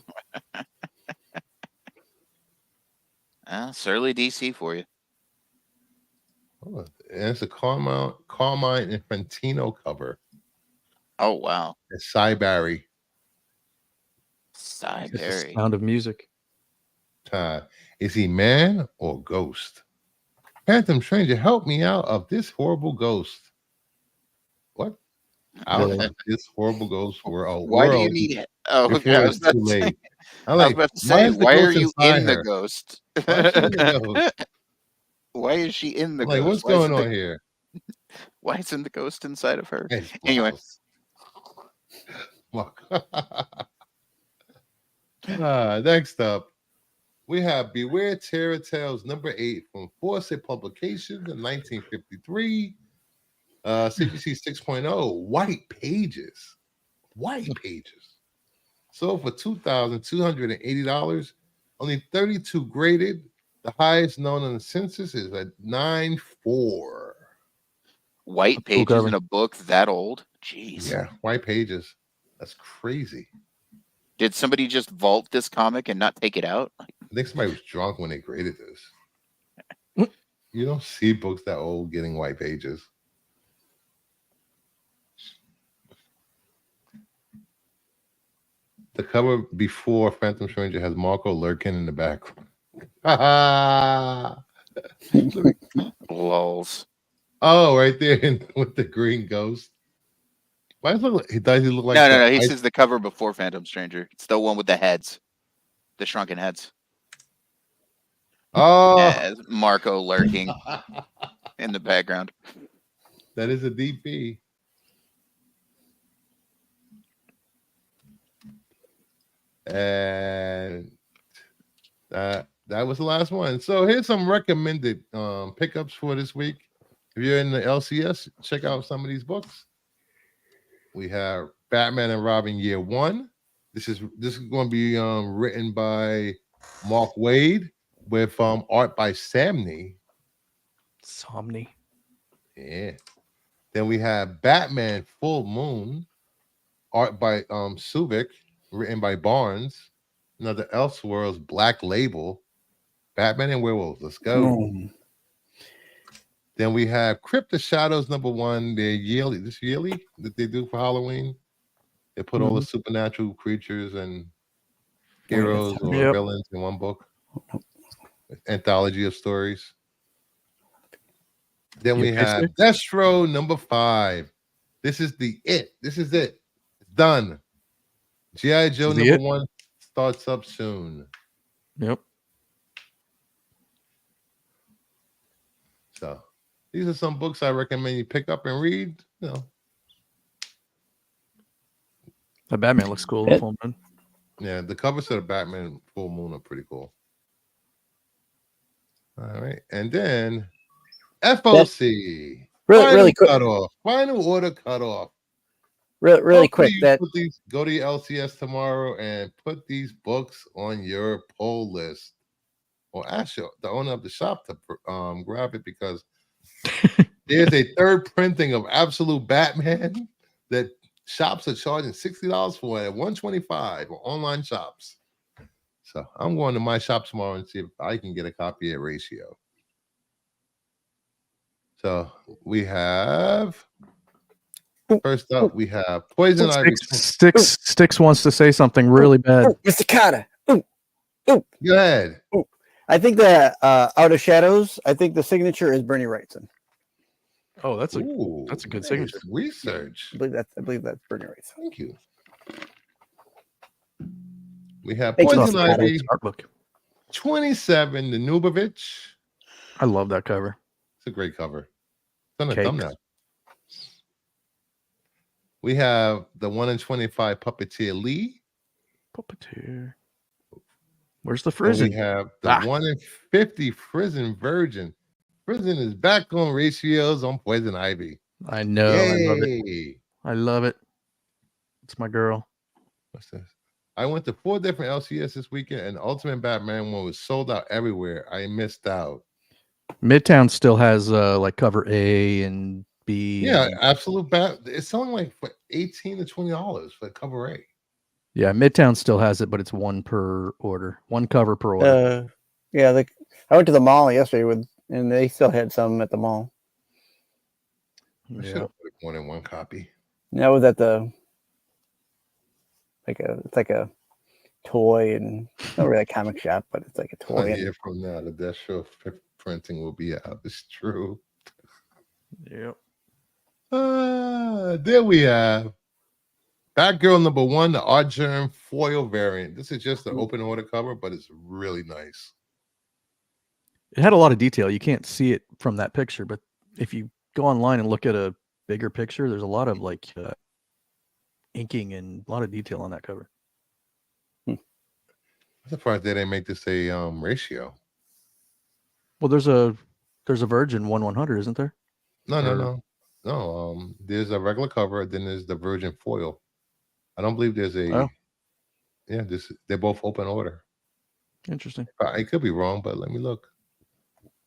Surly DC for you. Oh, and it's a Carmine Infantino cover. Oh wow. It's Cy Barry. Cy It's Barry. the Sound of Music. Is he man or ghost? Phantom Stranger, help me out of this horrible ghost. What? Out of this horrible ghost world. Why do you need it? Oh, okay. I was about to say, why are you in the ghost? Why is she in the ghost? Why is she in the ghost? Like, what's going on here? Why isn't the ghost inside of her? Anyway. Next up, we have Beware Terror Tales number 8 from Fawcett Publications in 1953. CGC 6.0, white pages. White pages. Sold for $2,280. Only 32 graded. The highest known on the census is a 9.4. White pages in a book that old? Jeez. Yeah, white pages. That's crazy. Did somebody just vault this comic and not take it out? I think somebody was drunk when they graded this. You don't see books that old getting white pages. The cover before Phantom Stranger has Marco Lurkin in the background. Lols. Oh, right there with the green ghost. Why does he look like no. He says the cover before Phantom Stranger. It's the one with the heads, the shrunken heads. Oh, yeah, Marco lurking in the background. That is a DP. And that was the last one. So here's some recommended pickups for this week. If you're in the LCS, check out some of these books. We have Batman and Robin Year 1. This is going to be written by Mark Waid with art by Samney. Yeah. Then we have Batman Full Moon, art by Subic, written by Barnes. Another Elseworlds Black Label. Batman and Werewolves. Let's go. Then we have Crypt of Shadows #1. They're yearly. This yearly that they do for Halloween. They put all the supernatural creatures and heroes or villains in one book. Anthology of stories. Then we have Destro #5. This is it. done. G.I. Joe #1 starts up soon. Yep. So these are some books I recommend you pick up and read. You know. The Batman looks cool. The full moon. Yeah, the covers of the Batman full moon are pretty cool. All right, and then FOC. Really quick. Final order cutoff. Really quick. Go to your LCS tomorrow and put these books on your pull list, or ask the owner of the shop to grab it, because there's a third printing of Absolute Batman that shops are charging $60 for it at $125 for online shops. So I'm going to my shop tomorrow and see if I can get a copy at Ratio. So we have, first up, we have Poison Ivy. Sticks wants to say something really bad. Mr. Carter. Go ahead. I think that Out of Shadows, I think the signature is Bernie Wrightson. Oh, that's a good signature. Research. I believe that's Bernie Wrightson. Thank you. We have Poison Ivy. 27, the Nubovich. I love that cover. It's a great cover. It's on a thumbnail. We have the 1 in 25 Puppeteer Lee. Puppeteer. Where's the Frizzin? We have the 1 in 50 Frizzin Virgin. Frizzin is back on Ratios on Poison Ivy. I know. Yay. I love it. I love it. It's my girl. What's this? I went to 4 different LCS this weekend, and Ultimate Batman one was sold out everywhere. I missed out. Midtown still has like cover A and B. Yeah, Absolute Bat. It's selling like for $18 to $20 for cover A. Yeah, Midtown still has it, but it's one per order, one cover per order. Yeah, I went to the mall yesterday and they still had some at the mall. I should have put more than one copy. That was at it's like a toy, and not really a comic shop, but it's like a toy. A year from now, the Death Show printing will be out. It's true. Yep. There we have Batgirl #1, the Art Germ foil variant. This is just an open order cover, but it's really nice. It had a lot of detail. You can't see it from that picture, but if you go online and look at a bigger picture, there's a lot of like inking and a lot of detail on that cover. I'm surprised they didn't make this a Ratio. Well, there's a Virgin 1/100, isn't there? No. There's a regular cover, then there's the Virgin foil. I don't believe there's a. Oh. Yeah, they're both open order. Interesting. I could be wrong, but let me look.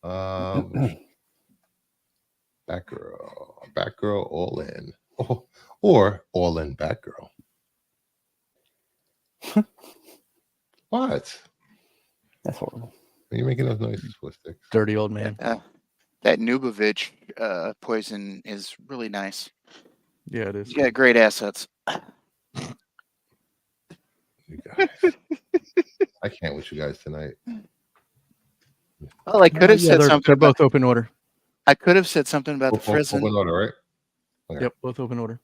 Batgirl all in, or all in Batgirl. What? That's horrible. Are you making those noises for Sticks? Dirty old man. That Nubovich poison is really nice. Yeah, it is. Yeah, great assets. You guys. I can't with you guys tonight. Well, I could have said something. They're both open order. I could have said something about the Frizzin. Open order, right? Okay. Yep, both open order.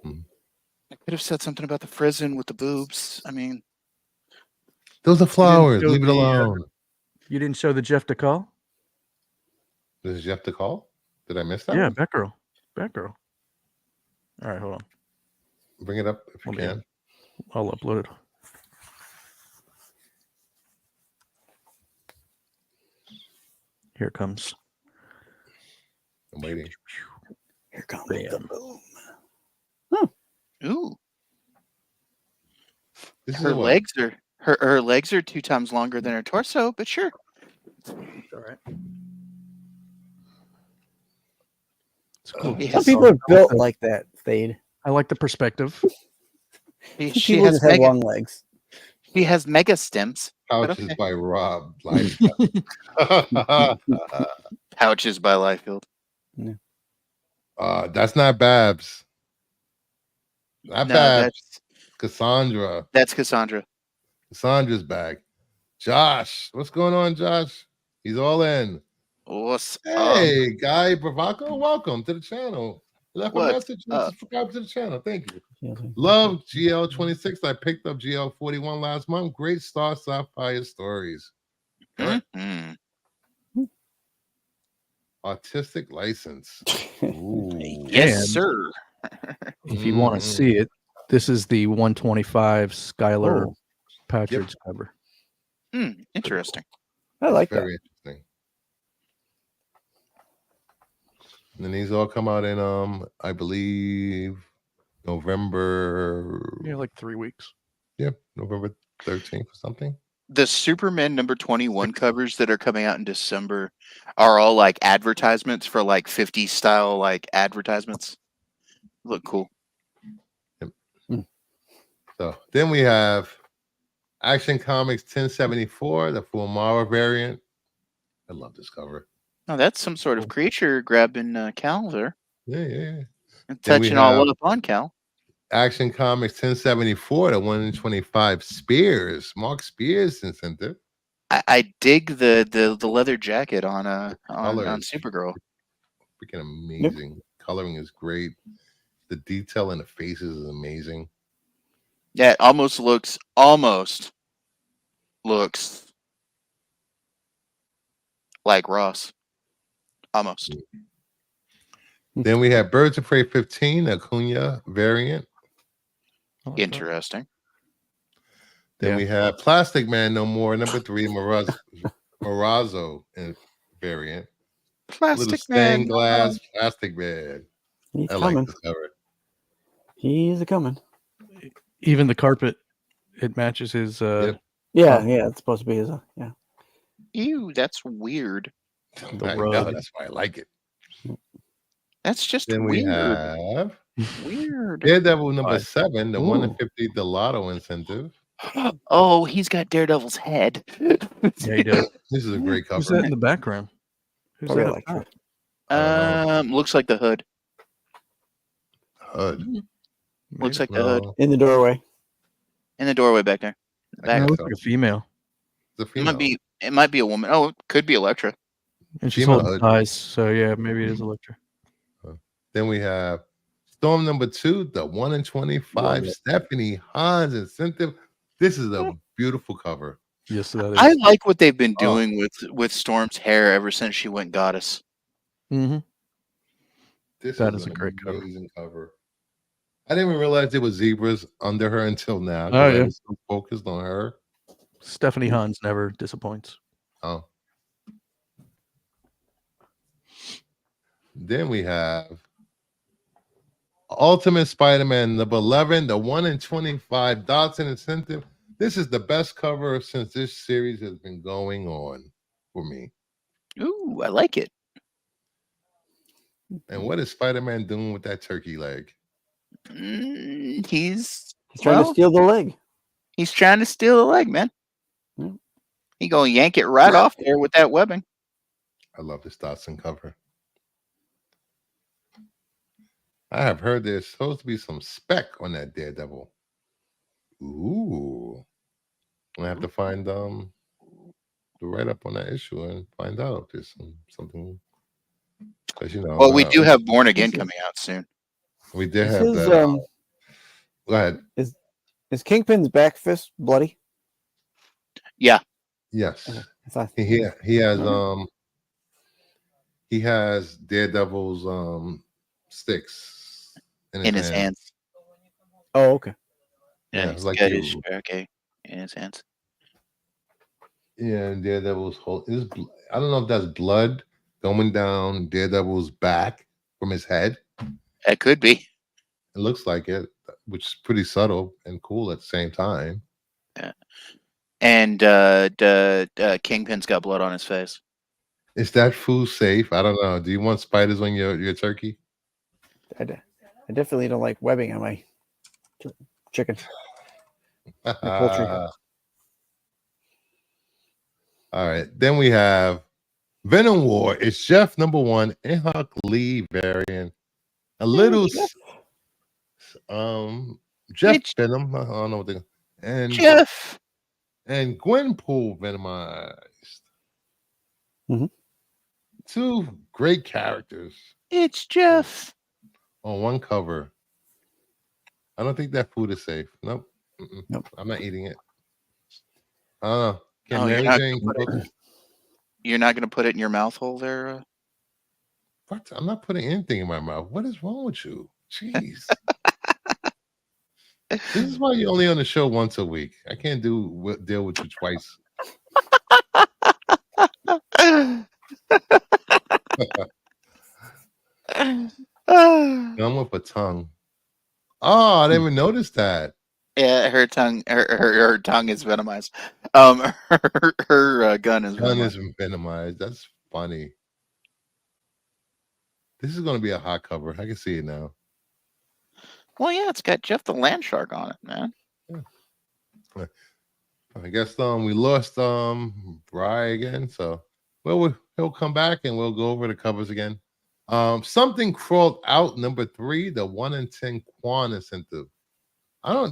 I could have said something about the Frizzin with the boobs. I mean, those are flowers. Leave it alone. You didn't show the Jeff DeCall? This is Jeff DeCall? Did I miss that? Yeah, one? Batgirl. All right, hold on. Bring it up if you can. I'll upload it. Here it comes. I'm waiting. Here comes the boom. Ooh. Her legs are 2 times longer than her torso, but sure. All right. It's cool. Some people are built like that, Fade. I like the perspective. She has long legs. She has mega stems. Pouches by Rob. Pouches by Liefeld. Yeah. That's not Babs. Not Babs. Cassandra. That's Cassandra. Cassandra's back. Josh. What's going on, Josh? He's all in. What's Hey, Guy Bravaco. Welcome to the channel. Left a message. Subscribe to the channel. Thank you. Love GL26. I picked up GL41 last month. Great Star Sapphire stories. Mm-hmm. Artistic license. Yes, sir. If you want to see it, this is the 125 Skylar Patridge cover. Interesting. I like Very interesting. And then these all come out in I believe November. Yeah, like 3 weeks. Yeah, November 13th or something. The Superman number 21 covers that are coming out in December are all like advertisements for like 50 style like advertisements. Look cool. Yep. So then we have Action Comics 1074, the Fulmara variant. I love this cover. Oh, that's some sort of creature grabbing Cal there. Yeah. And touching all up on Cal. Action Comics 1074, the 125 Spears, Mark Spears incentive. I dig the leather jacket on Supergirl. Freaking amazing. Yep. Coloring is great. The detail in the faces is amazing. Yeah, it almost looks like Ross. Almost. Then we have Birds of Prey 15, Acuna variant. Interesting. Then we have Plastic Man No More, number 3, Morazzo variant. Plastic Man. Stained glass Plastic Man. He's coming. Like this cover. He's coming. Even the carpet, it matches his. Yeah, it's supposed to be his. Yeah. Ew, that's weird. I know, that's why I like it. That's just then weird. We have weird. Daredevil number 7, the 1 in 50 Delato incentive. Oh, he's got Daredevil's head. Yeah, he does. This is a great cover. Who's that in the background? Who's that? Looks like the hood. Hood. Looks like the hood. In the doorway. In the doorway back there. That looks like a female. It might be a woman. Oh, it could be Elektra. And she's holding eyes, so yeah, maybe it is Elektra. Then we have Storm number 2, the 1 in 25 Stephanie Hans incentive. This is a beautiful cover. Yes, that is. I like what they've been doing with Storm's hair ever since she went Goddess. Mm-hmm. That is a great cover. I didn't even realize there was zebras under her until now. Oh, yeah. I was so focused on her. Stephanie Hans never disappoints. Oh. Then we have Ultimate Spider-Man number 11, the 1 in 25 Dodson incentive. This is the best cover since this series has been going on for me. Ooh, I like it. And what is Spider-Man doing with that turkey leg? He's trying to steal the leg. He's trying to steal the leg, man. Yeah. He gonna yank it right off there with that webbing. I love this Dodson cover. I have heard there's supposed to be some spec on that Daredevil. Ooh. I have to find the write-up on that issue and find out if there's something. Because well, we do have Born Again coming out soon. We did have that. Go ahead. Is Kingpin's back fist bloody? Yeah. Yes. He has Daredevil's sticks in his hands. Oh, okay. Yeah, he's like got his barricade in his hands. Yeah, and Daredevil's I don't know if that's blood going down Daredevil's back from his head. It could be. It looks like it, which is pretty subtle and cool at the same time. Yeah. And Kingpin's got blood on his face. Is that food safe? I don't know. Do you want spiders on your turkey? I definitely don't like webbing on my chicken. Poultry. All right. Then we have Venom War. It's Jeff number 1, Inhuck Lee variant. A little Jeff Venom. I don't know what they and Jeff and Gwenpool venomized. Mm-hmm. 2 great characters. It's Jeff. on one cover. I don't think that food is safe. Nope. Nope. I'm not eating it. I don't know. Can Oh, Mary Jane cook? You're not going to put it in your mouth hole there? What? I'm not putting anything in my mouth. What is wrong with you? Jeez. This is why you're only on the show once a week. I can't deal with you twice. Gum with a tongue. Oh, I didn't even notice that. Yeah, her tongue is venomized. Her gun is Venomized. That's funny. This is going to be a hot cover. I can see it now. Well, yeah, it's got Jeff the Land Shark on it, man. Yeah. I guess we lost Bry again, so he'll come back and we'll go over the covers again. Something Crawled Out, number 3, the 1 in 10 Quan incentive.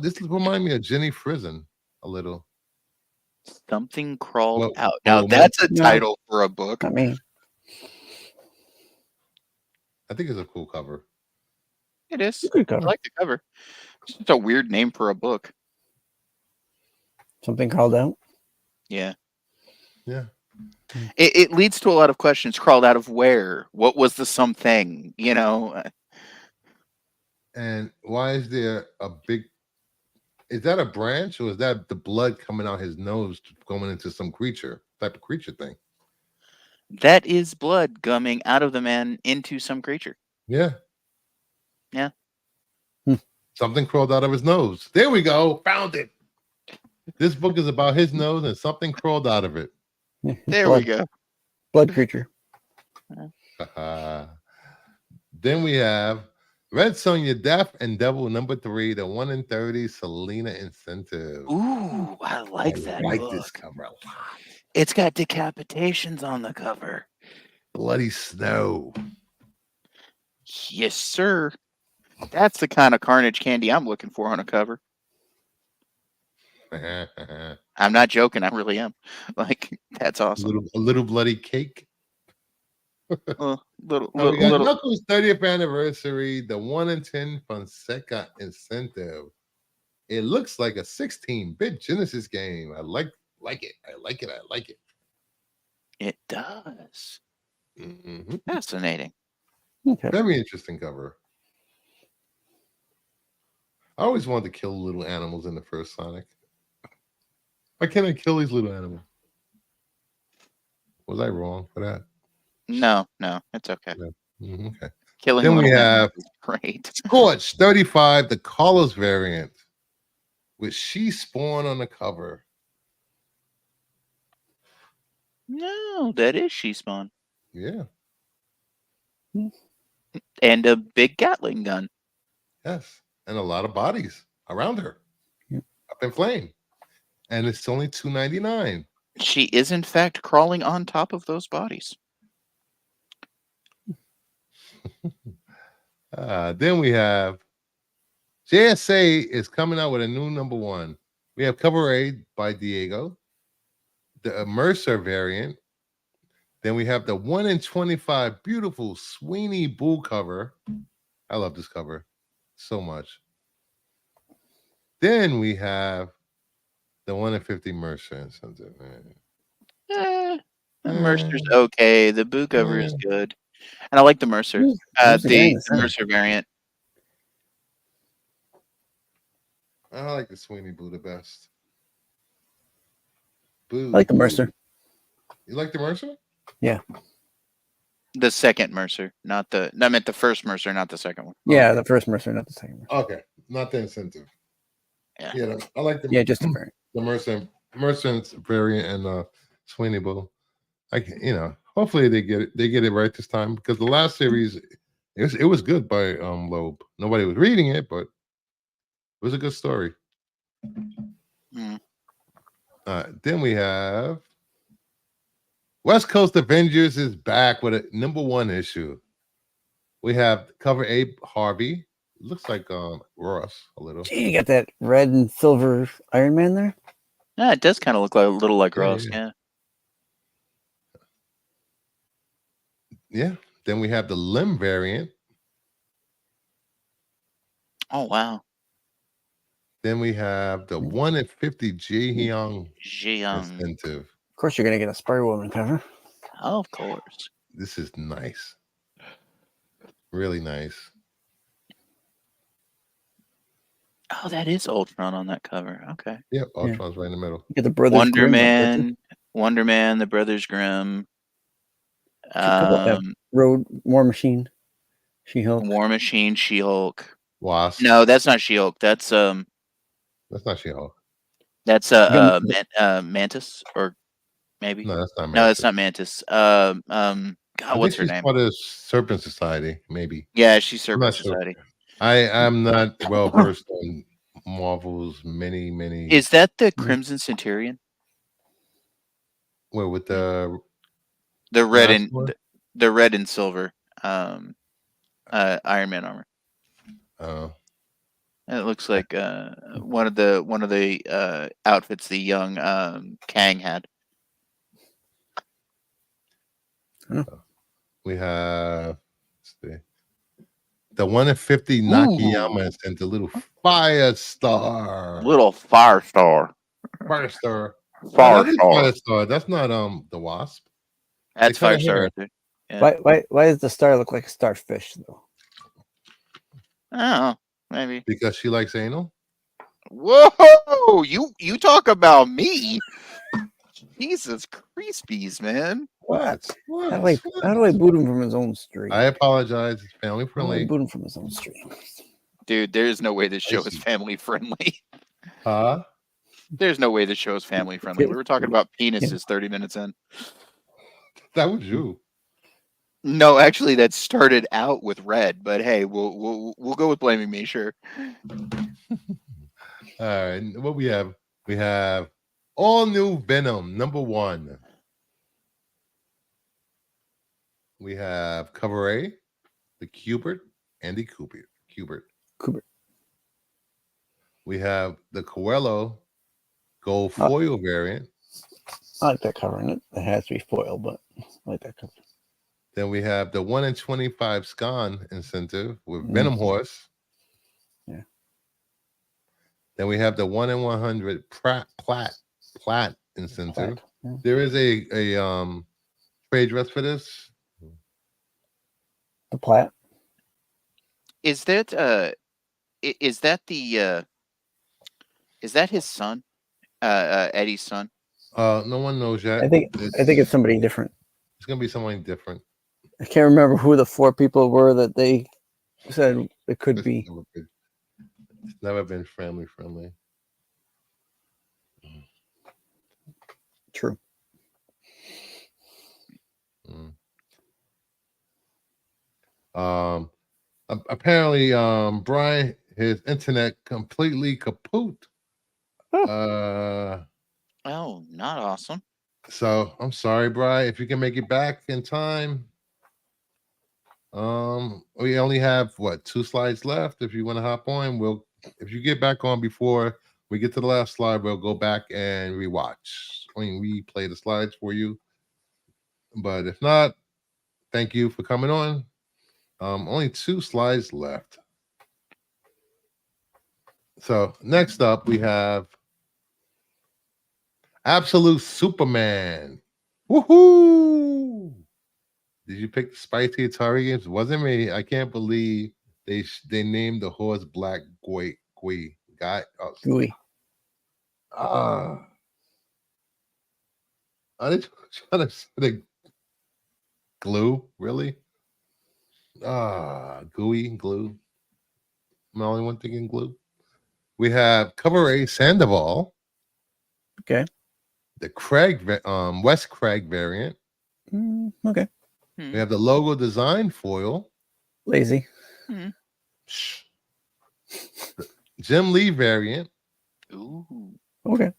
This remind me of Jenny Frizen a little. Something Crawled Out. Now that's a title for a book. I mean, I think it's a cool cover. It is. I like the cover. It's just a weird name for a book. Something Crawled Out? Yeah. Yeah. It leads to a lot of questions. Crawled out of where? What was the something? You know? And why is there a big... Is that a branch, or is that the blood coming out his nose going into some type of creature thing? That is blood coming out of the man into some creature. Yeah. Yeah. Something crawled out of his nose. There we go. Found it. This book is about his nose and something crawled out of it. There we go. Blood creature. Then we have Red Sonja Death and Devil number 3, the 1 in 30 Selena incentive. Ooh, I like that. I like this cover a lot. It's got decapitations on the cover. Bloody snow. Yes, sir. That's the kind of carnage candy I'm looking for on a cover. I'm not joking. I really am. Like, that's awesome. A little bloody cake. Little. Knuckles' 30th anniversary, the 1 in 10 Fonseca incentive. It looks like a 16-bit Genesis game. I like it. I like it. It does. Mm-hmm. Fascinating. Okay. Very interesting cover. I always wanted to kill little animals in the first Sonic. Why can't I kill these little animals? Was I wrong for that? No, it's okay. Yeah. Okay. Killing then we have is great. Scorch 35, the Carlos variant, with She Spawn on the cover. No, that is She Spawn. Yeah. And a big Gatling gun. Yes. And a lot of bodies around her. Up in flame. And it's only $2.99. She is, in fact, crawling on top of those bodies. Then we have JSA is coming out with a new number 1. We have Cover A by Diego, the Mercer variant. Then we have the 1 in 25 beautiful Sweeney Bull cover. I love this cover so much. Then we have the 1 in 50 Mercer incentive. Mercer's okay. The Boo cover is good. And I like the Mercer. The Mercer variant. I like the Sweeney Boo the best. Boo. I like the Mercer. You like the Mercer? Yeah. The second Mercer, I meant the first Mercer, not the second one. Yeah, the first Mercer, not the second Mercer. Okay, not the incentive. Yeah, I like the just the variant. The Mercer variant and Sweeney Boo. Hopefully they get it right this time, because the last series it was good by Loeb. Nobody was reading it, but it was a good story. Then we have West Coast Avengers is back with a number 1 issue. We have cover A Harvey. It looks like Ross a little. Gee, you got that red and silver Iron Man there? Yeah, it does kind of look a little like Ross, yeah. Yeah. Then we have the Limb variant. Oh wow. Then we have the 1 in 50 Ji-Hyung Jiyoung. incentive. Of course, you're gonna get a Spider-Woman cover. Oh, of course. This is nice. Really nice. Oh, that is Ultron on that cover. Okay. Yep, Ultron's right in the middle. You get the Brothers Wonder Grimm. Man, Wonder Man, the Brothers Grimm, Road War Machine, She-Hulk. War Machine, She-Hulk. Wasp. No, that's not She-Hulk. That's not She-Hulk. That's Mantis, or maybe. No, that's not Mantis. No, that's not Mantis. God, what's her name? Part of Serpent Society, maybe. Yeah, she's Serpent Society. Sure. I'm not well versed on Marvel's many. Is that the Crimson Centurion? Where with the red and the red and silver Iron Man armor. Oh. It looks like one of the outfits the young Kang had. We have the 1 in 50 Nakayama sent a little fire star. Little fire star. Fire star. Fire star. That's not the Wasp. That's fire star. Right yeah. Why does the star look like a starfish though? Oh, maybe because she likes anal. Whoa! You talk about me. Jesus Christies, man. What? How do I boot him from his own stream? I apologize. It's family friendly. Boot him from his own stream. Dude, there's no way this show is family friendly. Huh? There's no way this show is family friendly. We were talking about penises 30 minutes in. That was you. No, actually, that started out with Red, but hey, we'll go with blaming me, sure. All right, what we have? We have all new Venom #1. We have Cover A, the Cubert, Andy Cubert. We have the Coelho Gold Foil variant. I like that cover in it. It has to be foil, but I like that cover. Then we have the 1 in 25 Scan incentive with Venom Horse. Yeah. Then we have the 1 in 100 Plat incentive. Yeah. There is a trade dress for this. The Plat. Is that his son? Eddie's son? No one knows yet. I think it's somebody different. It's gonna be somebody different. I can't remember who the 4 people were that they said it could be. It's never been family friendly. True. Apparently, Brian, his internet completely kaput. Oh, not awesome. So I'm sorry, Brian. If you can make it back in time. We only have 2 slides left. If you want to hop on, if you get back on before we get to the last slide, we'll go back and replay the slides for you. But if not, thank you for coming on. Only 2 slides left. So next up, we have Absolute Superman. Woohoo! Did you pick the spicy Atari games? It wasn't me. I can't believe they named the horse Black Gooey. Gooey. Are they trying to say glue? Really? Gooey, glue. I'm the only one thinking glue. We have Cover A Sandoval. Okay. The Wes Craig variant. Okay. We have the logo design foil. Lazy. Jim Lee variant. Ooh. Okay.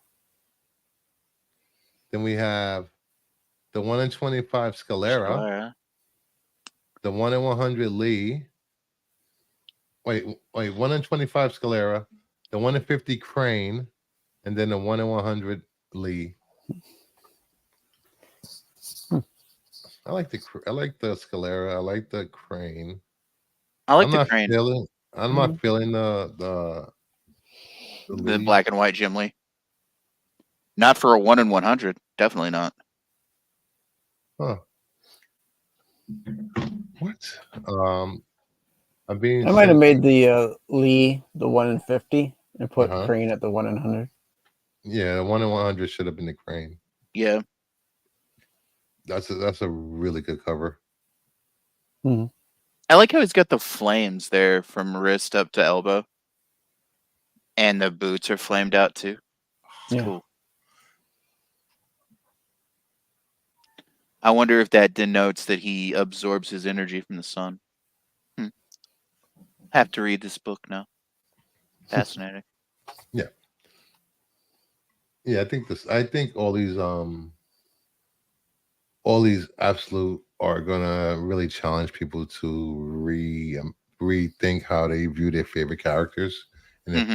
Then we have the 1 in 25 Scalera. The 1 in 100 Lee. Wait, 1 in 25 Scalera. The 1 in 50 Crane. And then the 1 in 100 Lee. I like the Scalera. I like the Crane. I like the Crane. I'm not feeling the black and white Jim Lee. Not for a 1 in 100. Definitely not. Huh. What? I might have made the Lee the 1 in 50 and put Crane at the 1 in 100. Yeah, the 1 in 100 should have been the Crane. Yeah. That's a really good cover. Mm-hmm. I like how he's got the flames there from wrist up to elbow. And the boots are flamed out too. It's cool. I wonder if that denotes that he absorbs his energy from the sun. Have to read this book now. Fascinating. Yeah. Yeah, I think all these absolute are gonna really challenge people to rethink how they view their favorite characters, and if,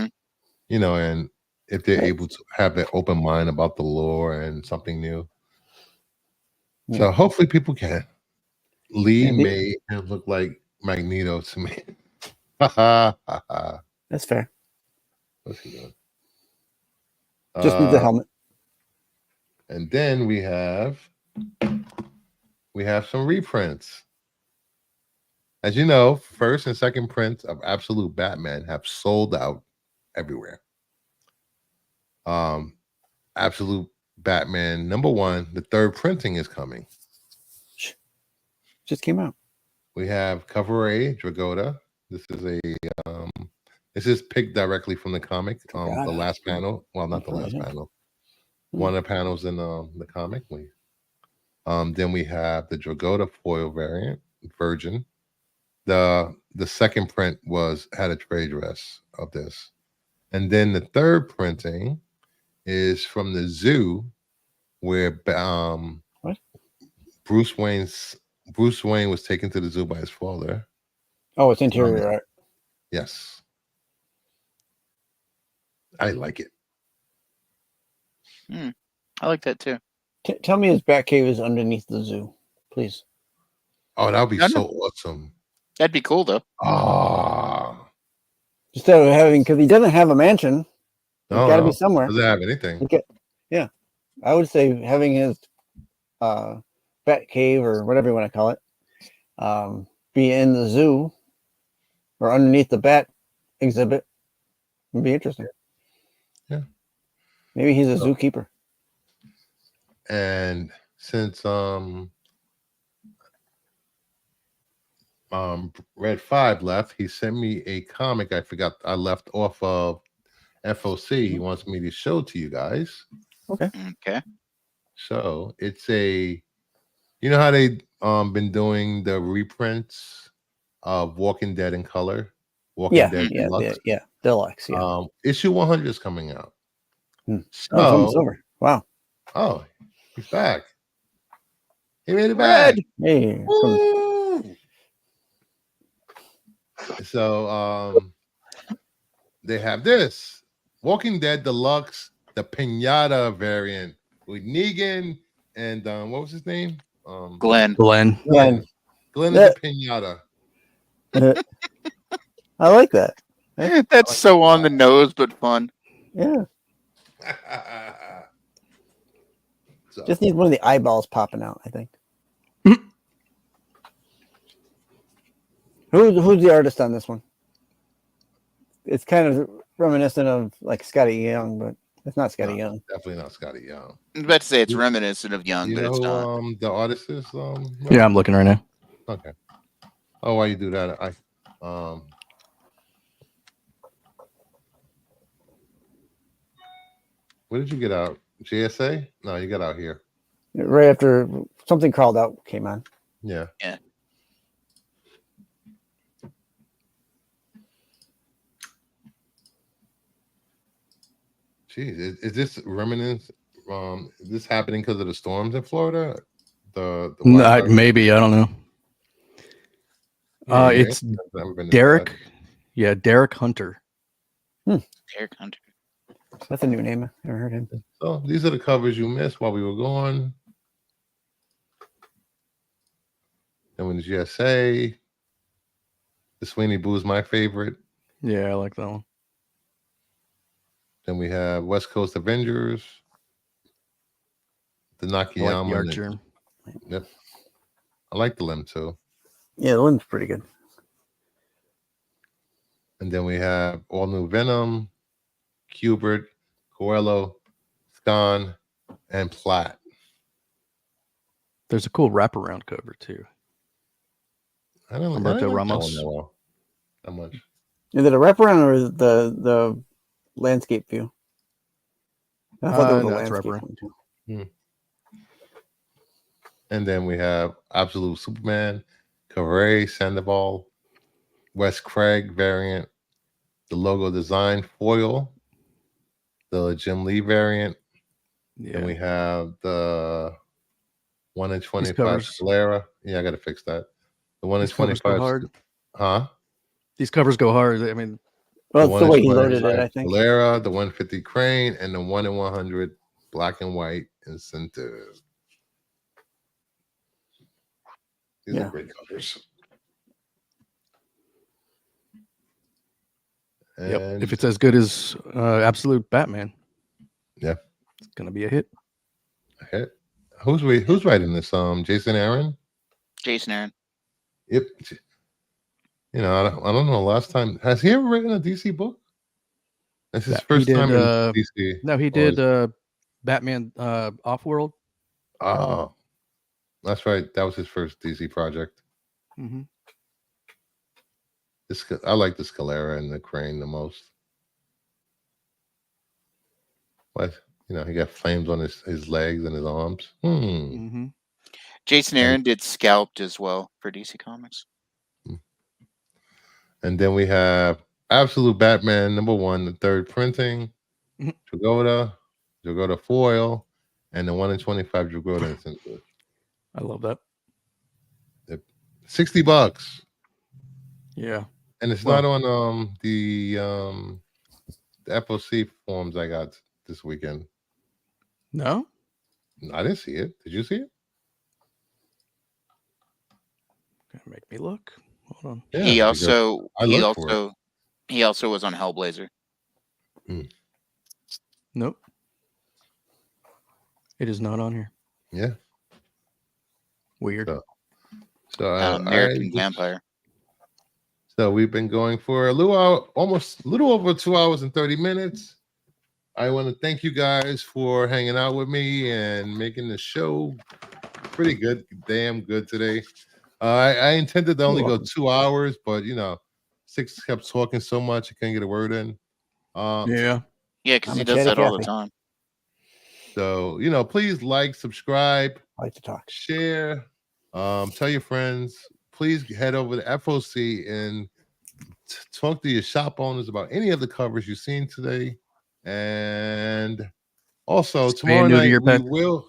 and if they're able to have an open mind about the lore and something new. Yeah. So hopefully people can. Lee may look like Magneto to me. That's fair. What's he doing? Just need the helmet. And then we have some reprints. As you know, first and second prints of Absolute Batman have sold out everywhere. Absolute Batman #1, the third printing is coming. Just came out. We have cover A, Dragotta. This is picked directly from the comic. The last panel. Well, not the last panel. One of the panels in the comic. Then we have the Dragotta foil variant, Virgin. The second print had a trade dress of this, and then the third printing is from the zoo, where what? Bruce Wayne was taken to the zoo by his father. Oh, it's interior art. Yes, I like it. I like that too. Tell me his Batcave is underneath the zoo, please. Oh, that would be so awesome. That'd be cool, though. Instead of having, because he doesn't have a mansion, it's got to be somewhere. Doesn't have anything. Yeah, I would say having his Batcave or whatever you want to call it be in the zoo or underneath the Bat exhibit would be interesting. Yeah, maybe he's a zookeeper. And since Red 5 left, he sent me a comic I left off of FOC. He wants me to show to you guys. Okay. So it's you know how they been doing the reprints of Walking Dead in color? Deluxe. Deluxe. Issue 100 is coming out. So, it's almost over. Wow. Oh, he's back. He made it back. Hey. So they have this Walking Dead Deluxe, the Pinata variant with Negan and what was his name? Glenn. Glenn is the Pinata. I like that. That's so on the nose, but fun. Yeah. Just need one of the eyeballs popping out, I think. Who's the artist on this one? It's kind of reminiscent of like Scotty Young, but it's not Scotty Young. Definitely not Scotty Young. I was about to say it's reminiscent of Young, but it's not. The artist is yeah, I'm looking right now. Okay. Oh, why you do that? What did you get out? JSA? No, you got out here. Right after Something Crawled Out came on. Yeah. Jeez, is this remnants? Is this happening because of the storms in Florida? Maybe, I don't know. It's Derek. Yeah, Derek Hunter. Derek Hunter. That's a new name. I never heard him. So these are the covers you missed while we were gone. And when GSA, the Sweeney Boo is my favorite. Yeah, I like that one. Then we have West Coast Avengers, the Nakayama. Yep. I like the limb too. Yeah, the limb's pretty good. And then we have all new Venom, Kubert, Coelho, Scan, and Platt. There's a cool wraparound cover too. I don't Humberto like Ramos. That much. Is it a wraparound or the landscape view? I thought there was a landscape one too. And then we have Absolute Superman, Cabaret, Sandoval, Wes Craig variant, the logo design foil, the Jim Lee variant. Yeah. And we have the 1 in 25 Scalera. Yeah, I got to fix that. The 1 in 25. Hard. Huh? These covers go hard. I mean, well, it's the way he loaded it, I think. Scalera, the 150 Crane, and the 1 in 100 black and white incentive. These are great covers. Yep. If it's as good as Absolute Batman, yeah, it's gonna be a hit. A hit. Who's writing this? Jason Aaron. Jason Aaron. Yep. You know, I don't know. Last time, has he ever written a DC book? This is his first time in DC. No, he did Batman Offworld. Oh, that's right. That was his first DC project. Mm-hmm. I like the Scalera and the Crane the most. But you know, he got flames on his legs and his arms. Mm-hmm. Jason Aaron did Scalped as well for DC Comics. And then we have Absolute Batman #1, the third printing, Jagoda foil, and the 1 in 25 Jagoda incentive. I love that. $60. Yeah. And it's not on the FOC forms I got this weekend. No? I didn't see it. Did you see it? Gonna make me look. Hold on. Yeah, he also was on Hellblazer. Nope. It is not on here. Yeah. Weird. So American Vampire. So we've been going for a little over 2 hours and 30 minutes. I want to thank you guys for hanging out with me and making the show pretty good, damn good today. I intended to only go 2 hours, but you know, Six kept talking so much I couldn't get a word in. Yeah, because he does that all the time. So you know, please like, subscribe, like to talk, share, tell your friends. Please head over to FOC and talk to your shop owners about any of the covers you've seen today. And also tomorrow night we will,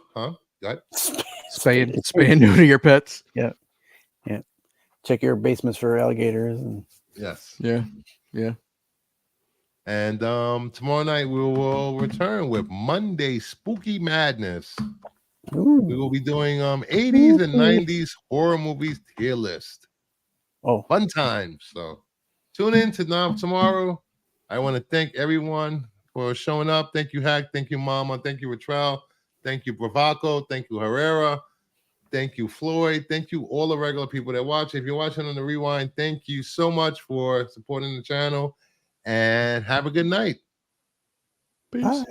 spay and neuter your pets. Yeah. Check your basements for alligators and yes. Yeah. And tomorrow night we will return with Monday Spooky Madness. Ooh. We will be doing 80s and 90s horror movies tier list. Oh, fun times. So tune in to tomorrow. I want to thank everyone for showing up. Thank you, Hack. Thank you, Mama. Thank you, Ratrell. Thank you, Bravaco. Thank you, Herrera. Thank you, Floyd. Thank you, all the regular people that watch. If you're watching on the rewind, thank you so much for supporting the channel. And have a good night. Peace. Bye.